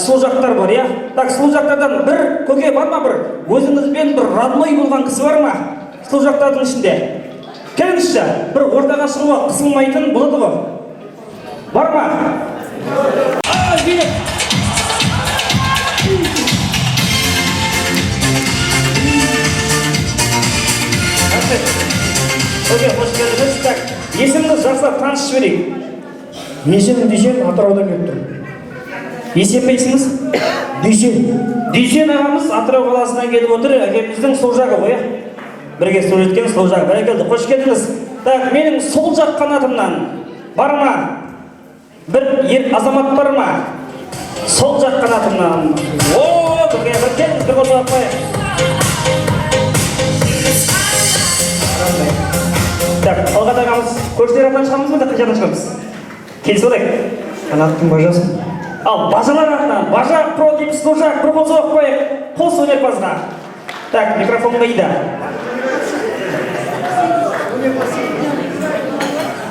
S1: сұлу жақтар бар, иә? Так, сұлу жақтардан бір көке бар ма, бір өзіңізбен бір родной болған кісі бар ма? Сұлу жақтардың ішінде. Келіңізші, бір ортаға шығуға қысылмайтын болады ғой. Бар ма? Билет! Оке, қош келдіңіз. Так, есіміңіз жақсылап танысып жіберейік.
S21: Есімім Дүйсен, Атыраудан келіп тұрмын.
S1: Есен бе есіміңіз?
S21: Дүйсен.
S1: Дүйсен ағамыз Атырау қаласынан келіп отыр. Әкеміздің сол жағы ғой, бірге сөйлеткен сол жағы. Бәрекелді, қош келдіңіз. Так, менің сол жақ қанатымнан бар ма? Бір ер азамат бар ма? Сол жақ қанатымнан. О, бірге бір келіңіз, бір қол соғып қояйық. Так, Талғат ағамыз көршілер аттан шығамыз ба, қай жақтан шығамыз? Келісіп алайық.
S21: Қанаттың бажасын.
S1: Ал бажалар аттан, бажа про дейміз, сол жақ, бір қол соғып қояйық. Қос өнерпазға. Так, микрофон қайда?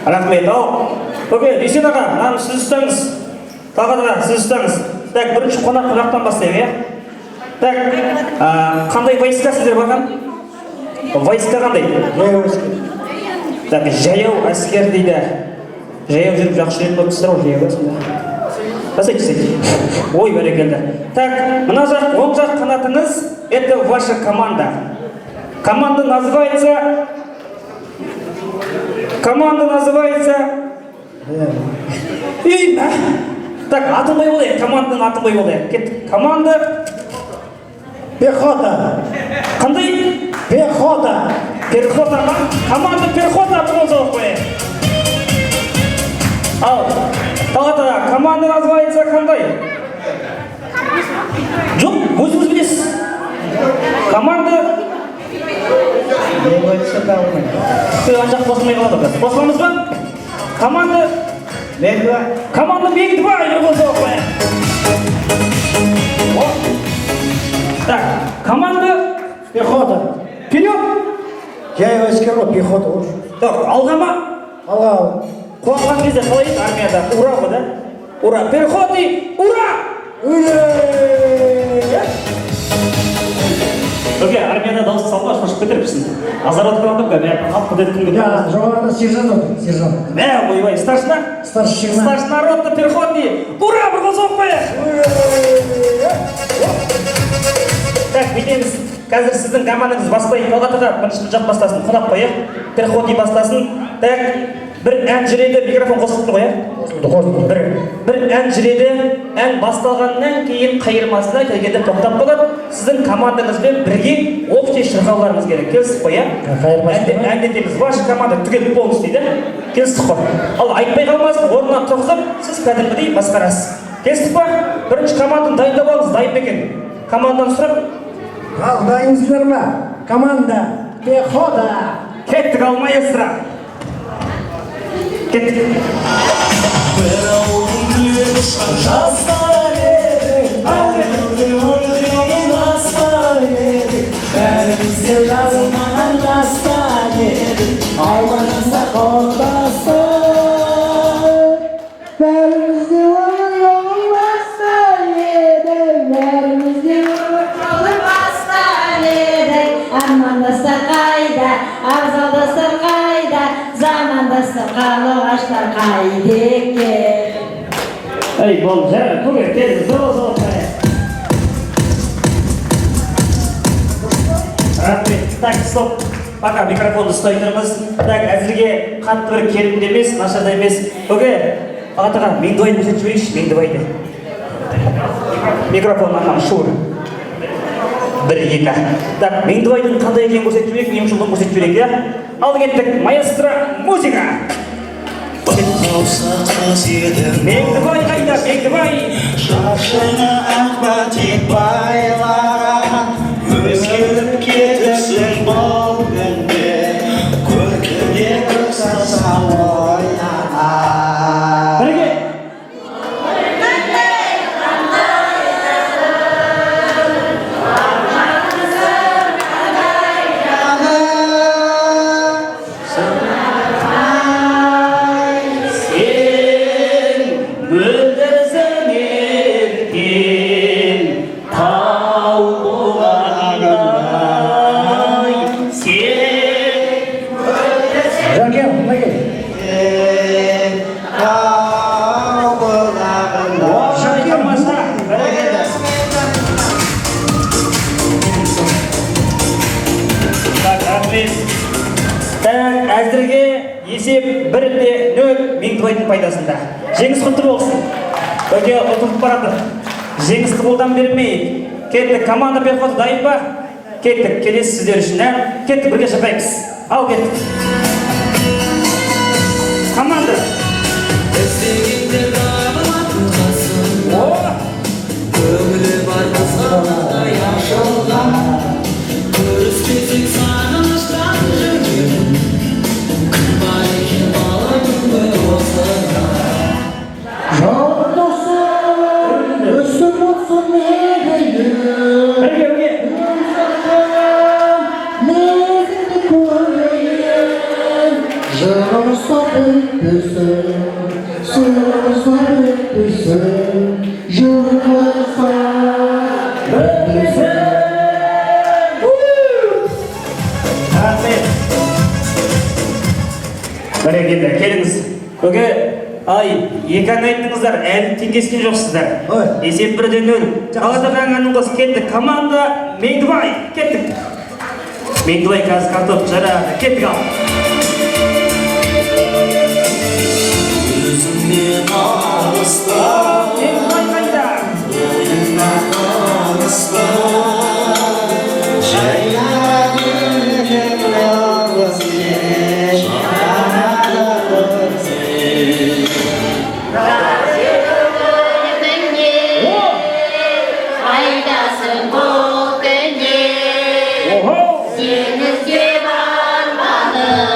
S1: Рахмет, ал. Көке, Дүйсен аға, мынаны сіз ұстаңыз. Талғат аға, сіз ұстаңыз. Так, бірінші қонақ жақтан бастайық, иә? Так, қандай войска сіздер барған? Войска қандай?
S21: Жаяу әскер.
S1: Так, жаяу әскер дейді. Жаяу жүріп жақсы жүретін болып кісілер ғой, жаяу әскер. Жасайды. Ой, бәрекелді. Так, мына жақ, оң жақ қанатыңыз, это ваша команда. Команда называется... Ей, бә! Так, атылмай болайық, команданың атылмай болайық. Кеттік. Команда...
S21: Пехота.
S1: Қандай?
S21: Пехота.
S1: Пехота ма? Команда пехота бұл соғып қояйық. Ал, Талғат аға, команда называется қандай? Жоқ, өзіңіз білесіз. Команда... Анжақ қосылмай қалады. Қосыламыз ба? Команда... Меңдіба. Команда Меңдіба, бір қол соғып қояйық. Так, команда...
S21: Пехота.
S1: Вперед!
S21: Жаяу әскер ғой, пехота ғой.
S1: Так, алға ма?
S21: Алға.
S1: Қуанған кезде қалай еді армияда? Ура ғой, да? Ура! Переходы! Ура! Өке, армияда дауыс салға шошып кетіріпсің. Азар отқан адам ғой, мен қап құдет күн кетіп.
S21: Жоғарыда сержант отыр, сержант.
S1: Мә, ойбай, старшина? Старшина ротты переходы! Ура! Бір қол соғып қояйық! Так, бетеміз. Қазір сіздің командаңыз бастайық. Талғат аға, бірінші жақ бастасын, қонақ қояйық. Переходы бастасын. Так, бір ән жүреді, микрофон қосылды ғой, бір ән жүреді, ән басталғаннан кейін қайырмасына келгенде тоқтап қалады. Сіздің командаңызбен бірге общий шырқауларыңыз керек. Келістік қой, әндетеміз. Ваша команда түгел полностью дейді. Келістік қой. Ал айтпай қалмасын, орнынан тұрғызып, сіз кәдімгідей басқарасыз. Келістік па? Бірінші команданы дайындап алыңыз, дайын екен. Командадан сұрап.
S21: Ал дайынсыздар ма? Команда пехота.
S1: Кеттік, ал маэстро. Кеттік.
S19: Бір ауылдың түлеп ұшқан жастар едік, өлген астар едік, бәрімізде жазылмаған жастар едік, алманызда қолдастар. Бәрімізде өмір бастар едік, бәрімізде өмір бастар едік, армандастар қайда, абзалдастар қайда, замандастар қарлығаштар қайда екен.
S1: Ей, бол, жәрі, көке, келді, зор-зор қайы. Рахмет. Так, стоп. Пока микрофонды ұстай тұрмыз. Так, әзірге қатты бір керімді емес, нашарда емес. Көке, ағатаға Меңдібайды көрсетіп жіберейікші, Меңдібайды. Микрофон ағам, шуыр. 1, 2. Так, Меңдібайдың қандай екенін көрсетіп жіберейік, ұйымшылдығын көрсетіп жіберейік, иә? Ал кеттік, маэстро, музыка! Меңдібай қайда, Меңдібай?
S19: Шашына ақба тек байларға, өзгеріп кетіпсің бұл күнде, көркіңде көксаса ойнаған.
S1: Бірге! Әзірге есеп 1-0 Меңдібайдың пайдасында. Жеңіс құтты болсын. Өте ұтылып барады. Жеңісті қолдан бермейік. Кеттік, команда переходы дайын ба? Кеттік, келесі сіздер үшін. Кеттік, бірге шақыраймыз. Ал кеттік. Команда.
S19: Көңілі бар қызға яшылған, көріспесек сағыныштан жүрген, күн бар екен баламды осыға. Жолдасым, өсіп болсын мегейді, мегейді көрейін, жырымызда бітпесін, сырымызда бітпесін, жырымызда бітпесін.
S1: Бәрекелді, келіңіз. Көке, екі ән айттыңыздар, әлі теңгескен жоқсыздар. Есеп 1-0. Қаладық әңгінің қос кеттік. Команда Меңдібай, кеттік. Меңдібай қазір картоп жарады, кеттік ал.
S19: Өзіңмен алыста,
S1: Меңдібай қайда?
S19: ойыңа қалыста, жайнады жалғыз ел, жарады сен.
S8: Қайдасың бұл күнде, сен іздеп арманым,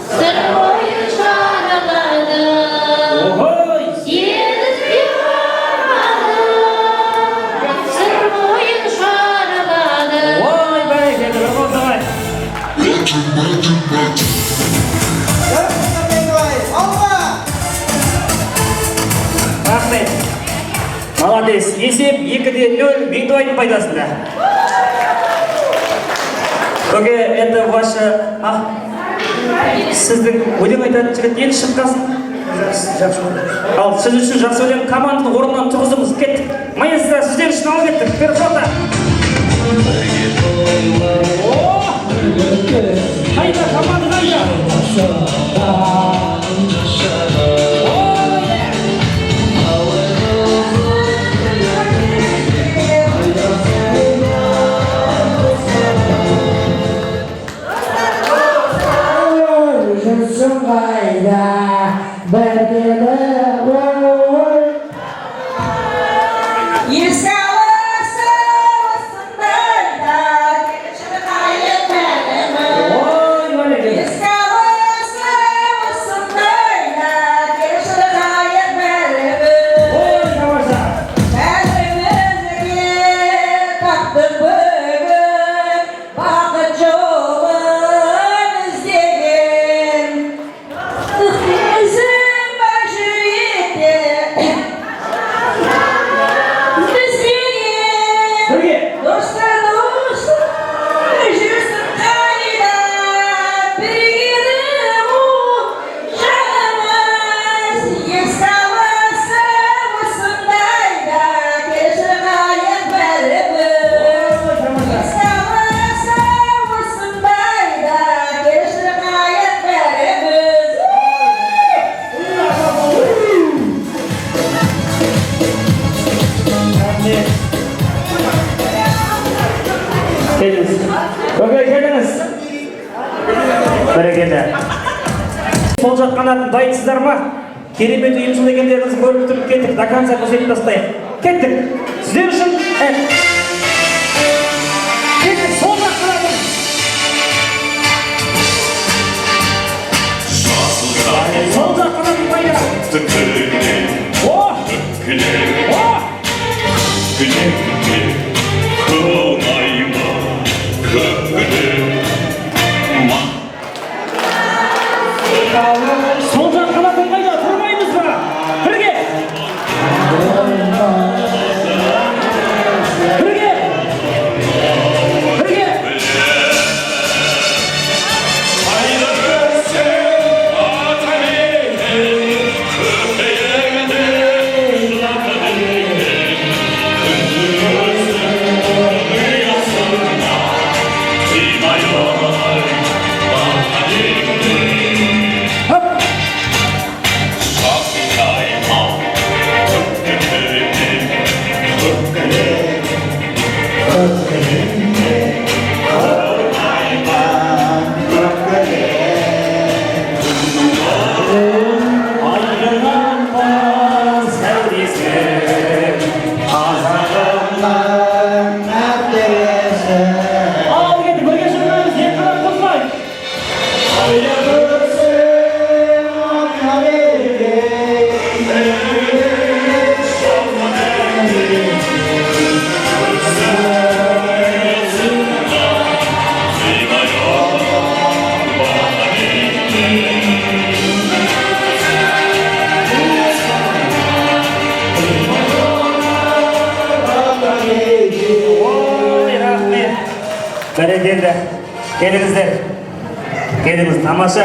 S8: сыр бойы шарладым. Сен іздеп арманым, сыр бойын шарладым.
S1: Ой, бәрекелді, бір қол давай. Рахмет. Молодец. Есеп 2-0 Меңдібайдың пайдасында. Көке, это ваша... Сіздің өлең айтатын жігіт енді шыққасын. Ал сіз үшін жақсы өлең команданы орнынан тұрғызымыз. Кеттік. Маэстро, сіздер үшін алып кеттік. Перехода. Қайда, команда қайда?
S19: Yes,
S1: бәрекелді. Сол жақ қанатын дайынсыздар ма? Керемет ұйымшыл екендеріңіз көріп тұрып кеттік, до конца көрсетіп тастайық. Кеттік. Сіздер үшін кеттік, сол жақ қанатын. Сол жақ қанатын пайда. О! О! Сол жақ қанатын қайда? Тұрмаймыз ба? Бірге! Бірге! Бірге! Бәрекелді. Келіңіздер. Келіңіз, тамаша.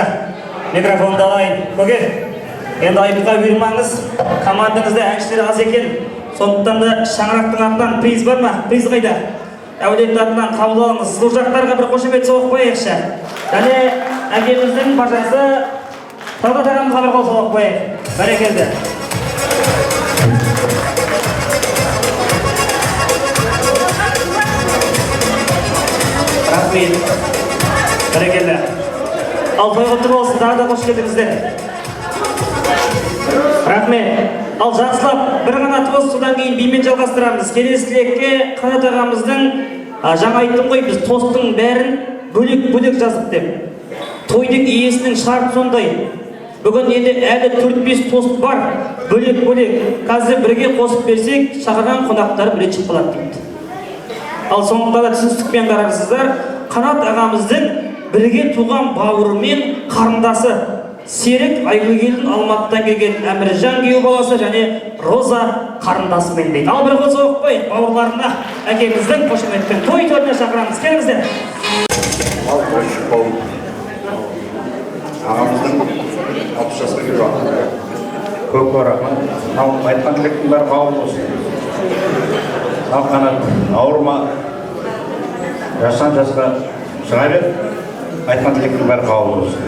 S1: Микрофонды алайын. Көке, енді айыпқа бұйырмаңыз. Командаңызда әншілер аз екен. Сондықтан да шаңырақтың атынан приз бар ма? Приз қайда? Әулет атынан қабыл алыңыз. Бұл жақтарға бір қошемет соғып қояйықшы. Және әкеміздің бажасы Талғат ағамызға бір қол соғып қояйық. Бәрекелді. Рахмет. Бәрекелді. Ал той құтты болсын, тағы да қош келдіңіздер. Рахмет. Ал жақсылап бір ғана тост, содан кейін бимен жалғастырамыз. Келесі тілекке Қанат ағамыздың жаңа айттым ғой, біз тосттың бәрін бөлек-бөлек жаздық деп. Тойдың иесінің шарты сондай. Бүгін енді әлі 4-5 тост бар, бөлек-бөлек. Қазір бірге қосып берсек, шақырған қонақтар біле шығып қалады дейді. Ал соңында да түсіністікпен қарарсыздар, Қанат ағамыздың бірге туған бауыры мен қарындасы Серік Айгүлгелдің Алматыдан келген Әміржан күйеу баласы және Роза қарындасымен дейді. Ал бір қол соғып қойып, бауырларына әкеміздің қошеметпен той төріне шақырамыз. Келіңіздер.
S11: Ал қойшы болып, ағамыздың 60 жасқа келіп жатыр. Көп рахмет. Мынау айтқан тілектің бәрі қабыл болсын. Ал Қанат, ауырма, жастан жасқа шыға бер, айтқан тілектің бәрі қабыл болсын.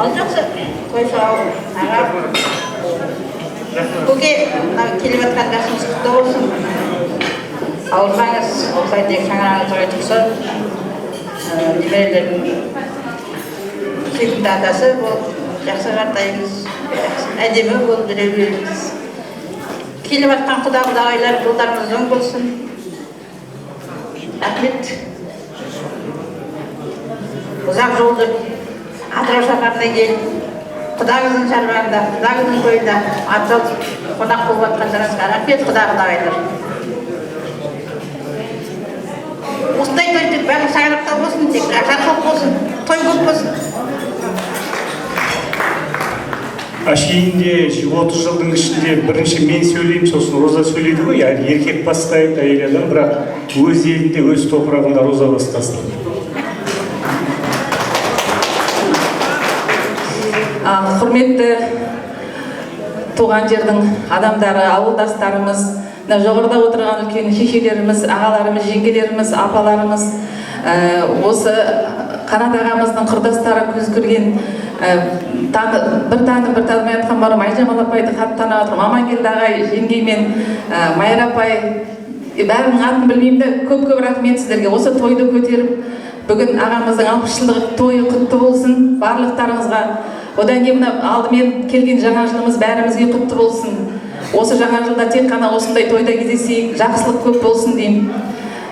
S3: Ал жақсы, қойшы ауыр, аға. Көке, келіп атқан жасыңыз құтты болсын. Ауырмаңыз, осылай тек шаңырағыңыз ғой тұрса, немерелердің сүйкімді атасы болып, жақсы жартайыңыз, әдемі болып жүре беріңіз. Келіп атқан құда-құдағайлар жолдарыңыз оң болсын. Рахмет. Ұзақ жолды Атырау шаһарынан келіп, құдаңыздың шаруасында, құдаңыздың тойында атсалысып қонақ болып жатқандарыңызға рахмет, құда-құдағайлар. Осындай той тек бәрі шаңырақта болсын, тек жарқылық болсын, той көп болсын.
S12: Әшейінде 30 жылдың ішінде бірінші мен сөйлеймін, сосын Роза сөйлейді ғой, яғни еркек бастайды, әйел адам, бірақ өз елінде, өз топырағында Роза бастасын.
S23: Құрметті туған жердің адамдары, ауылдастарымыз, жоғарыда отырған үлкен шешелеріміз, ағаларымыз, жеңгелеріміз, апаларымыз, осы Қанат ағамыздың құрдастары көз көрген бір танымай атқан барым Айжамал апайды қатты танып отырмын. Амангелді ағай, жеңгей мен Майра апай, бәрінің атын білмеймін де, көп рахмет сіздерге. Осы тойды көтеріп, бүгін ағамыздың 60 жылдық тойы құтты болсын барлықтарыңызға. Одан кейін алдымен келген жаңа жылымыз бәрімізге құтты болсын. Осы жаңа жылда тек қана осындай тойда кездесейік, жақсылық көп болсын деймін.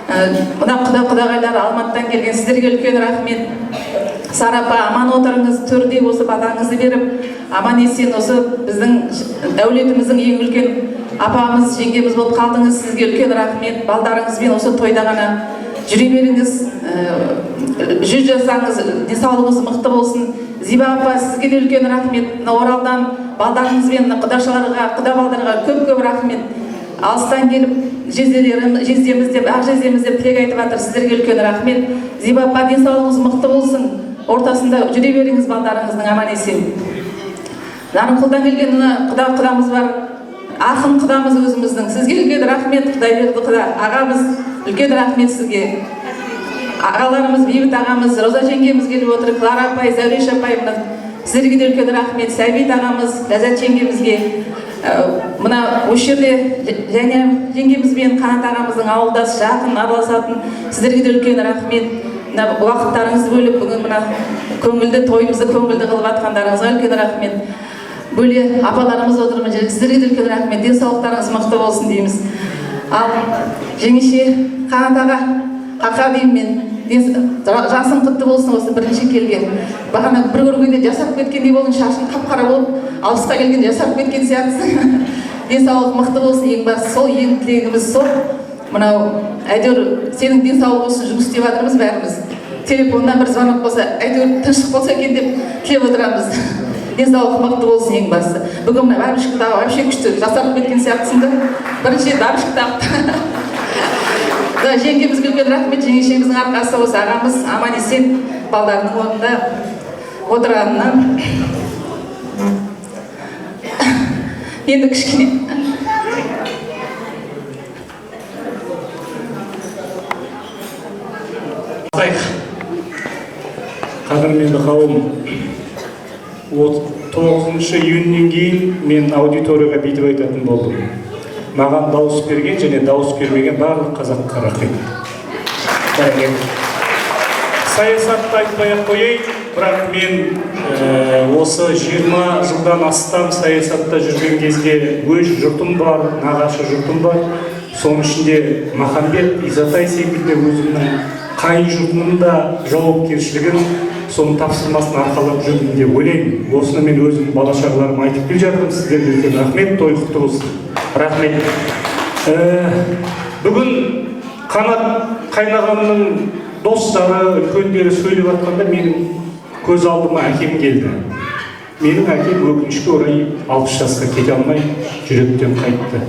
S23: Мына құдағайлар Алматыдан келген сіздерге үлкен рахмет. Сарапа, аман отырыңыз, төрде осы батаңызды беріп, аман есен осы біздің дәулетіміздің ең үлкен апамыз, жеңгеміз болып қалдыңыз. Сізге үлкен рахмет. Балдарыңызбен осы тойда ғана жүре беріңіз, 100 жасаңыз, денсаулығыңыз мықты болсын. Зиба апа, сізге де үлкен рахмет. Оралдан балдарыңызбен құдашыларға, құда балдарға көп рахмет. Алыстан келіп жездеміз деп, ақ жездеміз деп тілек айтып жатыр. Сіздерге үлкен рахмет. Зиба апа, денсаулығыңыз мықты болсын. Ортасында жүре беріңіз балдарыңыздың аман есен. Нарынқұлдан келген құдамыз бар. Ақын құдамыз өзіміздің. Сізге үлкен рахмет, Құдайберді құда. Ағамыз, үлкен рахмет сізге. Ағаларымыз, Бейбіт ағамыз, Роза жеңгеміз келіп отыр, Клара апай, Зәуреш апайымыз. Сіздерге де үлкен рахмет. Сәбит ағамыз, Ләззат жеңгемізге. Мына осы жерде және жеңгемізбен Қанат ағамыздың ауылдас, жақын араласатын. Сіздерге де үлкен рахмет. Уақыттарыңызды бөліп, бүгін мына көңілді тойымызды көңілді қылып атқандарыңызға үлкен рахмет. Бөле апаларымыз отырмын, сіздерге де үлкен рахмет. Денсаулықтарыңыз мықты болсын дейміз. Ал жеңеше Қанат аға, қақа деймін мен. Жасың құтты болсын, осы бірінші келген. Бағана бір көргенде жасап кеткендей болдың, шашың қап-қара болып, 60-қа келген жасап кеткен сияқтысың. Денсаулық мықты болсын, ең бастысы сол, ең тілегіміз сол. Мынау әйтеуір сенің денсаулық болсын, жұмыс істеп жатырмыз бәріміз. Телефоннан бір звонок болса, әйтеуір тыныштық болса екен деп тілеп отырамыз. Денсаулық мықты болсын ең бастысы. Бүгін мына бабушка тағы вообще күшті жасарып кеткен сияқтысың да. Бірінші бабушка тапты. Жеңгемізге үлкен рахмет, жеңешеміздің арқасы осы ағамыз аман есен балдарының орнында отырғанынан. Енді кішкене
S12: қадірменді қауым, 9 июньнен кейін мен аудиторияға бүйтіп айтатын болдым. Маған дауыс берген және дауыс бермеген барлық қазаққа рахмет. Саясатты айтпай-ақ қояйын, бірақ мен осы 20 жылдан астам саясатта жүрген кезде өз жұртым бар, нағашы жұртым бар. Соның ішінде Махамбет, Изатай секілді өзімнің қайын жұртымның да жауапкершілігін, соның тапсырмасын арқалап жүрдім деп ойлаймын. Осыны мен өзім бала-шағаларыма айтып келе жатырмын. Сіздерге үлкен рахмет, той құтты болсын. Рахмет. Бүгін Қанат қайнағамның достары, үлкендері сөйлеп жатқанда менің көз алдыма әкем келді. Менің әкем өкінішке орай 60 жасқа кете алмай жүректен қайтты.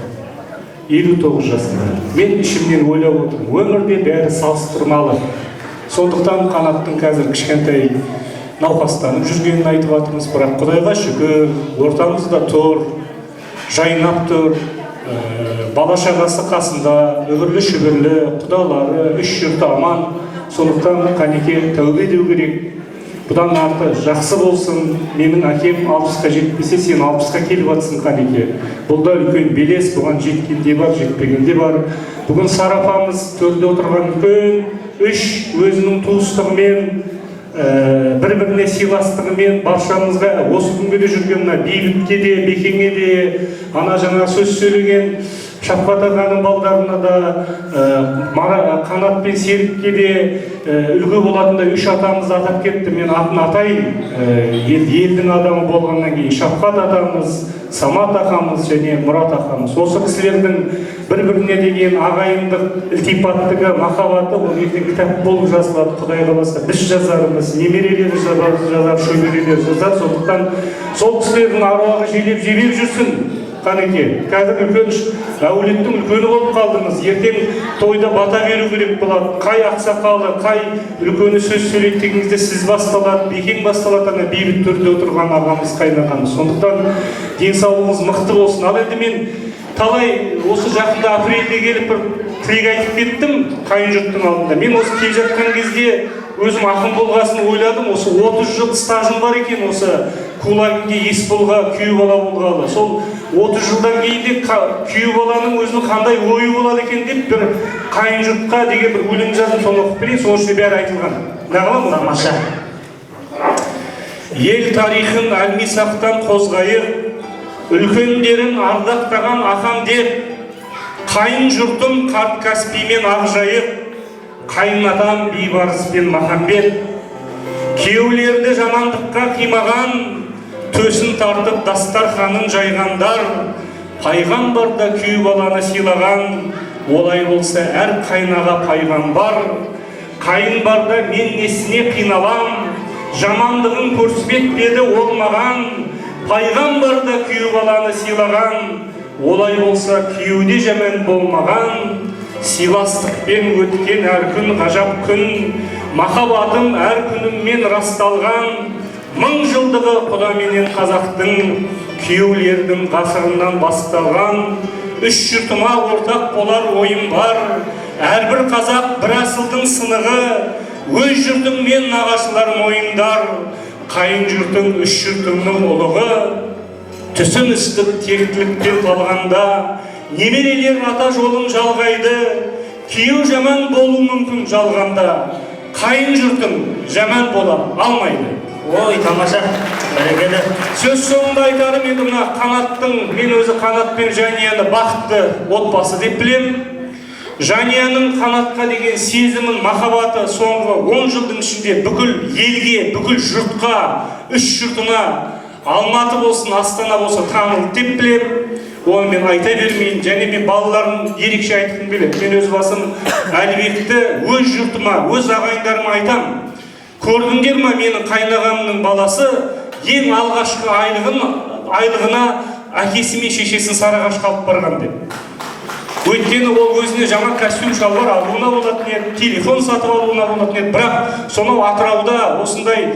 S12: 59 жасында. Мен ішімнен ойлап отырмын, өмірде бәрі салыстырмалы. Сондықтан Қанаттың қазір кішкентай науқастанып жүргенін айтып жатырмыз, бірақ Құдайға шүкір, ортамызда тұр, жайнап тұр, бала-шағасы қасында, үбірлі-шүбірлі, құдалары, үш жұрты аман. Сондықтан Қанеке тәубе деу керек. Бұдан арты жақсы болсын. Менің әкем 60-қа жетпесе, сен 60-қа келіп жатсың, Қанеке. Бұл да үлкен белес, бұған жеткенде бар, жетпегенде бар. Бүгін Сарапамыз төрде отырған үлкен үш өзінің туыстығымен, бір-біріне сыйластығымен баршамызға осы күнге де жүрген Бейбітке де, Бекеңе де, ана жаңа сөз сөйлеген Шапқат ағаның балдарына да, Қанат пен Серікке де үлгі болатындай үш атамызды атап кетті. Мен атын атайын, елдің адамы болғаннан кейін Шапқат атамыз, Самат ағамыз және Мұрат ағамыз. Осы кісілердің бір-біріне деген ағайындық, ілтипаттығы, махаббаты ол ертең кітап болып жазылады. Құдай қаласа біз жазарымыз, немерелер жазар, шөберелер жазар. Сондықтан сол кісілердің аруағы желеп жүрсін. Қанеке, қазір үлкен әулеттің үлкені болып қалдыңыз. Ертең тойда бата беру керек болады. Қай ақсақалы, қай үлкені сөз сөйлейді дегенде сіз басталады, Бекең басталады, бейбіт түрде отырған ағамыз, қайнағамыз. Сондықтан денсаулығыңыз мықты болсын. Ал енді мен талай осы жақында апрельде келіп бір тілек айтып кеттім қайын жұрттың алдында. Мен осы келе жатқан кезде өзім ақын болғасын ойладым. Осы 30 жыл стажым бар екен осы Кулагинге Есболға күйеу бала болғалы. Сол 30 жылдан кейін де күйеу баланың өзінің қандай ойы болады екен деп бір қайын жұртқа деген бір өлең жазып соны оқып берейін, сол ішінде бәрі айтылған. Нағылам
S1: тамаша.
S12: Ел тарихын әлмисақтан қозғайық, үлкендерін ардақтаған ахам деп, қайын жұртым қарт Каспиймен ақжайық, қайынатам бейбарыс пен Махамбет. Күйеулерді жамандыққа қимаған, төсін тартып дастарханын жайғандар, пайғамбарда күйеу баланы сыйлаған, олай болса әр қайнаға пайғамбар. Қайын барда мен несіне қиналам, жамандығын көрсетпеді ол маған, пайғамбарда күйеу баланы сыйлаған, олай болса күйеуде жаман болмаған. Сыйластықпен өткен әр күн ғажап күн, махаббатым әр күніммен расталған. Мың жылдығы құдаменен қазақтың, күйеулердің ғасырынан басталған. Үш жұртыма ортақ болар ойым бар, әрбір қазақ бір асылдың сынығы, өз жұртың мен нағашылар мойындар, қайын жұртың үш жұртыңның ұлығы. Түсін ыстық тектілікпен қалғанда, немерелер ата жолын жалғайды, күйеу жаман болу мүмкін жалғанда, қайын жұртың жаман бола алмайды.
S1: Ой, тамаша, бәрекелді.
S12: Сөз соңында айтарым енді мына Қанаттың, мен өзі Қанат пен Жанияны бақытты отбасы деп білем. Жанияның Қанатқа деген сезімін, махаббаты соңғы 10 жылдың ішінде бүкіл елге, бүкіл жұртқа, үш жұртына, Алматы болсын, Астана болсын танылды деп білем. Оны мен айта бермейін, және мен балаларым ерекше айтқым келеді. Мен өз басым Әлібекті өз жұртыма, өз ағайындарыма айтам. Көрдіңдер ма, менің қайнағамның баласы ең алғашқы айлығына әкесі мен шешесін Сарыағашқа алып барған деп. Өйткені ол өзіне жаңа костюм шалбар алуына болатын еді, телефон сатып алуына болатын еді. Бірақ сонау Атырауда осындай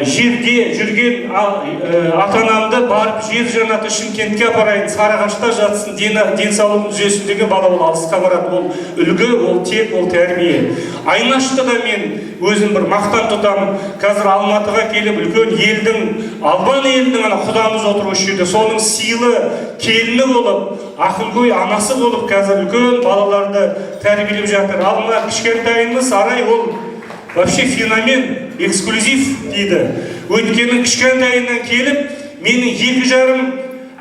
S12: жерде жүрген ата-анамды барып жер жаннаты Шымкентке апарайын, Сарыағашта жатсын, денсаулығын түзесін деген бала ол алысқа барады. Ол үлгі, ол тек, ол тәрбие. Айнашты да мен өзім бір мақтан тұтамын. Қазір Алматыға келіп үлкен елдің, Албан елдің ана құдамыз отырушы еді. Соның сыйлы келіні болып, ақылгөй анасы болып қазір үлкен балаларды тәрбиелеп жатыр. Ал мына кішкентайымыз Арай ол вообще феномен, эксклюзив дейді. Өйткені кішкентайынан келіп, менің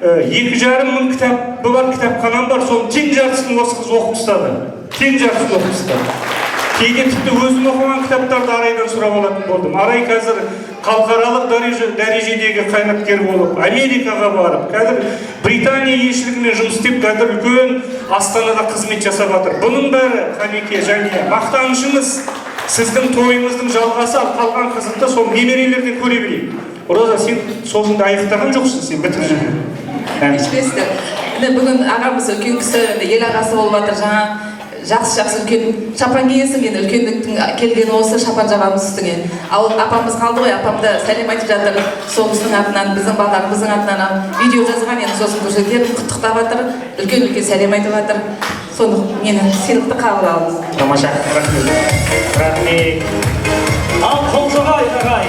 S12: 2,5 мың кітабы бар, кітапханам бар, соның тең жартысын осы қыз оқып тастады. Тең жартысын оқып тастады. Кейде тіпті өзім оқыған кітаптарды Арайдан сұрап алатын болдым. Арай қазір халықаралық дәрежедегі қайраткер болып, Америкаға барып, қазір Британия елшілігімен жұмыс істеп, қазір үлкен Астанада қызмет жасап жатыр. Бұның бәрі Қанеке және мақтанышымыз. Сіздің тойыңыздың жалғасы, ал қалған қызықты сол немерелерден көре берейік. Роза, сен сөзіңді аяқтаған жоқсың, сен бітіріп жүрген.
S23: Ешпесті. Бүгін ағамыз үлкен кісі, ел ағасы болып жатыр, жаңа жақсы үлкен шапан киесің, енді үлкендіктің келгені осы шапан жабамыз үстіңе. Ал апамыз қалды ғой, апамды сәлем айтып жатыр, соғыстың атынан, біздің балдарымыздың атынан видео жазған, енді сосын көрсетіп құттықтап жатыр, үлкен сәлем айтып жатыр. Соны мені сыйлықты қабыл алыңыз.
S1: Тамаша, рахмет. Ал қолжаға айтағай.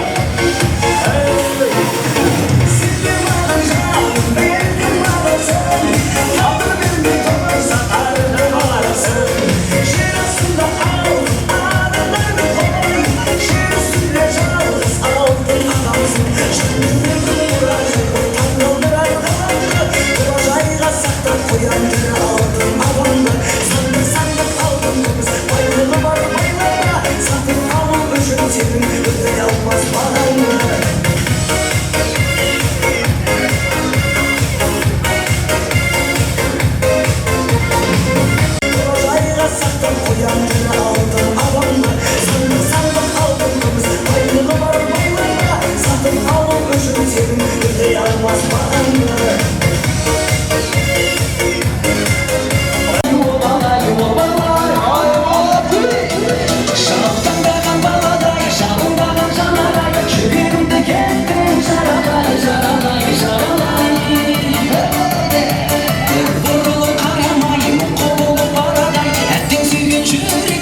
S19: Жүрек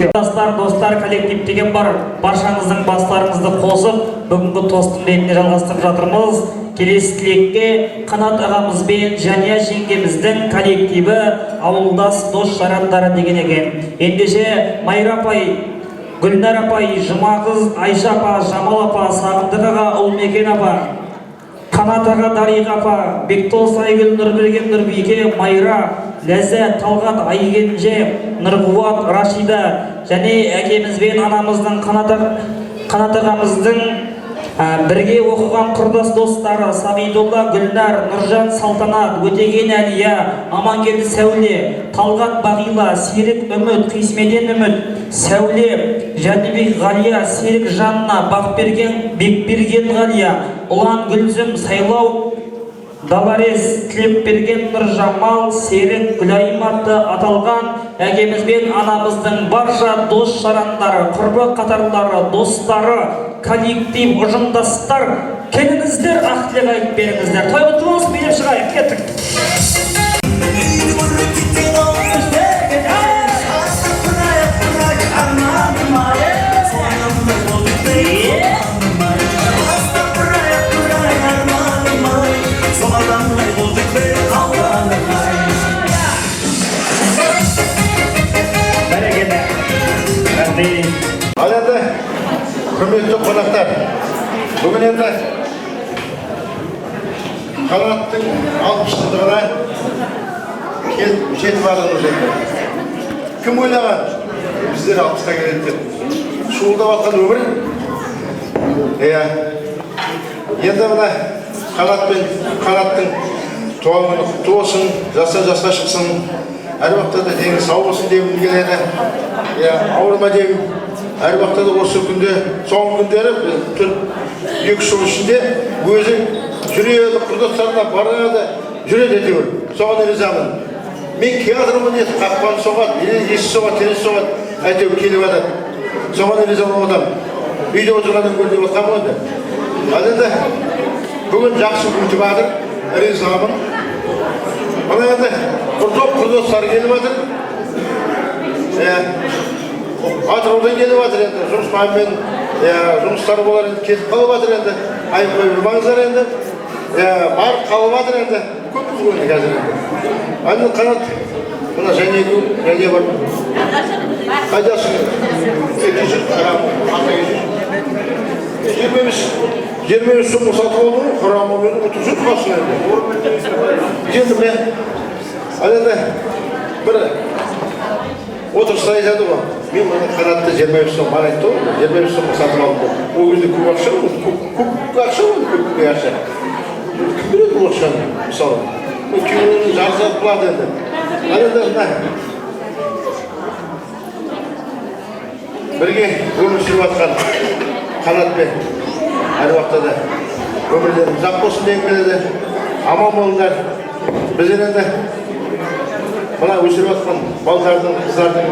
S1: Достар, коллектив деген бар. Баршаңыздың бастарыңызды қосып, бүгінгі тостың ретінде жалғастырып жатырмыз. Келесі тілекке Қанат ағамызбен Жания жеңгеміздің коллективі ауылдас дос жарандары деген екен. Ендеше Майра апай, Гүлнар апай, Жұмағыз, Айша апа, Жамал апа, Сағындық аға, Ұлмекен апа, Қанат аға, Дариға апа, Бектол, Сайгүл, Нұрберген, Нұрбике, Майра, Ләззат, Талғат, Айгенже, Нұрғуат, Рашида және әкемізбен анамыздың Қанат ағамыздың бірге оқыған құрдас достары Сағидолла, Гүлнар, Нұржан, Салтанат, Өтеген Әлия, Амангелді Сәуле, Талғат Бағила, Серік Үміт, Қисмеден Үміт, Сәуле, Жәнібек Ғалия, Серік Жанна, Бекберген Ғалия, Ұлан Гүлзім, Сайлау, Даларес, Тілепберген Нұржамал, Серік Гүлайым атты аталған әкемізбен анамыздың барша дос жарандары, құрбы қатарлары, достары, коллектив, ұжымдастар, келіңіздер, ақ тілек айтып беріңіздер. Той отырмыз, билеп шығайық, кеттік.
S11: Ал енді, құрметті қонақтар, бүгін енді Қанаттың 60 жылдығына жетіп бардыңыз енді. Кім ойлаған? Біздер 60-та келеді деп. Шуылдап атқан өмір. Енді мына Қанаттың туған күні құтты болсын, жастан жасқа шықсын, әр уақытта да дені сау болсын дегім келеді. Ауырма деймін, әр уақытта да осы күнде, соңғы күндері 2 жыл ішінде өзі жүреді, құрдастарына барады, жүреді әйтеуір. Соған ризамын. Мен театрмын еді, қақпан соғады, есі соғады, терес соғады, әйтеуір келіп жатады. Соған ризамын одан. Үйде отырғанын көрдеп отқан болды. Ал енді бүгін жақсы өтіп жатыр, ризамын. Мына енді құрдастар келіп жатыр. Атыраудан келіп жатыр енді, жұмысмен жұмыстары болар енді, кетіп қалып жатыр енді, айып қойып жүрмаңыздар енді, барып қалып жатыр енді, көппіз ғой қазір енді. Әлі Қанат, мына Жания бар ма? Қайдасың? Жүр, ата кешір. 20 сомы сатып алдым, құрамымен ұтып жүр қасың енді. Енді мен, ал енді бір отырса айтады ғой, мен мұны Қанатты 23 сом маған айтты ғой, 23 сомға сатып алдым. Ол кезде көп ақша ғой, көп ақша ғой, көп ақша. Кім береді бұл ақшаны, мысалы? Күйеуінің жарысап қылады енді. Ал енді бірге өмір сүріп жатқан Қанатпен әр уақытта да өмірлерің ұзақ болсын дегім келеді. Аман болыңдар. Біздер енді мына өсіріп жатқан балдардың, қыздардың,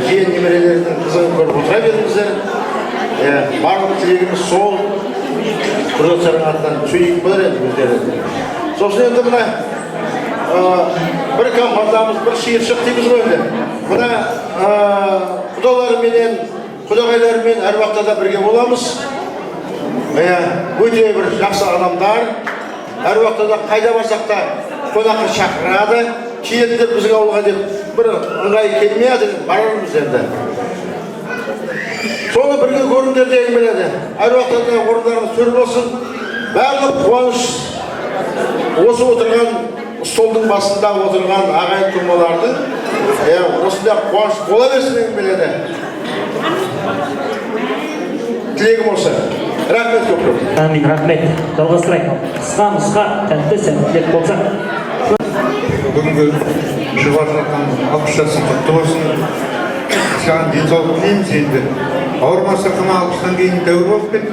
S11: жиен немерелердің қызығын көріп отыра беріңіздер. Барлық тілегіміз сол. Құрдастардың атынан сөйлейтін болар енді өздері. Сосын енді мына бір компандамыз, бір шиыршық дейміз ғой енді. Мына құдаларыменен, құдағайларымен әр уақытта да бірге боламыз. Өте бір жақсы адамдар. Әр уақытта да қайда барсақ та қонаққа шақырады. Келіңдер біздің ауылға деп бір ыңғайы келмей жатыр, барармыз енді. Соны бірге көріңдер дегім келеді. Әр уақытта да орындарыңыз төл болсын. Барлық қуаныш осы отырған столдың басында отырған ағайын тумалардың осында қуаныш бола берсін дегім келеді. Тілегім осы. Рахмет көп.
S1: Амин, рахмет. Жалғастырайық. Қысқа, тәтті, сәттілік болса.
S10: Бүгінгі жыбар жатқан 60 жасың құтты болсын. Саған денсаулық тілейміз енді. Ауырмаса қана 60-тан кейін тәуір болып кет.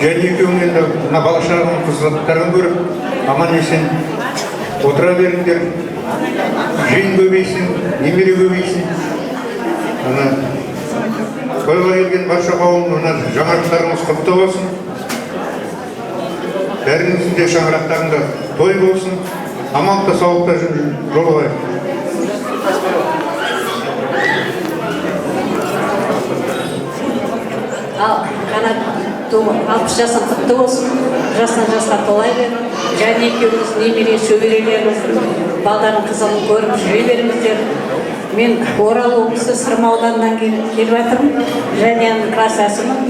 S10: Және екеуің енді мына бала-шағаның қызықтарын көріп, аман есен отыра беріңдер. Жиын көбейсін, немере көбейсін. Тойға келген барша қауым, мына жаңарықтарыңыз құтты болсын. Бәріңіздің де шаңырақтарында той болсын. Аман да сауықта жолығайық.
S2: қанат 60 жасың құтты болсын, жастан жасқа толай бер. Және екеуміз немере шөберелеріміздің балдарын қызығын көріп жүре беріңіздер. Мен Орал облысы Сырым ауданынан келіп жатырмын. Жәнияның классасымын.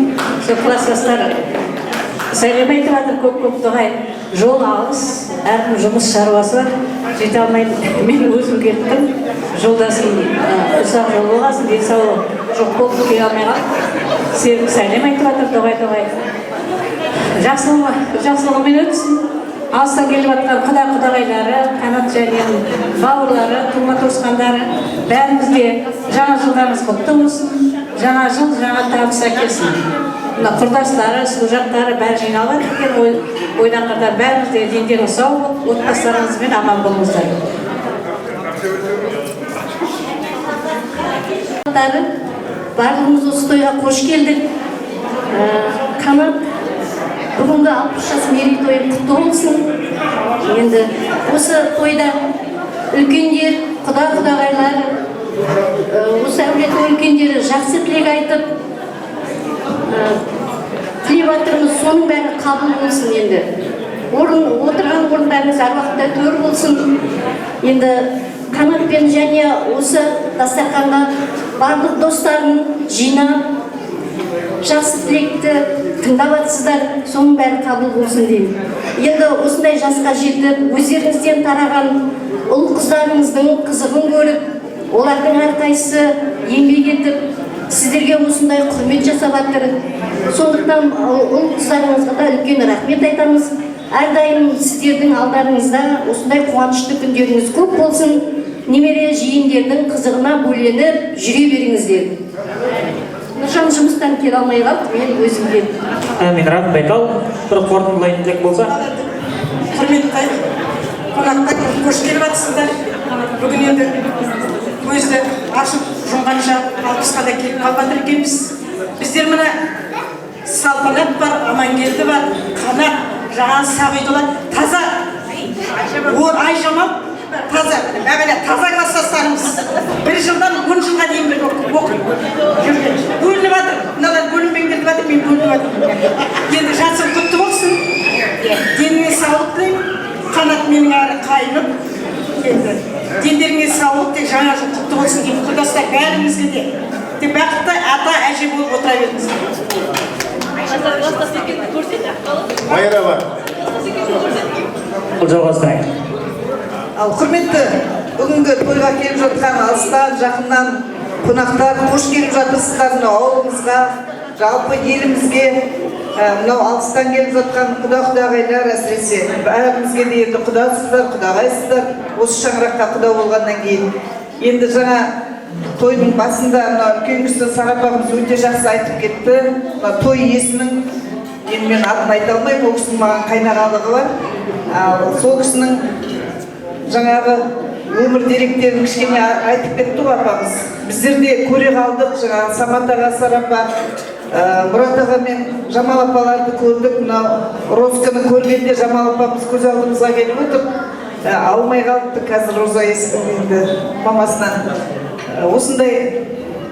S2: Сол класстастар сәлем айтып жатыр, көп дұғай. Жол алыс, әркім жұмыс шаруасы бар. Жете алмаймын. Мен өзім кеттім. Жолдасым ұзақ жол болғасын, денсаулығы жоқ болып келе алмай қалды. Сәлем айтып жатыр, дұғай. Жақсылығымен өтсін. Алыстан келіп жатқан құда-құдағайлары, Қанат Жәнияның бауырлары, тума-туысқандары, бәрімізге жаңа жылдарыңыз құтты болсын. Жаңа жыл, жаңа табыс әкелсін. Мына құрдастары, сұлжақтары бәрі жиналып жатыр, ойдан қырда бәрімізде дендеріңіз сау болып, отбасыларыңызбен аман болыңыздар. Барлығымыз осы тойға қош келдік. Қанат бүгінгі 60 жас мерей тойы құтты болсын. Енді осы тойда үлкендер, құда-құдағайлар, осы әулет үлкендері жақсы тілек айтып, тілеп жатырмыз, соның бәрі қабыл болсын. Енді отырған орындарыңыз әр уақытта төр болсын. Енді Қанат пен және осы дастарханға барлық достарын жинап, жақсы тілекті тыңдап жатсыздар, соның бәрі қабыл болсын деймін. Енді осындай жасқа жетіп, өздеріңізден тараған ұл қыздарыңыздың қызығын көріп, олардың әрқайсысы еңбек етіп, сіздерге осындай құрмет жасап жатыр. Сондықтан ұл қыздарыңызға да үлкен рахмет айтамыз. Әрдайым сіздердің алдарыңызда осындай қуанышты күндеріңіз көп болсын. Немере жиендердің қызығына бөленіп жүре беріңіздер. Нұржан жұмыстан келе алмай қалды, мен өзім келдім.
S1: Әмин, рахмет. Ал бір қорытындылайтын тілек болса.
S13: Құрметті қонақтар, қош келіп жатсыздар. Бүгін енді көзді ашып жұмғанша 60-қа да келіп қалған екенбіз. Біздер мына салтанат бар, Амангелді бар, Қанат, жаңа Сағидолар, таза, Айжамал, таза, таза класстастарымыз. Бір жылдан 10 жылға дейін бір оқып жүрген. Бөлініп жатыр, мыналар бөлінбеңдер деп жатыр, мен бөлініп жатырмын. Енді жасың құтты болсын, деніңе саулық тілеймін. Қанат менің әрі қайным. Енді дендеріңе саулық, тек жаңа жыл құтты болсын деймін. Құрдастар бәріңізге де. Тек бақытты ата әже болып отыра беріңіздер.
S10: Майра бар.
S1: Жалғастырайық.
S13: Ал құрметті бүгінгі тойға келіп жатқан алыстан, жақыннан қонақтар, қош келіп жатырсыздар мынау ауылымызға, жалпы елімізге. Мынау алыстан келіп жатқан құда-құдағайлар, әсіресе бәрімізге де енді құдасыздар, құдағайсыздар, осы шаңыраққа құда болғаннан кейін. Енді жаңа тойдың басында үлкен кісі Сарапағымыз өте жақсы айтып кетті. Той иесінің, енді мен атын айта алмаймын, ол кісінің маған қайнағалығы бар. Сол кісінің жаңағы өмір деректерін кішкене айтып кетті ғой апамыз. Біздер де көре қалдық, жаңағы Самат аға, Сарапа, Мұрат аға мен Жамал апаларды көрдік. Мынау Розканы көргенде Жамал апамыз көз алдымызға келіп отыр. Алмай қалыпты қазір Роза енді мамасынан. Осындай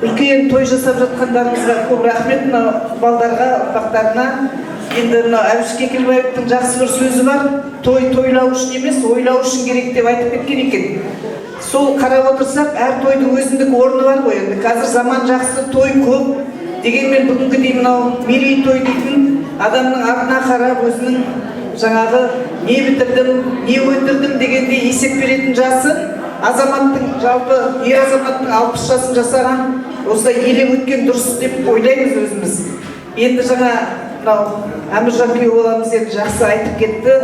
S13: үлкен той жасап жатқандарыңызға көп рахмет. Мынау балдарға, ұрпақтарына. Енді мынау Әбіш Кекілбаевтың жақсы бір сөзі бар. Той тойлау үшін емес, ойлау үшін керек деп айтып кеткен екен. Сол қарап отырсақ, әр тойдың өзіндік орны бар ғой. Енді қазір заман жақсы, той көп. Дегенмен бүгінгідей мынау Мерей Той дейтін адамның артына қарап өзінің жаңағы не бітірдім, не өндірдім дегенде есеп беретін жасы. Азаматтың, жалпы ер азаматтың 60 жасын жасаған, осылай елеп өткен дұрыс деп ойлаймыз өзіміз. Енді жаңа Әміржан күйеу боламыз енді жақсы айтып кетті.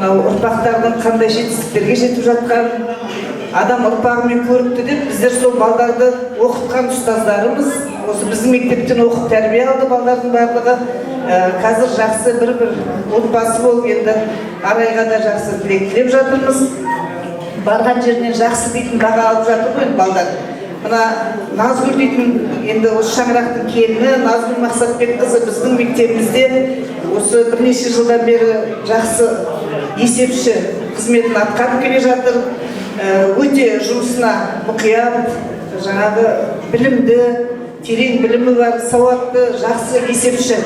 S13: Ұрпақтардың қандай жетістіктерге жетіп жатқан, адам ұрпағымен көріпті деп, біздер сол балдарды оқытқан ұстаздарымыз, осы біздің мектептен оқып тәрбие алды балдардың барлығы. Қазір жақсы бір-бір отбасы болып, енді арайға да жақсы тілек тілеп жатырмыз. Барған жерінен жақсы дейтін баға алып жатыр ғой балдар. Мына Назгүл дейтін, енді осы шаңырақтың келіні, Назгүл Мақсатбекқызы біздің мектебімізде осы бірнеше жылдан бері жақсы есепші қызметін атқарып келе жатыр. Өте жұмысына мұқият, жаңағы білімді, терең білімі бар, сауатты, жақсы есепші.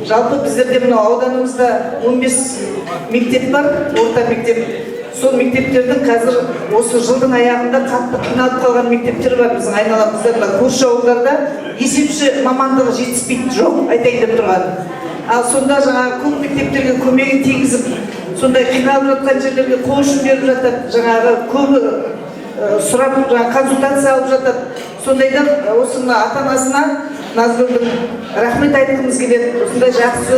S13: Жалпы біздерде мынау ауданымызда 15 мектеп бар, орта мектеп. Сол мектептердің қазір осы жылдың аяғында қатты қиналып қалған мектептер бар біздің айналамызда, көрші ауылдарда есепші мамандығы жетіспейді, жоқ, айтайын деп тұрған. Ал сонда жаңағы көп мектептерге көмегін тигізіп, сондай қиналып жатқан жерлерге қол ұшын беріп жатады, жаңағы көбі сұрап, консультация алып жатады. Сондайдан осы ата-анасына Назгүлдің рахмет айтқымыз келеді. Осындай жақсы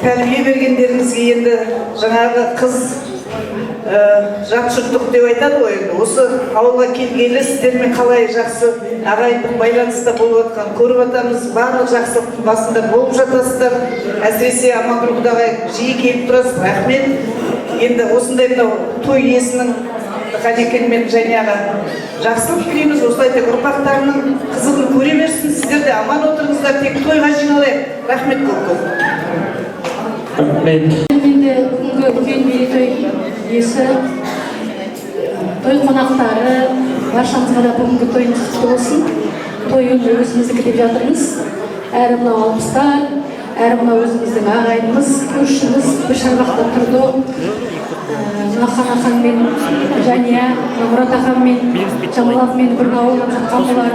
S13: тәрбие бергендеріңізге енді жаңағы қыз жат жұрттық деп айтады ғой. Осы ауылға келгелі сіздермен қалай жақсы ағайындық байланыста болып жатқан көріп жатамыз. Барлық жақсылықтың басында болып жатасыздар. Әсіресе Амангүл құдағай жиі келіп тұрасыз. Рахмет. Енді осындай мынау той иесінің Қажекенмен Жанияға жақсылық тілейміз. Осылай ұрпақтарының қызығын көре берсін. Сіздер де аман отырыңыздар, тек тойға жиналайық. Рахмет көп.
S14: Менде бүгінгі үлкен Мерей Той иесі, той қонақтары, баршамызға да бүгінгі тойымыз құтты болсын. Тойын өзіміздікі деп жатырмыз. Әрі мынау алпыстар, әрі мынау өзіміздің ағайынымыз, көршіміз бір шарбақта тұрды. Нахан Аханмен, Жания, Мұрат Аханмен, Жамал Аханмен бір ауылып жатқан болар.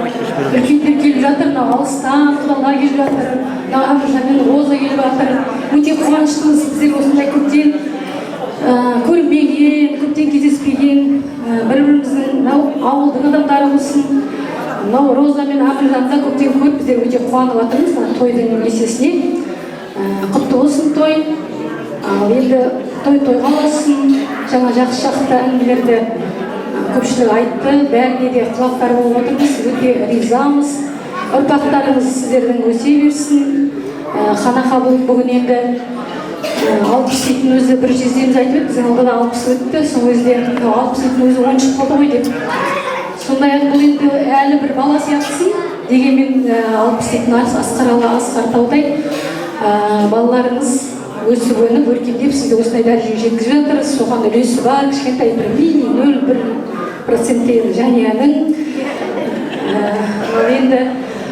S14: Үлкендер келіп жатыр, алыстан құдалар келіп жатыр, Абыржамен Роза келіп жатыр. Өте қуаныштымыз, біздер осындай көптен көрмеген, көптен кездеспеген бір-біріміздің ауылдың адамдары болсын. Роза мен Абыржанды да көптен көріп, біздер өте қуанып жатырмыз тойдың есесіне. Құтты болсын той. Ал енді той-тойға болсын, жаңа жақсы-жақсы әңгімелерді көпшілік айтты, бәріне де құлақтар болып отырмыз, өте ризамыз. Ұрпақтарыңыз сіздердің өсе берсін. Ханақа бүгін енді 60 дейтін өзі бір жездеміз айтып еді, біздің алда 60 өтті, сол өзде 60 дейтін өзі 10 шығып қалды ғой деп. Сондай бұл енді әлі бір бала сияқтысын, дегенмен 60 дейтін асқар таудай балаларыңыз өсіп өніп, өркендеп, сізді осындай дәрежеге жеткізіп жатырсыз. Соған үлесі бар, кішкентай бір мини 0,1% Жанияның.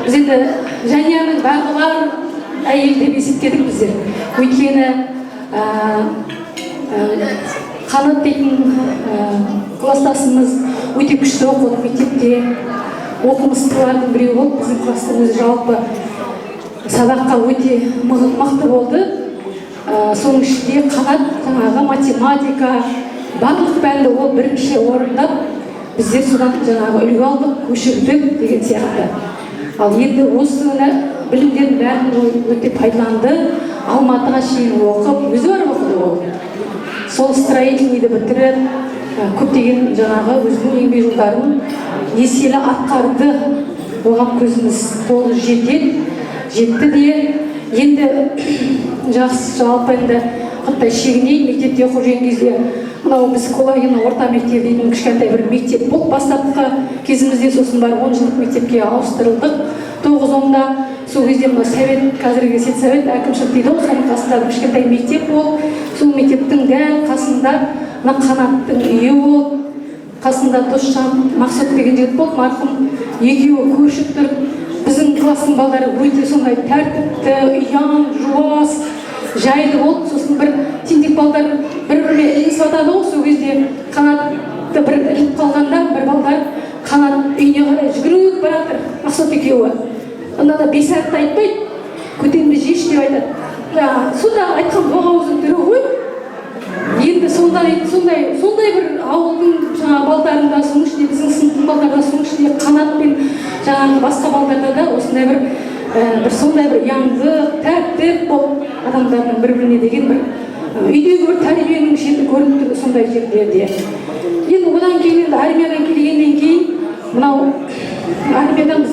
S14: Біз енді Жанияның бағы бар әйел деп есептедік біздер. Өйткені Қанат дейтін кластасымыз өте күшті оқыды мектепте. Оқымыстылардың біреуі болып, біздің кластың өзі жалпы сабаққа өте мықты болды. Соның ішінде Қанат жаңағы математика, барлық пәнді ол бірінші орындап, біздер содан жаңағы үлгі алдық, көшірдік деген сияқты. Ал енді осыны білімдерін бәрін өте пайдаланды, Алматыға шейін оқып, өзі барып оқыды ол. Сол строительныйды бітіріп, көптеген жаңағы өзінің еңбек жолдарын еселі атқарды. Оған көзіміз толы жетті де, енді жақсы жалпы енді қыттай шегінейін, мектепте оқып жүрген кезде мынау біз Колагина орта мектеп дейтін кішкентай бір мектеп болып бастапқы кезімізде, сосын бар 10 жылдық мектепке ауыстырылдық 9-10-да. Сол кезде мына совет, қазіргі сетсовет әкімшілік дейді ғой, соның қасындағы кішкентай мектеп болып, сол мектептің дәл қасында мына Қанаттың үйі болып, қасында Досжан Мақсат деген жігіт болып, марқұм екеуі көршіп тұрып, біздің класстың балдары өте сондай тәртіпті, ұяң, жуас, жайлы болды. Сосын бір тентек балдар бір-біріне ілінісіп жатады ғой, сол кезде Қанатты бір іліп қалғанда, бір балдар Қанат үйіне қарай жүгіріп баратыр, Мақсат екеуі. Онда да бесартты айтпайды, көтемді жеш деп айтады. Сонда айтқан боғауыздың түрі ғой. Енді сондай бір ауылдың жаңағы балдарында, соның ішінде біздің сыныптың балдарында, соның ішінде Қанат пен жаңағы басқа балдарда да осындай бір сондай бір ұяңдық, тәртіп болып адамдардың бір-біріне деген бір үйдегі бір тәрбиенің шеті көрініп тұрды сондай жерлерде. Енді одан кейін енді армиядан келгеннен кейін мынау армиядан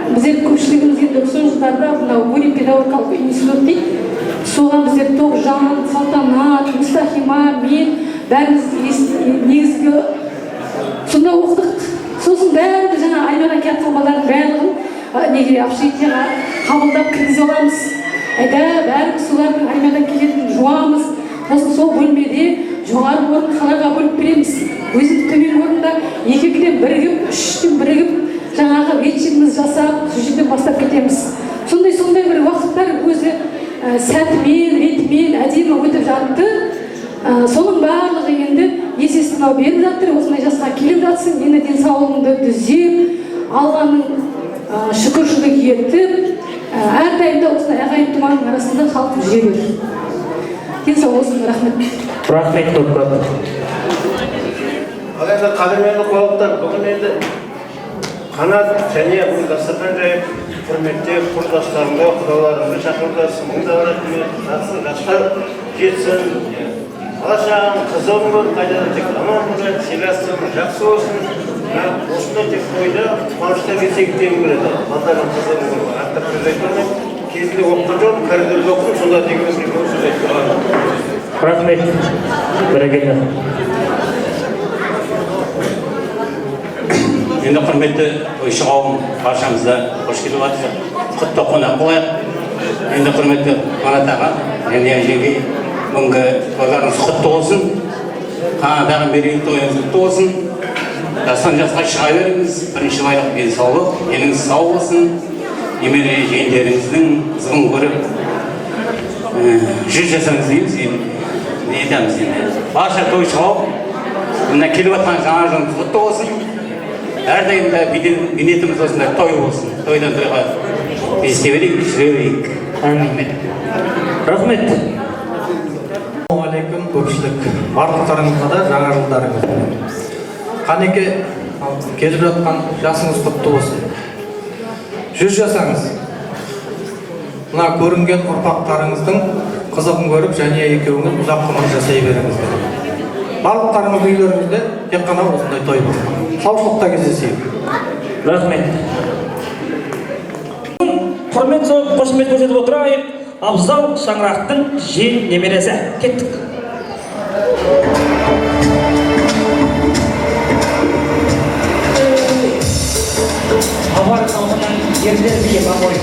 S14: біздер көпшілігіміз енді 90 жылдарда мынау Гурьев педагогикалық институт дейді. Соған біздер Тоғжан, Салтанат, Мұстахима, мен бәріміз негізгі сонда оқыдық. Сосын бәріміз жаңа армиядан келіп жатқан балалардың барлығын неге общежитиеға қабылдап кіргізіп аламыз. Бәріміз солардың армиядан келетін жуамыз. Сосын сол бөлмеде жоғары орын қалаға бөліп береміз. Өзіміз төмен орында 2-ден бірігіп, 3-тен бірігіп жаңағы вечеріміз жасап, сол жерден бастап кетеміз. Сондай бір уақыттар өзі сәтімен, ретімен, әдемі өтіп жатты. Соның барлығы енді есесіне беріп жатыр. Осындай жасқа келіп жатсың, енді денсаулығыңды түзеп, алғаның шүкіршілік етіп, әрдайымда осындай ағайын тұманың арасында қалқып жүре бер. Денсаулық болсын, рахмет.
S1: Рахмет көп.
S15: Ал енді қадірменді қонақтар, бүгін енді қанат және бұл дастархан жайып құрметте құрдастарымды, құдаларымды шақырдасың, мұндағырақ жатсын, жастар жетсін, алашағым, қызым бол, қайдан тек аман болсын, сыйласың, жақсы болсын. Осында тек тойда қуаныштан келсек деген келеді. Балдарым, қызым бол, аттап сөз айтпадым. Кезінде оқыған жоқ, коридорда оқыдым, сонда деген сөз айтпадым.
S1: Рахмет. Бәрекелді.
S16: Енді құрметті тойшы қауым, баршамызды қош келіп жатыр. Құтты қонақ болайық. Енді құрметті Қанат аға, және жеңгей, бүгінгі тойларыңыз құтты болсын. Қанаттағы мерей тойыңыз құтты болсын. Жастан жасқа шыға беріңіз. Бірінші байлық денсаулық, еліңіз сау болсын. Немере жиендеріңіздің қызығын көріп, 100 жасаңыз дейміз, не етеміз енді. Барша тойшы қауым, мына келіп жатқан жаңа жылыңыз құтты болсын. Әрдайымда бейнетіміз осындай той болсын. Тойдан тойға есте берейік, жүре берейік.
S1: Рахмет.
S21: Ассалаумағалейкум, көпшілік. Барлықтарыңызға да жаңа жылдарыңыз. Қанеке келіп жатқан жасыңыз құтты болсын. 100 жасаңыз. Мына көрінген ұрпақтарыңыздың қызығын көріп, және екеуіңіз ұзақ ғұмыр жасай беріңіздер. Барлықтарыңыздың үйлеріңізде тек қана осындай той болсын. Саушылықта кездесейік.
S1: Рахмет. Құрмет соғып, қошемет көрсетіп отырайық. Абзал Шаңырақтың жиен немересі. Кеттік. Абар қалғынан ерлер бейі бақой.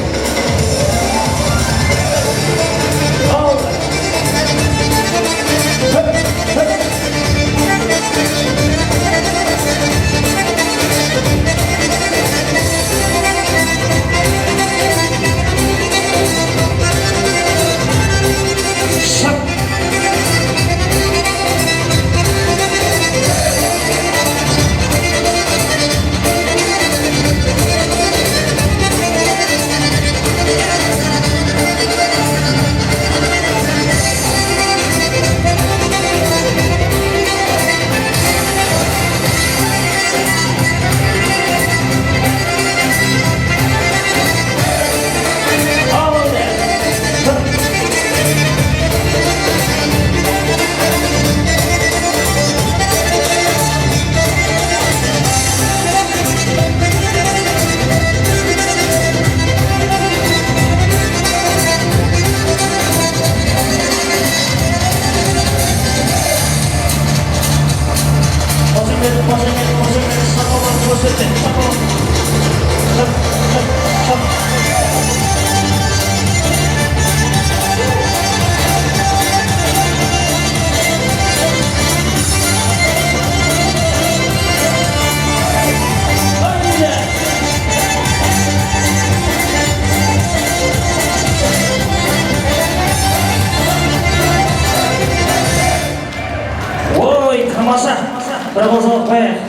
S1: Бір қозғалып қояйық.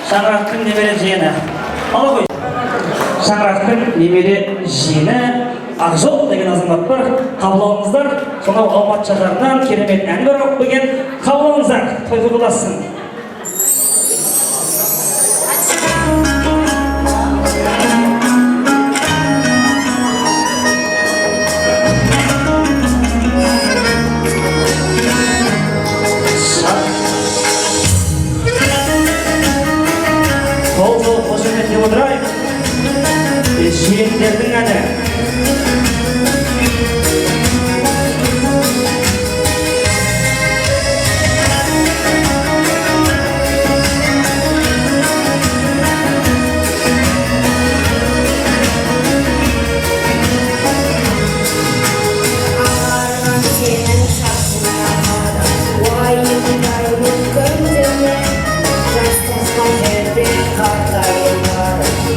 S1: Шаңырақтың немере жиені. Ала қой. Шаңырақтың немере жиені Ақжол деген азамат бар. Қабылдаңыздар. Сонау Алматы шаһарынан керемет ән бар оқып келген. Қабылдаңыздар. Той құтыласын. Жиендердің әні.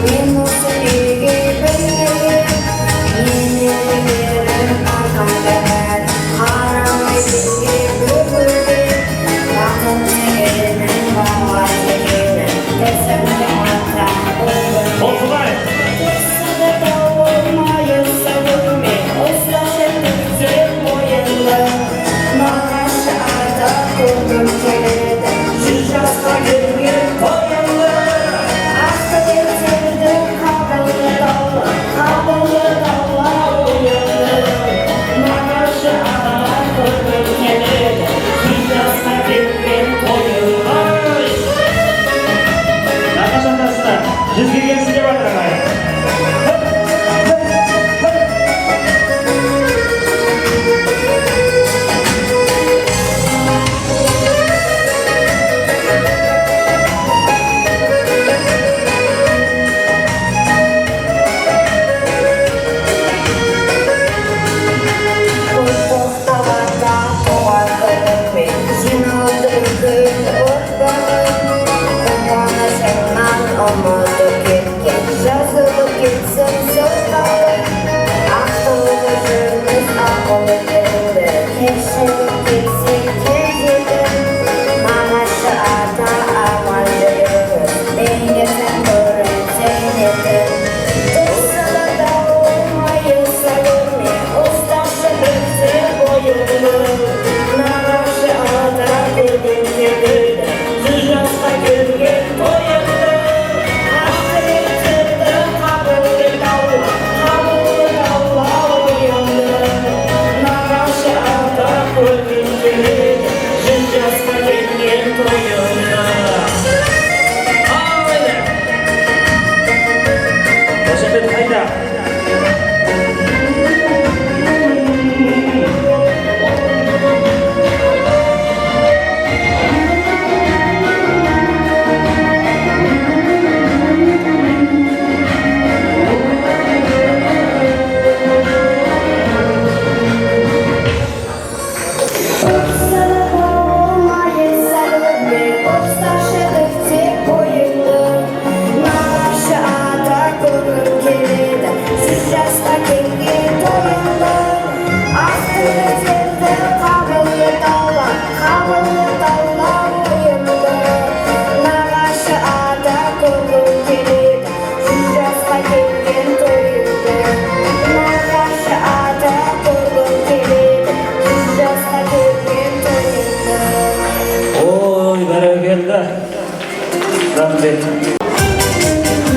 S18: Мен осы
S1: жеп жатыр ағайын.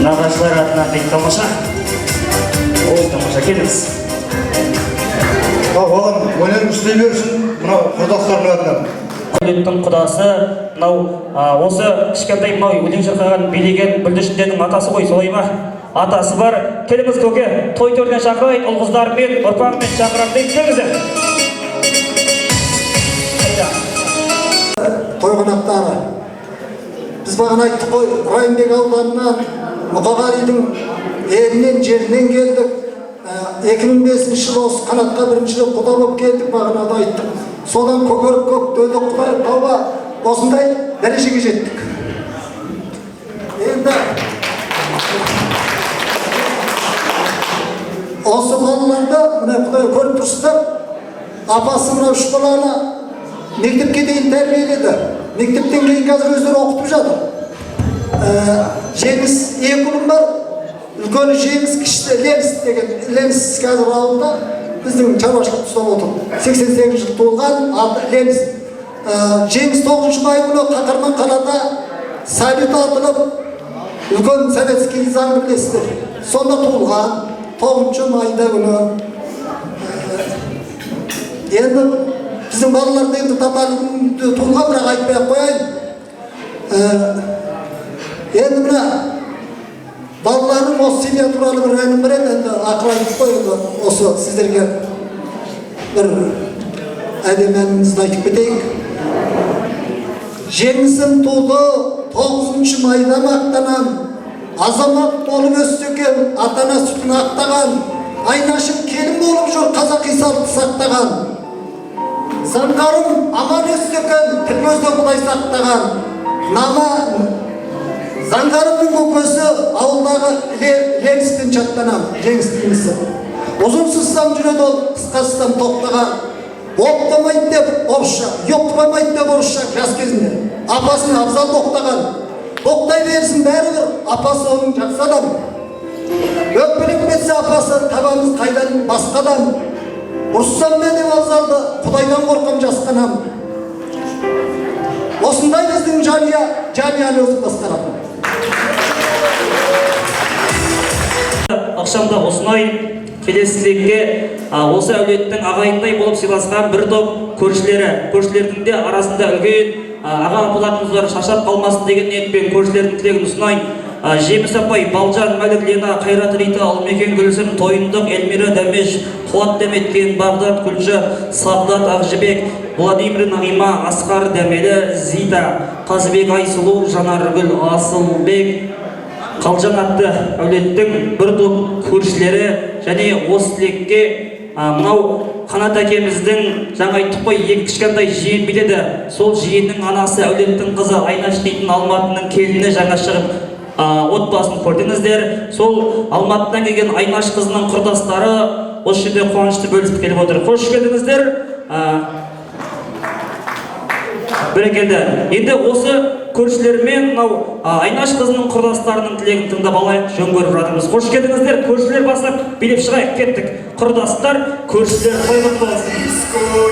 S1: Nағашылар атынан бек тамаша. Ой, тамаша келіңіз.
S21: Балам, өнерің істей берсін, мынау құрдастардың атынан.
S1: Құлеттің құдасы, мынау осы кішкентай мынау өлең шырқаған билеген бүлдіршіндердің атасы ғой, солай ма? Атасы бар. Келіңіз көке, той төріне шақырайын, ұл-қыздармен, ұрпағымен шақырам дейін, келіңіздер.
S22: Той қонақтары. Біз бағана айттық қой, Райымбек ауданынан Мұқағалидың елінен, жерінен келдік. 2005 жылы осы қанатқа бірінші рет құда болып келдік, бағана да айттық. Содан көкөріп көк дөдік құдай тауға осындай дәрежеге жеттік. Енді осы балаларды мына құдай көріп тұрсыздар, апасы мына 3 баланы мектепке дейін тәрбиеледі. Мектептен кейін қазір өздері оқытып жатыр. Жеңіс 2 ұлым бар. Үлкені Жеңіс, кішісі Ленс деген. Ленс қазір ауылда біздің шаруашылық ұстап отыр. 88 жыл туылған Ленс. Жеңіс 9 май күні Қаһарман қалада салют атылып, үлкен советский заң білесіздер. Сонда туылған 9 майда күні. Енді біздің балаларды енді татарлығын туылған, бірақ айтпай қояйын. Енді мына балаларым осы семья туралы бір әнім бар еді, енді ақыл айтып қойды, осы сіздерге бір әдемі әнімізді айтып кетейік. Жеңісім туды 9 майда мақтанам, азамат болып өссекем, ата-ана сүтін ақтаған, айнашым келін болып жүр қазақи салтты сақтаған. Заңғарым аман өссекем, тілмөзді Құдай сақтаған. Нама Заңғарымның көкесі ауылдағы Ленстен жаттанам, Жеңістің інісі. Ұзын сызсам жүреді ол, қысқасызсам тоқтаған. Оптамайды деп орысша, yoқтамайды деп орысша жас кезінде. Апасын абзал тоқтаған. Тоқтай берсін бәрібір, апасы оның жақсы адам. Өкпелеп кетсе апасы, табамыз қайдан басқадан. Ұрыссам мен деп абзалды, Құдайдан қорқам жасқанам. Осындай біздің жанияны өзі басқарады.
S1: Ақшамда осынай келесілікке осы әулеттің ағайындай болып сыйласқан бір топ көршілердің де арасында үлкен аға апаларымыз бар, шаршап қалмасын деген ниетпен көршілердің тілегін ұсынайын. Жеміс апай, Балжан, Мәлік, Лена, Қайрат, Рита, Алмекен, Гүлсім, Тойындық, Эльмира, Дәмеш, Қуат, Дәметкен, Бағдат, Күлжа, Сағдат, Ақжыбек, Владимир, Нағима, Асқар, Дәмелі, Зита, Қазбек, Айсұлу, Жанаргүл, Асылбек, Қалжан атты әулеттің бір топ көршілері және осы тілекке мынау Қанат әкеміздің жаңа айттық қой, екі кішкентай жиен биледі. Сол жиеннің анасы әулеттің қызы Айнаш дейтін Алматының келіні жаңа шығып отбасын көрдіңіздер. Сол Алматыдан келген Айнаш қызының құрдастары осы жерде қуанышты бөлісіп келіп отыр. Қош келдіңіздер. Бәрекелді. Енді осы көршілермен мынау Айнаш қызының құрдастарының тілегін тыңдап алайық, жөн көріп жатырмыз. Қош келдіңіздер. Көршілер басып билеп шығайық, кеттік. Құрдастар, көршілер қойылып болсын.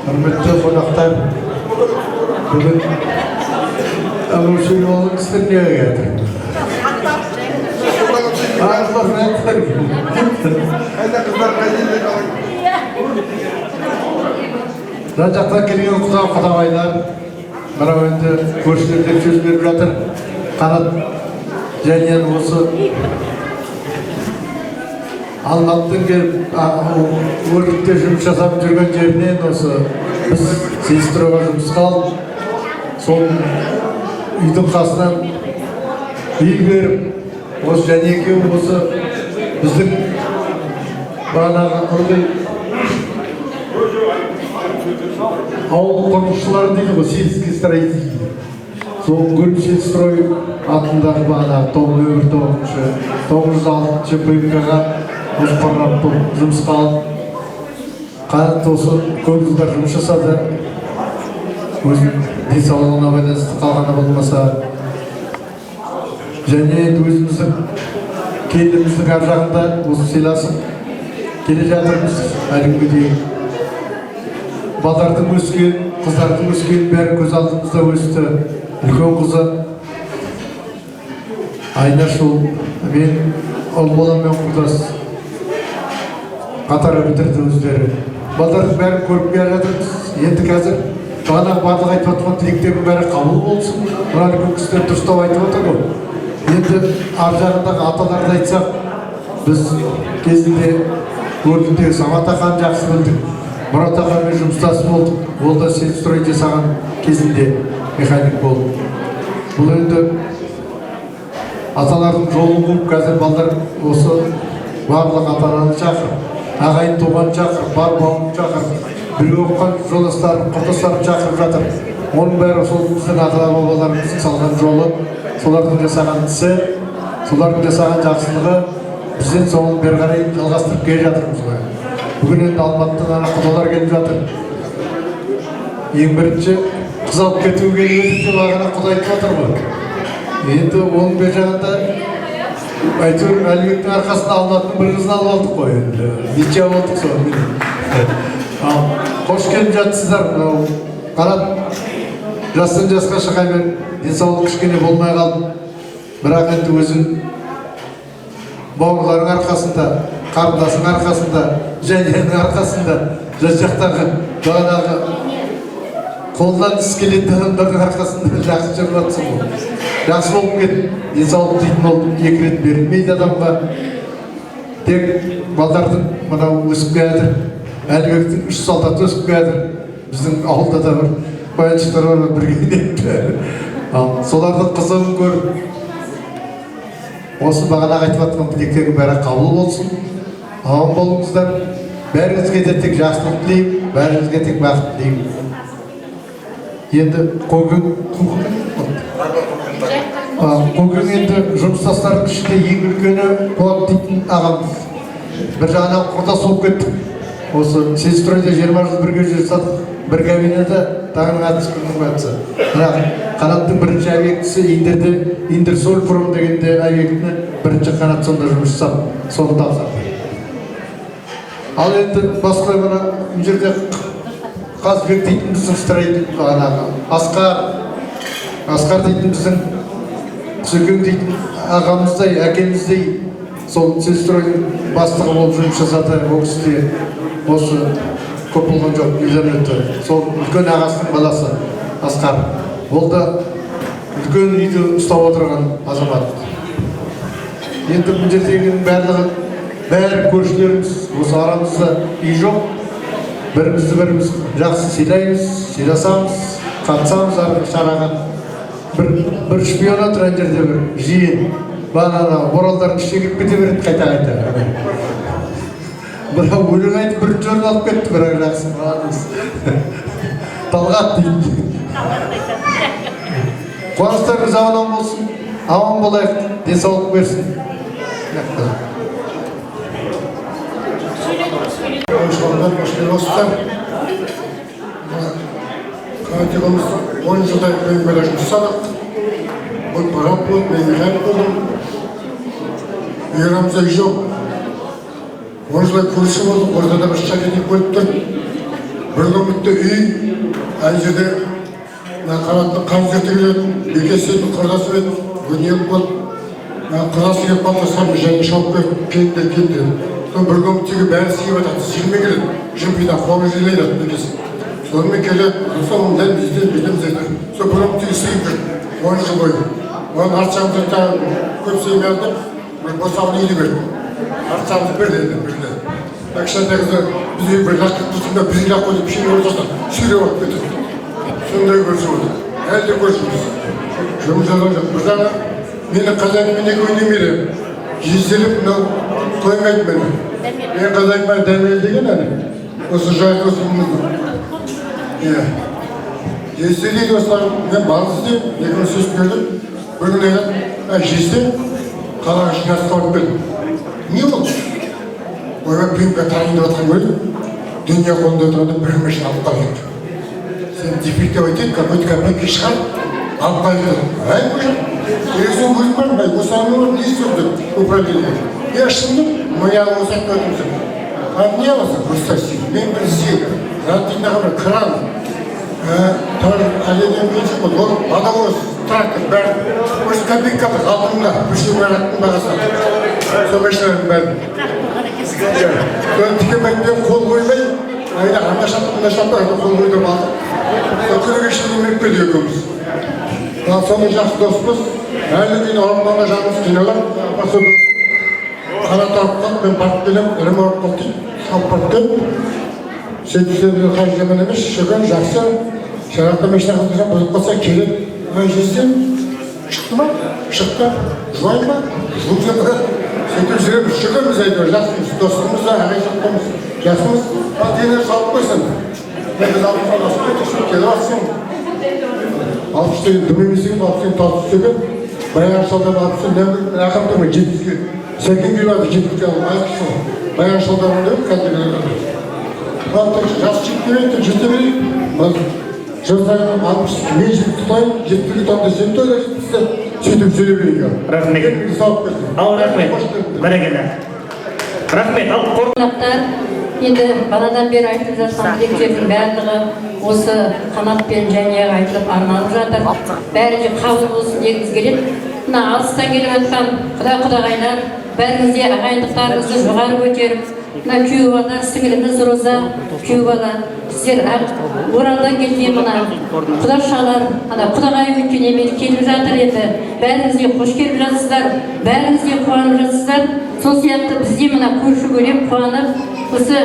S7: Құрметті қонақтар, бүгін әміршілі істеріне келді. Жан жақтан келген құдағайлар, мынау енді көршілерде сөз беріп жатыр. Қанат және осы Алматыдан келіп, өртте жұмыс жасап жүрген жерінен осы біз сестроға жұмысқа алып, сол үйдің қасынан үй беріп, осы және екеуі осы біздің бағанағы ылғи ауыл құрылысшылары дейді ғой, сельский строитель. Сол Гүлсел строй атындағы бағанағы 906 ПМК-ға осы қорғап бұл жұмысқа алып, Қанат осы көп жылдар жұмыс жасады. Өзінің денсаулығына байланысты қалғаны болмаса, және енді өзіміздің келініміздің ар жағында осы сыйласып келе жатырмыз әлі дейін. Балдардың өскен, қыздардың өскен бәрі көз алдымызда өсті. Үлкен қызы Айнаш ол мен ол боламмен құрдас қатары бітірді өздері. Балдардың бәрін көріп келе жатырмыз. Енді қазір бағанағы барлық айтып отырған тілектердің бәрі қабыл болсын. Мына үлкен кісілер дұрыстап айтып отыр ғой. Енді ар жағындағы аталарды айтсақ, біз кезінде өртінде Самат ағаны жақсы білдік. Мұрат ағамен жұмыстас болдық. Ол да сельстрой жасаған кезінде механик болды. Бұл енді аталардың жолын қуып, қазір балдар осы барлық аталарды шақырып, ағайын туған шақырып, бар бауын шақырып, бірге оқыған жолдастарын, құрдастарын шақырып жатыр. Оның бәрі сол біздің ата-бабаларымыздың салған жолы, солардың жасаған ісі, солардың жасаған жақсылығы, бізден соны бері қарай жалғастырып келе жатырмыз ғой. Бүгін енді Алматыдан ана құдалар келіп жатыр. Ең бірінші қыз алып кетуге келіп деп ағана құда айтып отыр ғой. Енді оның бер жағында әйтеуір Әлібектің арқасында Алматының бір қызын алып алдық қой енді. Неше болдық соны. Қош келіп жатсыздар. Қанат жастан жасқа шыға бер, денсаулық кішкене болмай қалды. Бірақ енді өзің бауырларың арқасында, қарындасың арқасында, жәненің арқасында, жас жақтағы бағанағы қолдан іс келетін адамдардың арқасында жақсы жүріп жатсың ғой. Жақсы болып кет, денсаулық дейтін ол екі рет берілмейді адамға. Тек балдардың мынау өсіп келеді, Әлібектің 3 солдаты өсіп келеді. Біздің ауылда да бір баяншықтар бар, бірге. Солардың қызығын көріп, осы бағанағы айтып жатқан тілектердің бәрі қабыл болсын. Аман болыңыздар. Бәріңізге де тек жақсылық тілеймін, бәріңізге тек бақыт тілеймін. Енді Көкең енді жұмыстастардың ішінде ең үлкені Болат дейтін ағамыз. Бір жағынан құрдас болып кеттік. Осы сельстройда 20 жыл бірге жасадық. Бір кабинада тағының атыс күннің батысы. Қанаттың бірінші объектісі Индерсольпром дегенде объектіні бірінші Қанат сонда жұмыс жасап, соны тапсырды. Ал енді басқа мына жерде Қазбек дейтін біздің строитель, Асқар дейтін біздің Сүкен дейтін ағамыздай, әкеміздей сол сестройдың бастығы болып жұмыс жасады. Ол кісі осы көп болған жоқ, үйлерін өтті. Сол үлкен ағасының баласы Асқар. Ол да үлкен үйді ұстап отырған азамат. Енді бұл жердегінің бәрі көршілеріміз, осы арамызда үй жоқ. Бірімізді жақсы сыйлаймыз, сыйласамыз, қатысамыз әрбір шараға. Бір шпион отыр ана жерде бір жиен. Банана оралдардың ішіне кіріп кете береді қайта-қайта. Бірақ өлең айтып бірінші орын алып кетті, бірақ жақсы. Талғат дейді. Қуаныштарыңыз аман болсын, аман болайық, денсаулық берсін.
S5: Қоғамдар басшылығыстар коллективіміз 10 жылдай бөлімбелі жұмыс жасадық. Бұл парап болды, мен ғайып болдым. Үйерамызда үй жоқ. 10 жылдай көрші болдық, ортада бір шакетик бөліп тұр. Бір көмітті үй, әл жерде қанатты қан зерті келетін, бекесетін құрдасы бетін, өнеліп болды. Құрдасы келіп балтасқанымыз және шауып келді. Бір көміттегі бәрі сүйіп атады, сүйілме келеді, жымпида қоғы желейді бекесі. Сонымен келеді, соң дәл бізден зайды. Сол бір көміттегі сүйіп жүр, 10 жыл бойы. Оның артшамызды көп сүйме алдым, босағын үйді берді. Артшамызды берді, берді. Кішкентай қызы бізге бір лаққып тұрсында бізге лақ қойды, пішіне ортасынан сүйреп алып кетті. Сондай көрші болды. Әлде көршіміз. Жұмыс жасап жатыр. Бір жағы мені қазағымен екеуіне мере. Жеселіп, мынау қоймайды мені. Мен қазағыма дәмел деген әлі. Осы жайт осы мұнды. Жеселейді осылар, мен балыз деп, екеуіне сөз бердім. Бір күн айтады, жесе, қалаға жинасқа алып келдім. Не болды? Ойға пүйімге тарайында отқан көрдім. Дүние қолында отырғанда бір мәшін алып қалып. Сен дефектив айтады, какой-то копейки шығар, алып қалып. Ай, көжір. Өзің көзім бар ма? Осы әңгіме бар, не істеді? Управление. Я шындым, мұяны осы әкті өтімсің. А не аласың? Представься, мен бір зегі, радинаға бір кран, әледен келсің бұл, ол водовоз, трактор, бәрі. Осы копейкалы ғалтымда, үші бәраттың бағасына. Сол мәшілердің бәрі. Сол тікемәйтпен қол қоймай, айда анда-шапты, қол қойдырып алдық. Сол күріге шылым өтпеді екеуміз. Соның жақсы доспыз, әлі кейін орынманға жағымыз қиналар. Қанат алып қалып, мен барып келем, ірім алып қалып дейді, салып барып келіп. Сөйтіп қай жемін емес, шөген жақсы. Шарақта мешіне қыздырсам, бұзып қалса келіп, жесем, шықты ма? Шықты. Жуай ма? Жуып жатыр. Сөйтіп жүреміз, шөгенбіз әйтеуір, жақсымыз, достымыз да, ағай шықтымыз, жақсымыз. Ал денер салып қойсын. Мен біз алып қаласың, өтішіп келіп атсың. Алып істеген дүмемесеген, алып істеген талтып істеген. Баян шалдан алып істеген, мен ақым тұрмай, 70-ге. Сәкен келіп ады, 70-ге алып, айқысын. Баян шалдан өндеп, қазір жас жекпемейді, жетемейді. Жастайын 60, мен 70 тұтайын, 70-ге таңда сен тойда 70-ті сөйтіп сөйлебейік.
S1: Рахмет. Ал рахмет. Бәрекелді. Рахмет. Ал
S14: қонақтар, енді баладан бері айтып жатқан тілектердің барлығы осы Қанатпен және айтылып арналып жатыр. Бәрі де қабыл болсын дегіміз келеді. Мына алыстан келіп жатқан құда-құдағайлар, бәріңізде ағайындықтарыңызды жоғары көтеріп, мына күйеу бала, сіңіліміз Роза, күйеу бала, сіздер Оралдан келген мына құдашалар, құдағай өткен емел келіп жатыр еді. Бәріңізде қош келіп жатсыздар, бәріңізде қуанып жатсыздар. Сол сияқты бізде мына көрші көлем қуанып, осы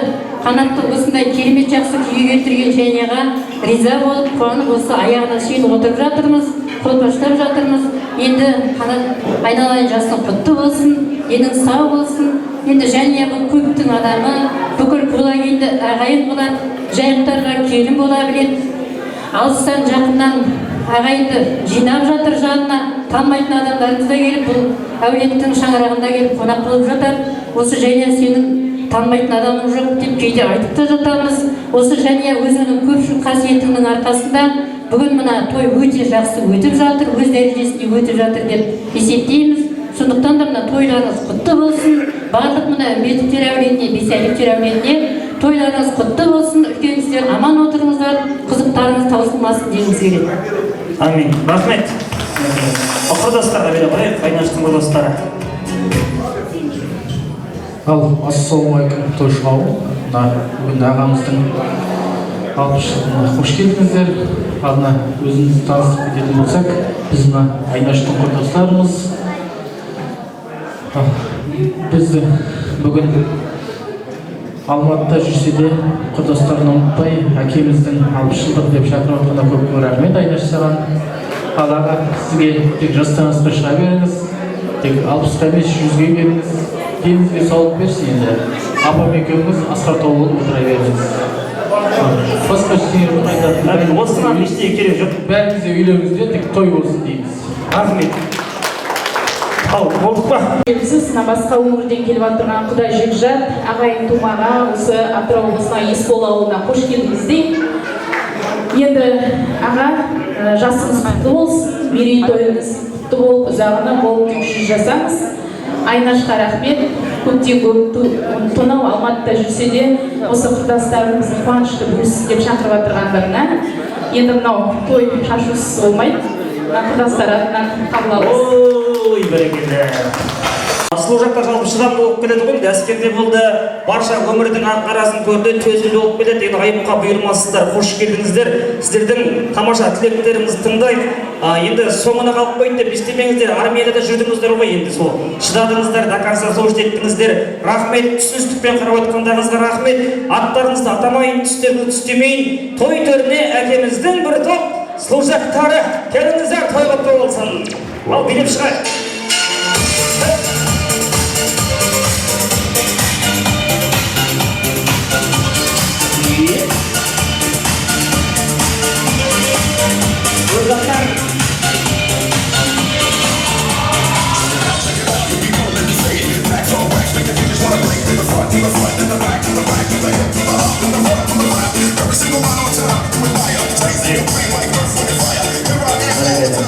S14: Қанатты осындай керемет жақсы күйге келтірген жәнеға риза болып, қуанып осы аяғына шейін отырып жатырмыз, қолпаштап жатырмыз. Енді Қанат айналайын жасың құтты болсын, денің сау болсын. Енді және бұл көптің адамы, бүкіл құлагенді ағайын болады, жайықтарға келін бола біледі. Алыстан жақыннан ағайынды жинап жатыр жанына, танымайтын адамдарымыз да келіп, бұл әулеттің шаңырағында келіп қонақ болып жатыр. Осы және сенің танымайтын адамың жоқ деп кейде айтып та жатамыз. Осы және өзінің көпшіл қасиетінің арқасында бүгін мына той өте жақсы өтіп жатыр, өз дәрежесінде өтіп жатыр деп есептейміз. Сондықтан да мына тойларыңыз құтты болсын. барлық мына мектептер әулетіне, бесәліктер әулетіне тойларыңыз құтты болсын, үлкеніңіздер аман отырыңыздар, қызықтарыңыз таусылмасын дегіміз келеді.
S1: Амин. Рахмет. Құрдастарға бере қояйық, Айнаштың құрдастары.
S6: Ал ассалаумағалейкум тойшылау. Бүгін ағамыздың 60 жылдығына қош келдіңіздер. Алдына өзімізді таныстырып кететін болсақ, біз мына Айнаштың құрдастарымыз. Бізді бүгін Алматыда жүрсе де құрдастарын ұмытпай, әкеміздің 60 жылдық деп шақырып отқанда көп рахмет Айнаш саған. Ал аға, сізге тек жастан асқа шыға беріңіз, тек 60-қа емес 100-ге беріңіз, деніңізге сауап берсін енді. Апам екеуіңіз асқар тау болып отыра беріңіз. Басқа ештеңе айтатын.
S1: Осыған ештеңе керек жоқ.
S6: Бәріңіз де үйлеріңізде тек той болсын дейміз.
S1: Рахмет. Ал, болдық па?
S23: Сіз басқа өңірден келіп отырған Құдай Жекжат, ағайын тумаға, осы Атырау облысына Есбол ауылына қош келдіңіз деймін. Енді аға, жасыңыз құтты болсын, мерей тойыңыз құтты болып, ұзағына болып 300 жасаңыз. Айнашқа рахмет, көптен көп тонау Алматыда жүрсе де, осы құрдастарымыздың қуанышты бөлісін деп шақырып отырғандарына. Енді мынау той шашусыз болмайды, құрдастар атынан қабыл алыңыз.
S1: Ой, бәрекелді. Асыл жақта жалпы шыдамды болып келеді ғой, әскерде болды, барша өмірдің ақ-қарасын көрді, төзімді болып келеді. Енді айыпқа бұйырмасыздар, қош келдіңіздер. Сіздердің тамаша тілектеріңізді тыңдайық. Енді соңына қалып қойды деп істемеңіздер, армияда жүрдіңіздер ғой, енді сол шыдадыңыздар, Дакарса соғыс еттіңіздер. Рахмет, түсіністікпен қарап отқандарыңызға рахмет. Аттарыңызды атамайын, түстеріңізді түстемейін. Той төріне әкеміздің бір топ служақтары келіңіздер, той құтты болсын. Ал билеп шығайық.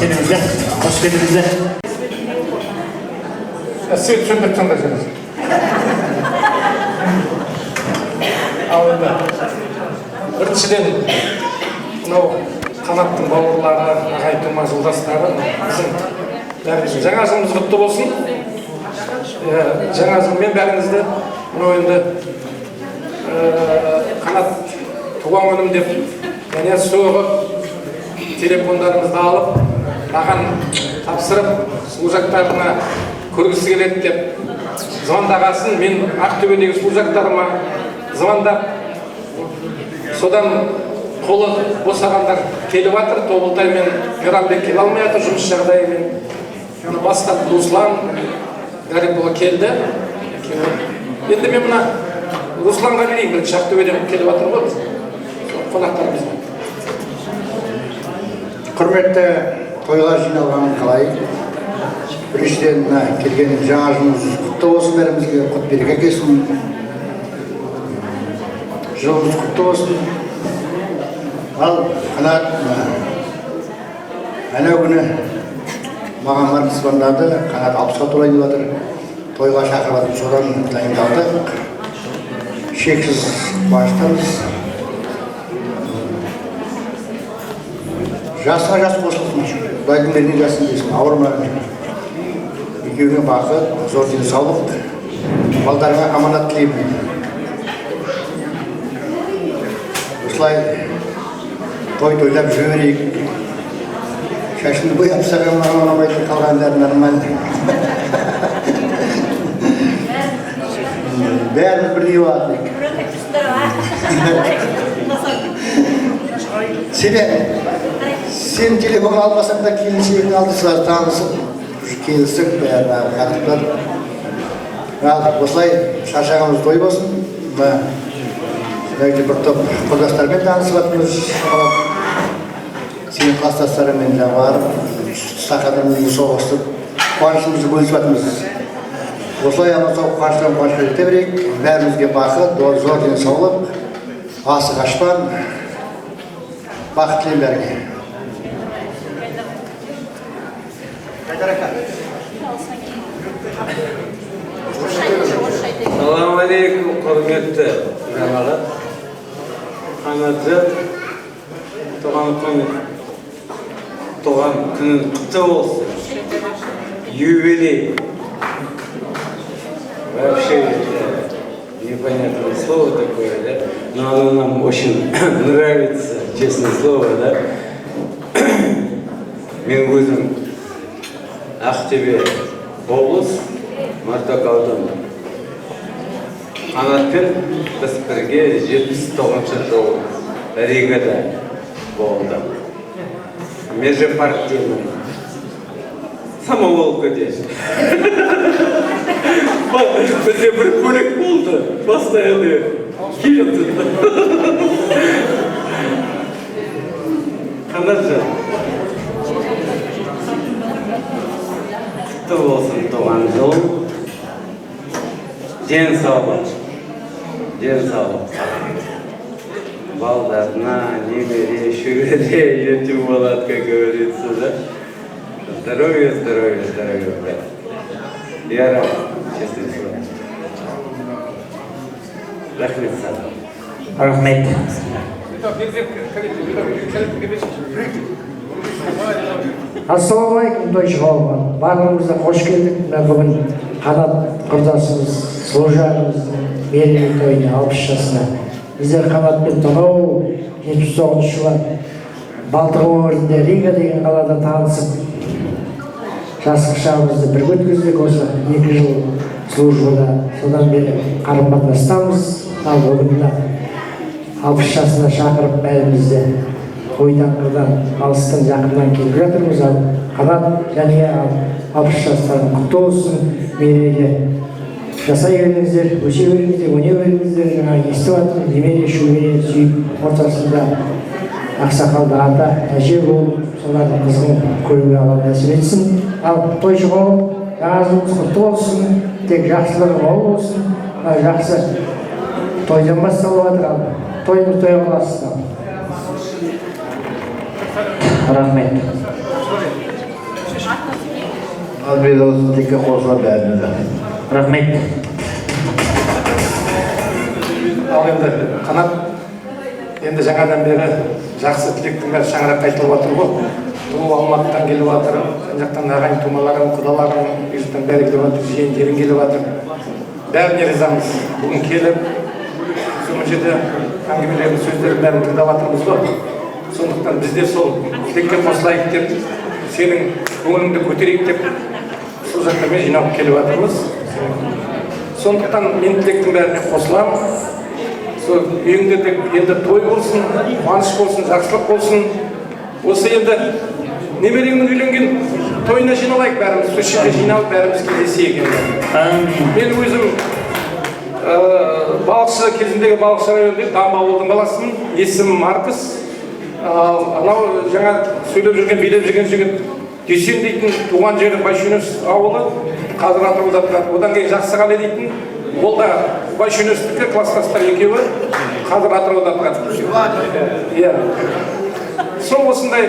S1: Келіңіздер, қош келдіңіздер.
S12: Свет сөндіріп тыңдасаңыз. Ал енді біріншіден мынау қанаттың бауырлары, ағайын тума жолдастары, біздің бәріміздің жаңа жылымыз құтты болсын. Жаңа жылмен бәріңізді мынау енді қанат туған күнім деп және соғып телефондарыңызды алып маған тапсырып служактарына көргісі келеді деп звондағасын, мен Ақтөбедегі служактарыма звондап, содан қолы босағандар келіп жатыр. Тобылтай мен Мейрамбек келе алмай жатыр жұмыс жағдайымен. Бастап Руслан Гарипұлы келді. Енді мен мына Русланға берейін, бірінші Ақтөбеден келіп жатыр ғой қонақтарымыз.
S21: Құрметті тойға жиналған қалай, біріншіден келген жаңа жылымыз құтты болсын, бәрімізге құт береке келсін. Жылымыз құтты болсын. Ал қанат әнеу күні маған март звондады, қанат 60-ға толайын деп жатыр, тойға шақырып жатыр, содан дайындалдық. Шексіз қуаныштамыз. Жасқа жас қосылсын, Құдайдың берген жасын дейсің, ауырма. Екеуіңе бақыт, зор денсаулық, балдарыңа аманат тілеймін. Осылай той тойлап жүре берейік. Шашымды бояп тастаған маған ұнамайтын қалғандары нормально. Бәріміз бірдей болады. Сен телефон алмасаң да келіншегің алдысылар танысып, келістік, бәрі қатықтар. Осылай шаршағымыз той болсын. Бір топ құрдастармен танысып атымыз. Сенің кластастарымен барып, стақанымызды соғыстып, қуанышымызды бөлісіп атымыз. Осылай аман-сау қуаныштан қуанышқа жете берейік. Бәрімізге бақыт, зор денсаулық, асық ашпан, бақыт тілеймін бәріңе. Қайдар ака.
S17: Assalamualaikum құрметті ағалар. Қанатжан туған күнің құтты болсын. Юбилей. Вообще непонятное слово такое, да? Но оно нам очень нравится, честное слово, да? Мен өзім Ақтөбе облыс, Мартак ауданы. Қанатпен біз бірге 79-шы жыл Ригада болды. Межпартийный самоволкаде. Бізде бір көлік болды, постоянно келеді. Қанатжан, құтты болсын туған жыл. Денсаулық. Балдарына, немере, шөбере ертең болады, как говорится, да? Здоровье, брат. Я рад, честное слово. Рахмет саған.
S1: Рахмет.
S18: Ассалаумағалейкум, тойшы қауымы. Барлығымызға қош келдік. Мына бүгін Қанат құрдасымыз, служанымыз Мерей Тойына 60 жасына. Біздер Қанатпен тұнау 79 жылы Балтық өңірінде Рига деген қалада танысып, жастық шағымызды бірге өткіздік. Осы 2 жыл службада содан бері қарым-қатынастамыз. Ал бүгін 60 жасына шақырып бәрімізді ойдан қырдан алыстан жақыннан келіп жатырмыз. Ал Қанат және 60 жастардың құтты болсын. Мерейлі жасай беріңіздер, өсе беріңіздер, өне беріңіздер. Жаңа естіп жатырмын, немере шөбере сүйіп ортасында ақсақалды ата әже болып, солардың қызығын көруге Алла нәсіп етсін. Ал тойшы қауым, жаңа жылымыз құтты болсын, тек жақсылығы мол болсын. Жақсы тойдан басталып жатыр. Ал тойды той қыласыздар. Рахмет.
S7: Ал мен осы текке қосыла бәрімізді.
S18: Рахмет.
S6: Ал енді Қанат, енді жаңадан бері жақсы тілектің бәрі шаңырақ айтылып жатыр ғой. Бұл Алматыдан келіп жатыр, жан жақтан ағайын тумаларың, құдаларың, үй жақтан бәрі келіп жатыр, жиен-жерің келіп жатыр. Бәріне ризамыз. Бүгін келіп, сол жерде әңгімелердің сөздерін бәрін тыңдап жатырмыз ғой. Сондықтан біздер сол тілекке қосылайық деп, сенің көңіліңді көтерейік деп, сол жақта мен жиналып келіп жатырмыз. Сондықтан мен тілектің бәріне қосыламын. Сол үйіңде енді той болсын, қуаныш болсын, жақсылық болсын. Осы енді немереңнің үйленген тойына жиналайық бәріміз, сол жерде жиналып бәріміз кездесейік енді. Мен өзім балықшы кезіндегі балықшы районында Дамба ауылдың баласымын. Есімім Маркус. Анау жаңа сөйлеп жүрген, билеп жүрген жігіт Дүйсен дейтін туған жері Байшөнес ауылы, қазір Атырауда тұрады. Одан кейін Жақсықали дейтін, ол да Байшөнестікі класстастар екеуі, қазір Атырауда тұрады. Сол осындай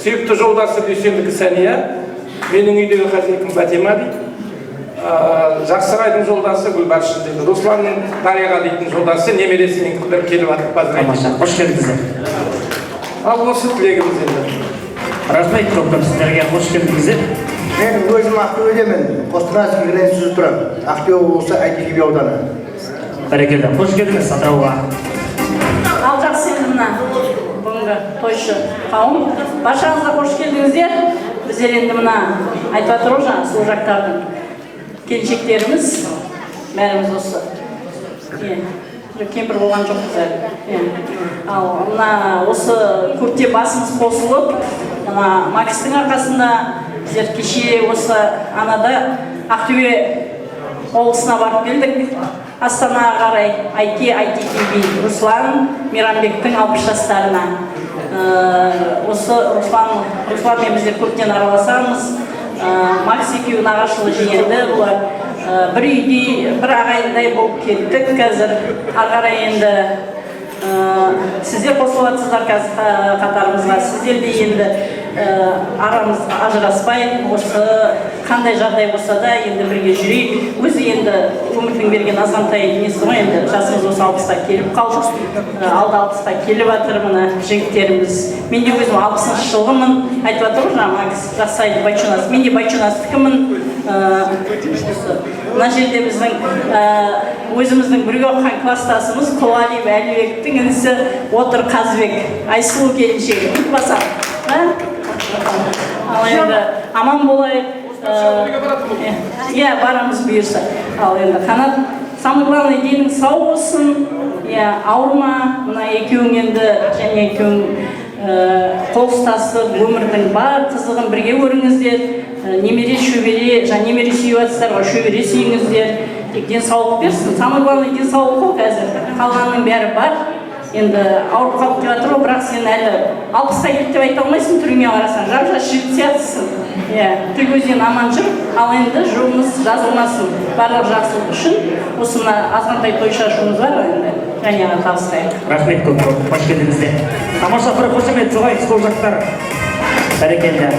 S6: сүйікті жолдасы Дүйсендікі Сәния, менің үйдегі хозяйкам Фатима дейді. Жақсырайдың жолдасы Гүлбаршы дейді. Русланның Дарияға дейтін жолдасы немересімен күдір келіп атып базар.
S1: Қош келдіңіздер.
S6: Ал осы тілегіміз енді.
S1: Рахмет көптен сіздерге қош келдіңіздер.
S7: Мен өзім Ақтөбедемін. Қостанайский границасында тұрамын. Ақтөбе облысы Әйтеке ауданы.
S1: Бәрекелді. Қош келдіңіз Атырауға.
S23: Ал жақсы енді мына бүгінгі тойшы қауым, баршаңызға қош келдіңіздер. Біздер енді мына айтып жатыр ғой жаңа сол жақтардың келіншектеріміз, бәріміз осы. Кемпір болған жоқпыз әлі. Ал мына осы көпте басымыз қосылып, мына Макстың арқасында біздер кеше осы анада Ақтөбе облысына барып келдік. Астанаға қарай Айтеке би Руслан Мейрамбектің 60 жастарына. Осы Русланмен біздер көптен араласамыз. Макс екеуі нағашылы жиенді, бұлар бір үйде, бір ағайындай болып кеттік қазір. Ары енді сіздер қосылатсыздар қазір қатарымызға. Сіздер де енді
S3: арамыз ажыраспай, осы қандай жағдай болса да енді бірге жүрейік. Өзі енді өмірдің берген азғантай несі ғой, енді жасымыз осы 60-қа келіп қалдық. Алда 60-қа келіп жатыр мына жігіттеріміз. Мен де өзім 60-шы жылғымын. Айтып жатыр ғой, Макс жасайды Байчунас. Мен де Байчунастікімін. Мына жерде біздің өзіміздің бірге оқыған кластасымыз Қолғалиев Әлібектің інісі отыр, Қазбек, Айсұлу келіншегі. Күт басам. Ал енді аман болайық. Иә, барамыз бұйырса. Ал енді Қанат, самый главный денің сау болсын. Иә, ауырма. Мына екеуің енді және екеуің қол ұстасып, өмірдің бар қызығын бірге көріңіздер. Немере шөбере, немере сүйіп жатсыздар ғой, шөбере сүйіңіздер. Тек денсаулық берсін. Самый главный денсаулық қой қазір. Қалғанның бәрі бар. Енді ауырып қалып деп жатыр ғой, бірақ сен әлі 60-қа келді деп айта алмайсың, түріңе қарасаң, жап-жас жігіт сияқтысың. Иә, тіл көзден аман жүр, ал енді жолымыз жазылмасын. Барлық жақсылық үшін осы мына азғантай той шашуымыз бар енді. Және табыстайық.
S1: Рахмет көп, қош келдіңіздер. Тамаша бір қошемет жоғай сол жақтар. Бәрекелді.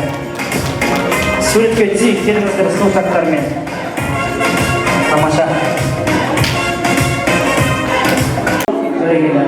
S1: Суретке түсейік, келіңіздер сол жақтармен. Тамаша. Бәрекелді.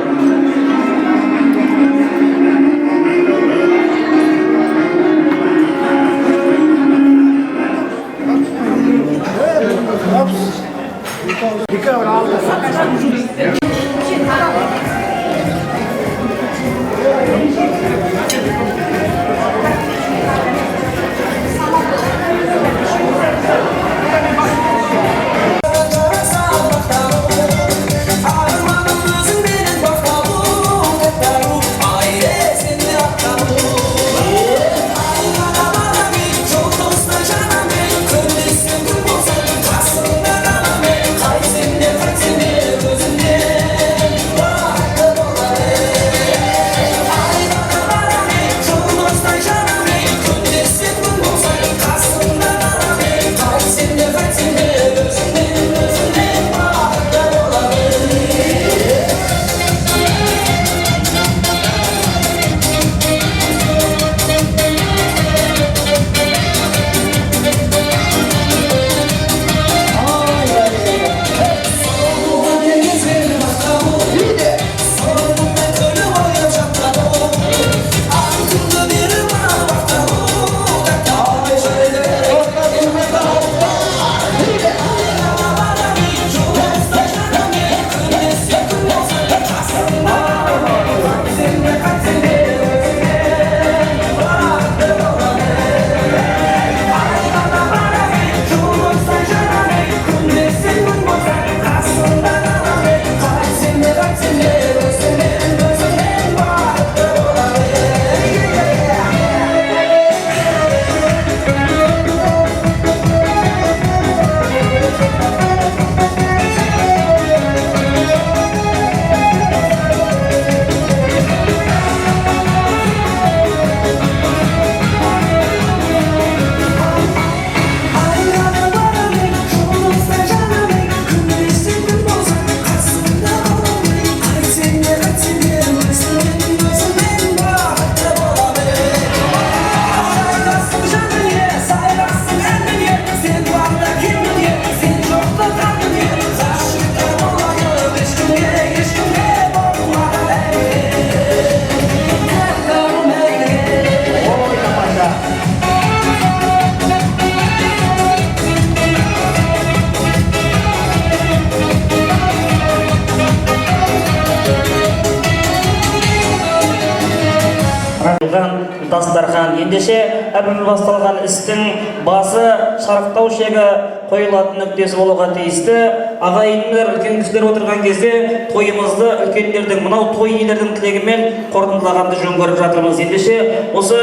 S1: Дастархан ендеше әбіл басталған істің басы шарықтау шегі қойылатын нүктесі болуға тиісті. Ағайындар, үлкен кісілер отырған кезде тойымызды үлкендердің, мынау той иелердің тілегімен қорытындылағанды жөн көріп жатырмыз. Ендеше осы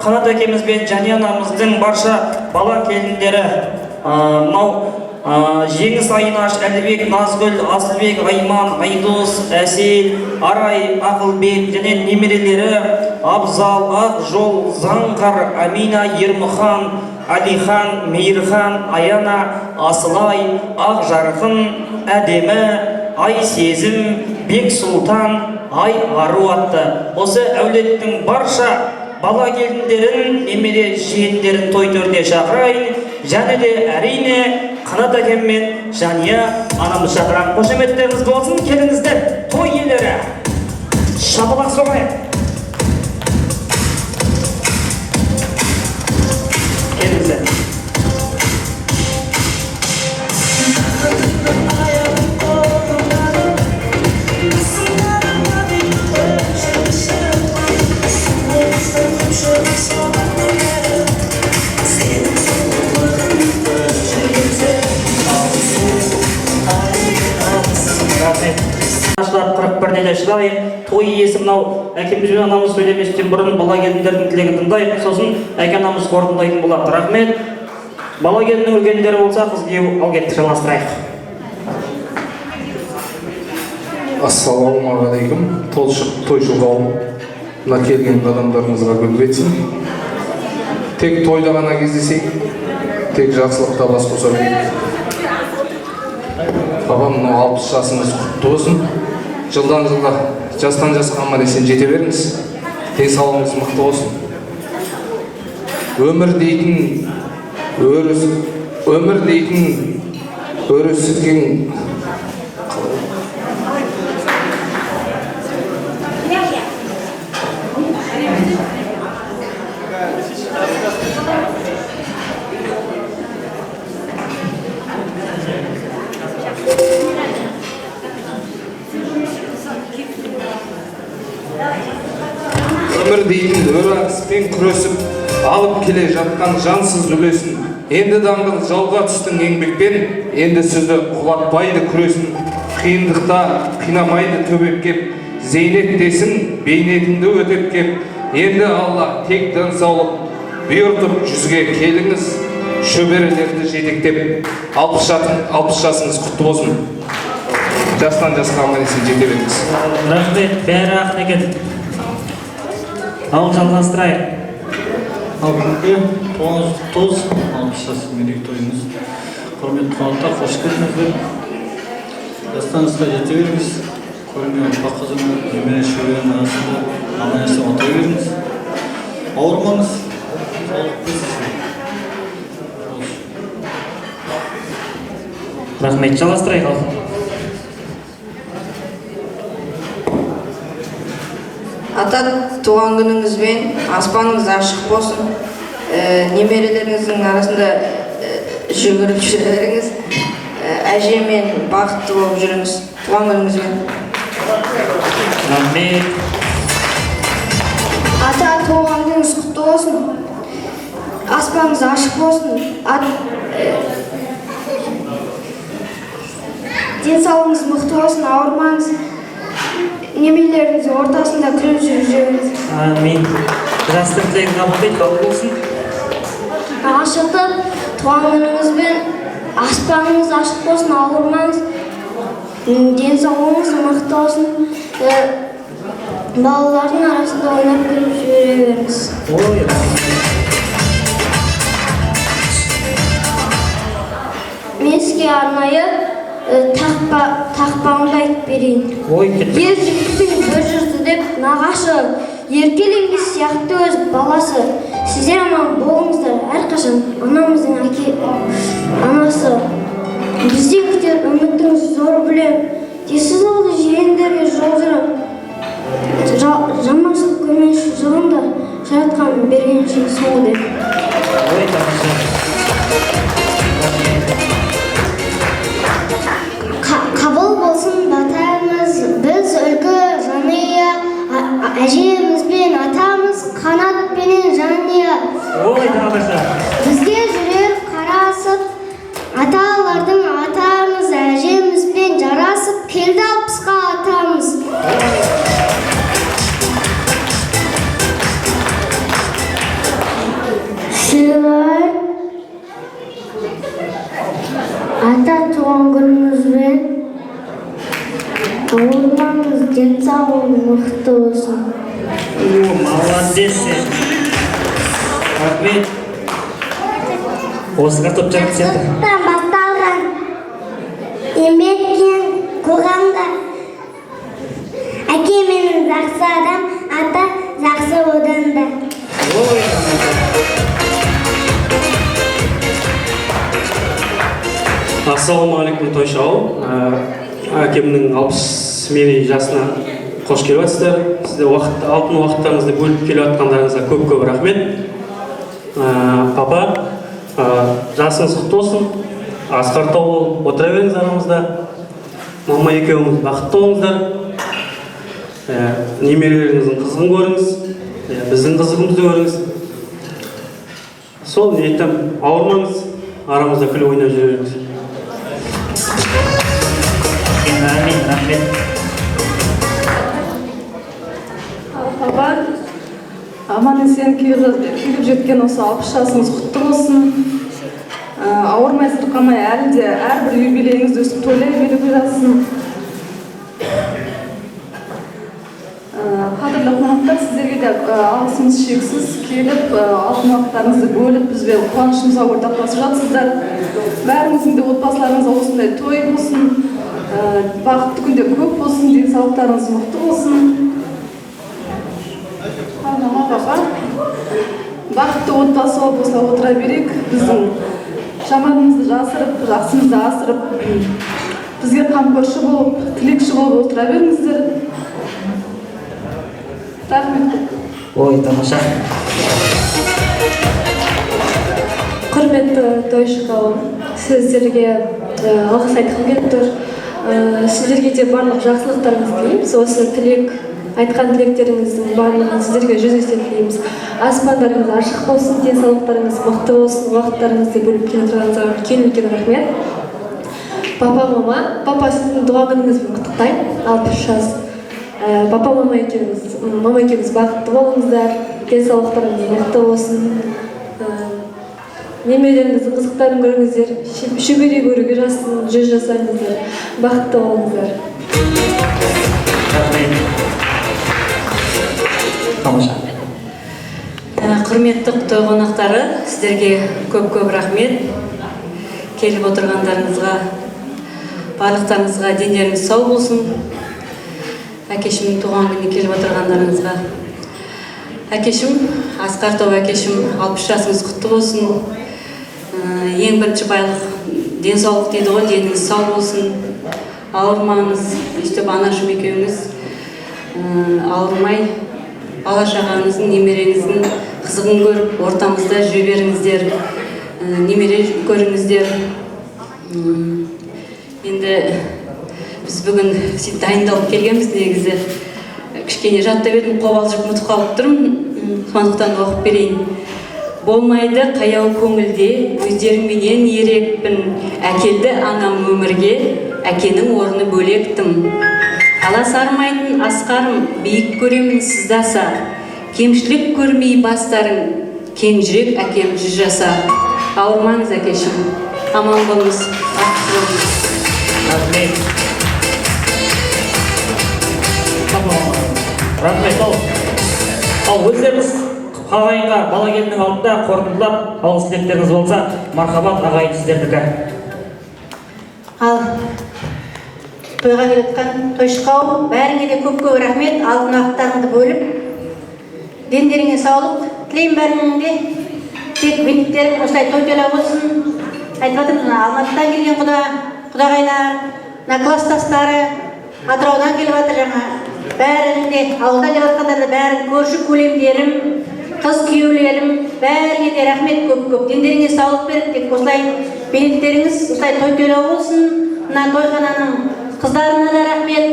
S1: Қанат әкеміз бен Жания анамыздың барша бала келіндері, мынау Жеңіс, Айнаш, Әлібек, Назгүл, Асылбек, Айман, Айдос, Әсел, Арай, Ақылбек және немерелері Абзал, Ақжол, Заңғар, Амина, Ермұхан, Алихан, Мейірхан, Аяна, Асылай, Ақжарқын, Әдемі, Ай Сезім, Бек Сұлтан, Ай Ару атты. Осы әулеттің барша бала келіндерін, немере жиендерін той төріне шақырайын, және де әрине Қанат әкем мен Жания анамыз шақырам. Қошеметтеріңіз болсын, келіңіздер, той иелері. Шапалақ соғайық. Келіңіздер. Ашылап 41-де шыдайық, той иесі мынау әкеміз бен анамыз сөйлеместен бұрын бала келіндердің тілегін тыңдайық, сосын әке анамыз қорытындайтын болады. Рахмет. Бала келіннің үлкендері болса, қыз күйеу ал кетті жалғастырайық.
S4: Ассалаумағалейкум. Тойшыл қауым, мына келген адамдарыңызға гүл кетсін. Тек тойда ғана кездесейік, тек жақсылықта бас қосар едік. Бабам, мынау 60 жасыңыз құтты болсын. Жылдан жылға, жастан жасқа аман-есен жете беріңіз. Денсаулығыңыз мықты болсын. Өмір дейтін өріскен өріспен күресіп алып келе жатқан жансыз үлесін. Енді даңғыл жауға түстің еңбекпен, енді сөзді құлатпайды күресін. Қиындықта қинамайды төбеп кеп, зейнет десін бейнетіңді өтеп кеп. Енді Алла тек денсаулық бұйыртып жүзге келіңіз, шөберелерді жетектеп. 60 жасыңыз құтты болсын. Жастан жасқа аман-есен жете беріңіз.
S1: Рахмет, бәрі ақын екен. Ал жалғастырайық.
S9: Ал күнге 60 жас мерей тойымыз. Құрметті қонақтар, қош келдіңіздер. Жастарыңызға жете беріңіз. Көрме ұрпақ-қызының немере шөберенің арасында аман-есен отыра беріңіз. Ауырмаңыз. Саулық берсіз.
S1: Рахмет, жалғастырайық ал.
S20: Ата туған күніңізбен аспаныңыз ашық болсын. Немерелеріңіздің арасында жүгіріп жүріңіз. Әжемен бақытты болып жүріңіз. Туған күніңізбен.
S1: Рахмет.
S24: Ата туған күніңіз құтты болсын. Аспаныңыз ашық болсын. Денсаулығыңыз мықты болсын, ауырмаңыз. Немелеріңіздің ортасында күліп жүріңіз.
S1: Амин. Жастың тілегін қабылдайды, қабыл болсын.
S24: Ашықтық, туған күніңізбен аспаныңыз ашық болсын, ауырмаңыз. Денсаулығыңыз мықты болсын. Балалардың арасында ойнап күліп жүре беріңіз. Мен сізге арнайы тақпағымды айтып берейін. Ер жігіттің бір жұрты деп нағашы, еркелеңіз сияқты өз баласы. Сіздер аман болыңыздар, әрқашан анамыздың анасы. Бізден күтер үмітіңіз зор білем. Десіз алды жиендерге жол жүріп. Жаманшылық көрмеші жылында жаратқан берген үшін соңы деп. Қабыл болсын батамыз, біз үлгі Жания, әжеміз бен атамыз Қанат пенен Жания. Бізге жүрер қарасып, аталардың атамыз, әжеміз бен жарасып, келді 60-қа атамыз. Шылай, ата туған күніңізбен ауырмаңыз, денсаулығыңыз мықты болсын.
S1: Молодец сен. Рахмет. Осыға топ жарып сен.
S24: Басталған еңбекпен қоғамда әке менің жақсы адам, ата жақсы одан да.
S2: Ассалаумағалейкум тойшау. Әкемнің 60 мерей жасына қош келіп жатсыздар. Сізде алтын уақыттарыңызды бөліп келіп жатқандарыңызға көп рахмет. Папа, жасыңыз құтты болсын. Асқартау болып отыра беріңіз арамызда. Мама екеуіңіз бақытты болыңыздар. Немерелеріңіздің қызығын көріңіз. Біздің қызығымызды көріңіз. Сол не айтам, ауырмаңыз. Арамызда күліп ойнап жүре беріңіз.
S1: Амин, рахмет.
S23: Папа, аман есен келіп жеткен осы 60 жасыңыз құтты болсын. Ауырмай сырқамай әлі де әрбір юбилейіңізді өстіп тойлай беруге жазсын. Қадірлі қонақтар, сіздерге де алғысымыз шексіз. Келіп, алтын уақыттарыңызды бөліп, бізбен қуанышымызға ортақтасып жатсыздар. Бәріңіздің де отбасыларыңызға осындай той болсын, бақытты күнде көп болсын, денсаулықтарыңыз мықты болсын. Папа, бақытты отбасы болып осылай отыра берейік. Біздің жаманымызды жасырып, жақсымызды асырып, бізге қамқоршы болып, тілекші болып отыра беріңіздер. Рахмет.
S1: Ой, тамаша.
S14: Құрметті тойшы қауым, сіздерге алғыс айтқым келіп тұр. Сіздерге де барлық жақсылықтарыңызды тілейміз. Осы айтқан тілектеріңіздің барлығын сіздерге жүз есе тілейміз. Аспандарыңыз ашық болсын, денсаулықтарыңыз мықты болсын, уақыттарыңызды бөліп келе тұрғаныңызға үлкен рахмет. Папа, мама, папа сіздің туған күніңізбен құттықтаймын. 60 жас. Папа, мама екеуіңіз бақытты болыңыздар, денсаулықтарыңыз мықты болсын. Немелеріңіздің қызықтарын көріңіздер, шөбере көруге жазсын, 100 жасаңыздар, бақытты болыңыздар.
S1: Тамаша.
S3: Құрметті той қонақтары, сіздерге көп рахмет. Келіп отырғандарыңызға, барлықтарыңызға дендеріңіз сау болсын. Әкешімнің туған күніне келіп отырғандарыңызға. Әкешім, Асқартау әкешім, 60 жасыңыз құтты болсын. Ең бірінші байлық денсаулық дейді ғой, деніңіз сау болсын. Ауырмаңыз, өстіп анашым екеуіңіз ауырмай, бала шағаңыздың, немереңіздің қызығын көріп, ортамызда жүре беріңіздер, немере көріңіздер. Енді біз бүгін дайындалып келгенбіз негізі. Кішкене жаттап едім, қобалжып ұмытып қалып тұрмын. Сондықтан оқып берейін. Болмайды қаяу көңілде, өздеріңменен ерекпін. Әкелді аңам өмірге, әкенің орны бөлектім. Аласармайтын асқарым, биік көремін сыздаса. Кемшілік көрмей бастарың, кең жүрек әкем 100 жаса. Ауырмаңыз әкешім, аман болыңыз, бақытты болыңыз.
S1: Рахмет. Ал өздеріңіз ағайынға бала келіннің алдында қорытындылап алғыс тілектеріңіз болса, мархабат ағайын сіздердікі.
S3: Ал тойға келеткен тойшы қауым, бәріңе де көп рахмет. Алтын уақыттарыңды бөліп, дендеріңе саулық тілеймін бәріңде. Тек бейнеттерің осылай той тойлау болсын. Айтып жатырмын, Алматыдан келген құдағайлар, класстастары, Атыраудан келіп жатыр жаңа. Бәріңде, ауылдан келіп жатқандарды бәрін көрші көлемдерім, қыз күйеулерім, бәріңе де рахмет көп. Дендеріңе саулық беріп, тек осылай бейнеттеріңіз осылай той тойлау болсын. Мына тойхананың қыздарына да рахмет.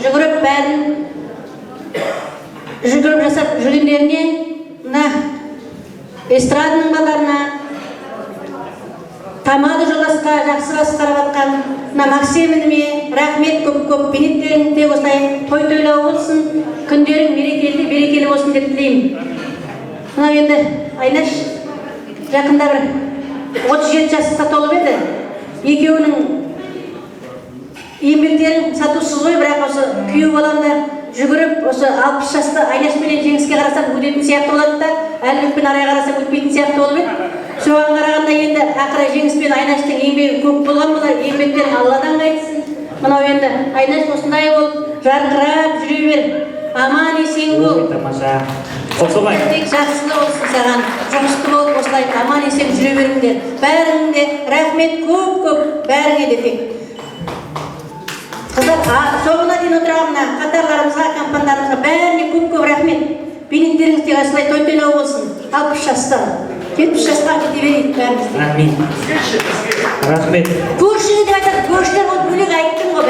S3: Жүгіріп бәрін жүгіріп жасап жүргендеріне, мына эстрадының балдарына, тамады жолдасқа жақсы басқарып атқан мына Максимініме рахмет көп. Бейнеттерің тек осылай той тойлау болсын, күндерің берекелі болсын деп тілеймін. Мынау енді Айнаш жақында бір 37 жасқа толып еді. Екеуінің еңбектерін сатусыз ғой, бірақ осы күйеу баламда жүгіріп, осы 60 жаста Айнашпенен жеңіске қарасам өтетін сияқты болады да, Әлібекпен арай қарасам өтпейтін сияқты болып еді. Соған қарағанда енді ақыры жеңіспен Айнаштың еңбегі көп болған болар, еңбектерін Алладан қайтсын. Мынау енді Айнаш осындай болып жарқырап жүре бер. аман есен бол.
S1: Тамаша. Қосылмай.
S3: Тек жақсылық болсын саған. Жұмысты болып осылай аман есен жүре беріңдер. Бәріңде рахмет көп, бәріңе де тек. Қыздар, соңына дейін отырғанына, қатарларымызға, компандарымызға бәріне көп рахмет. Билеттеріңіз тек осылай той-тойлау болсын. 60 жаста, 70 жасқа кете берейік бәріміз.
S1: Рахмет.
S3: Көршіні деп айтады, көршілер ол бөлек айттым ғой,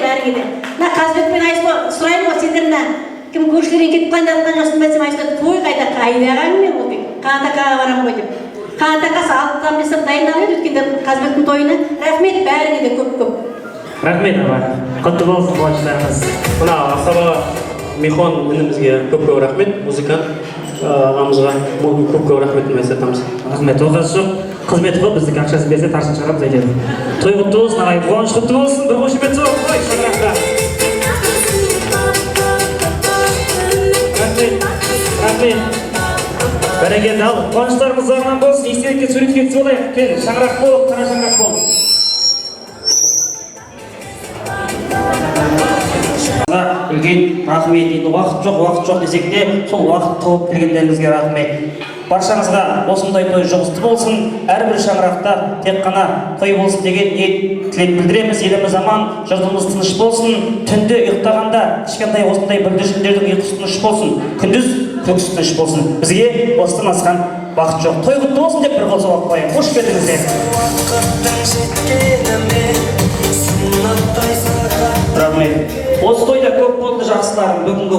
S3: бәріңе де. Мына Қазбекпен Айсұлу сұраймын ғой сендеріне. Кім көршілерден кетіп қайдатқан жоқсын бәлсем Айсұлу той қайдаған мен ол деп. Қанатақаға барам ғой деп. Қанатақасы алтыдан бесіп дайындап еді өткенде Қазбектің тойына. Рахмет бәріңе де көп.
S1: Рахмет аға. Құтты болсын қуаныштарыңыз.
S2: Мына Асаба Михон інімізге көп рахмет, музыкант ағамызға көп рахметін айтамыз.
S1: Рахмет, оғыз жоқ. Қызметі ғой біздің ақшасын берсе тарсын шығарамыз айтеді. Той құтты болсын, ағайын қуаныш құтты болсын. Бір қошемет соғып қой, шаңырақта. Рахмет. Бәрекелді ал, қуаныштарыңыз жағынан болсын, естелікке суретке түсіп олайық. Кел, шаңырақ бол, қара шаңырақ бол. Үлкен рахмет. Енді уақыт жоқ десек те, сол уақыт тауып келгендеріңізге рахмет. Баршаңызға осындай той жұғысты болсын, әрбір шаңырақта тек қана той болсын деген ниет тілек білдіреміз. Еліміз аман, жұртымыз тыныш болсын. Түнде ұйықтағанда кішкентай осындай бүлдіршіндердің ұйқысы тыныш болсын, күндіз күлкісі тыныш болсын. Бізге осыдан асқан бақыт жоқ. Той құтты болсын деп бір қол соғып қояйық. Қош келдіңіздер. Рахмет. Осы тойда көп болды жақсыларым. Бүгінгі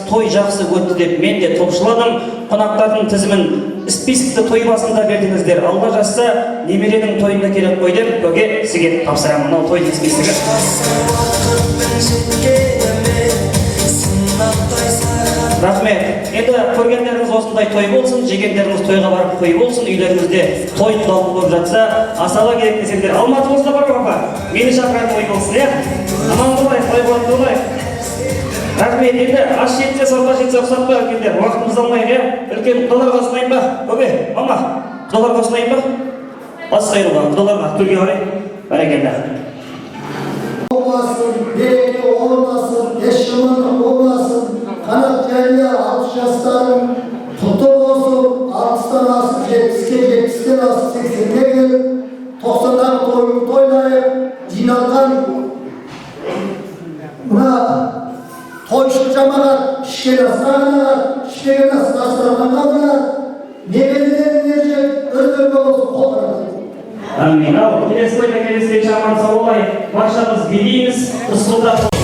S1: той жақсы өтті деп мен де топшыладым. Қонақтардың тізімін спискті той басында бердіңіздер. Алла жазса, немеренің тойында керек қой деп, көге сізге тапсырамын. Мынау тойдың списігі. Рахмет. Енді көргендеріңіз осындай той болсын, жегендеріңіз тойға барып той болсын, үйлеріңізде той туралы болып жатса, асаба керек десеңдер. Алматы болса бар папа. Мені шақыратын той болсын, иә? Аман болайық, той болады болайық. Рахмет. Енді аш жетсе, сорпа жетсе ұқсат па үлкендер? Уақытымыз алмайық, иә? Үлкен құдаларға ұсынайын ба? Көке, мама, құдаларға ұсынайын ба? Бас қайырға, құдаларға, түрге қарай. Бәрекелді.
S22: Olmasın, bereke olmasın, yaşamanlık olmasın. Kanat Caliye 60 yaşların tutu olsun, 60'tan asıl 70'e, 70'ten asıl 80'e gelip 90'dan toyunu toylayıp jinalgan buna toyşu camaat, şişken aslanlar, şişken aslanlar nebelilerin verecek özgürlüğü olsun kollarına.
S1: Amin. Келесі тойда келесі аман сау болайық. Баршамыз билейміз, ысқылдап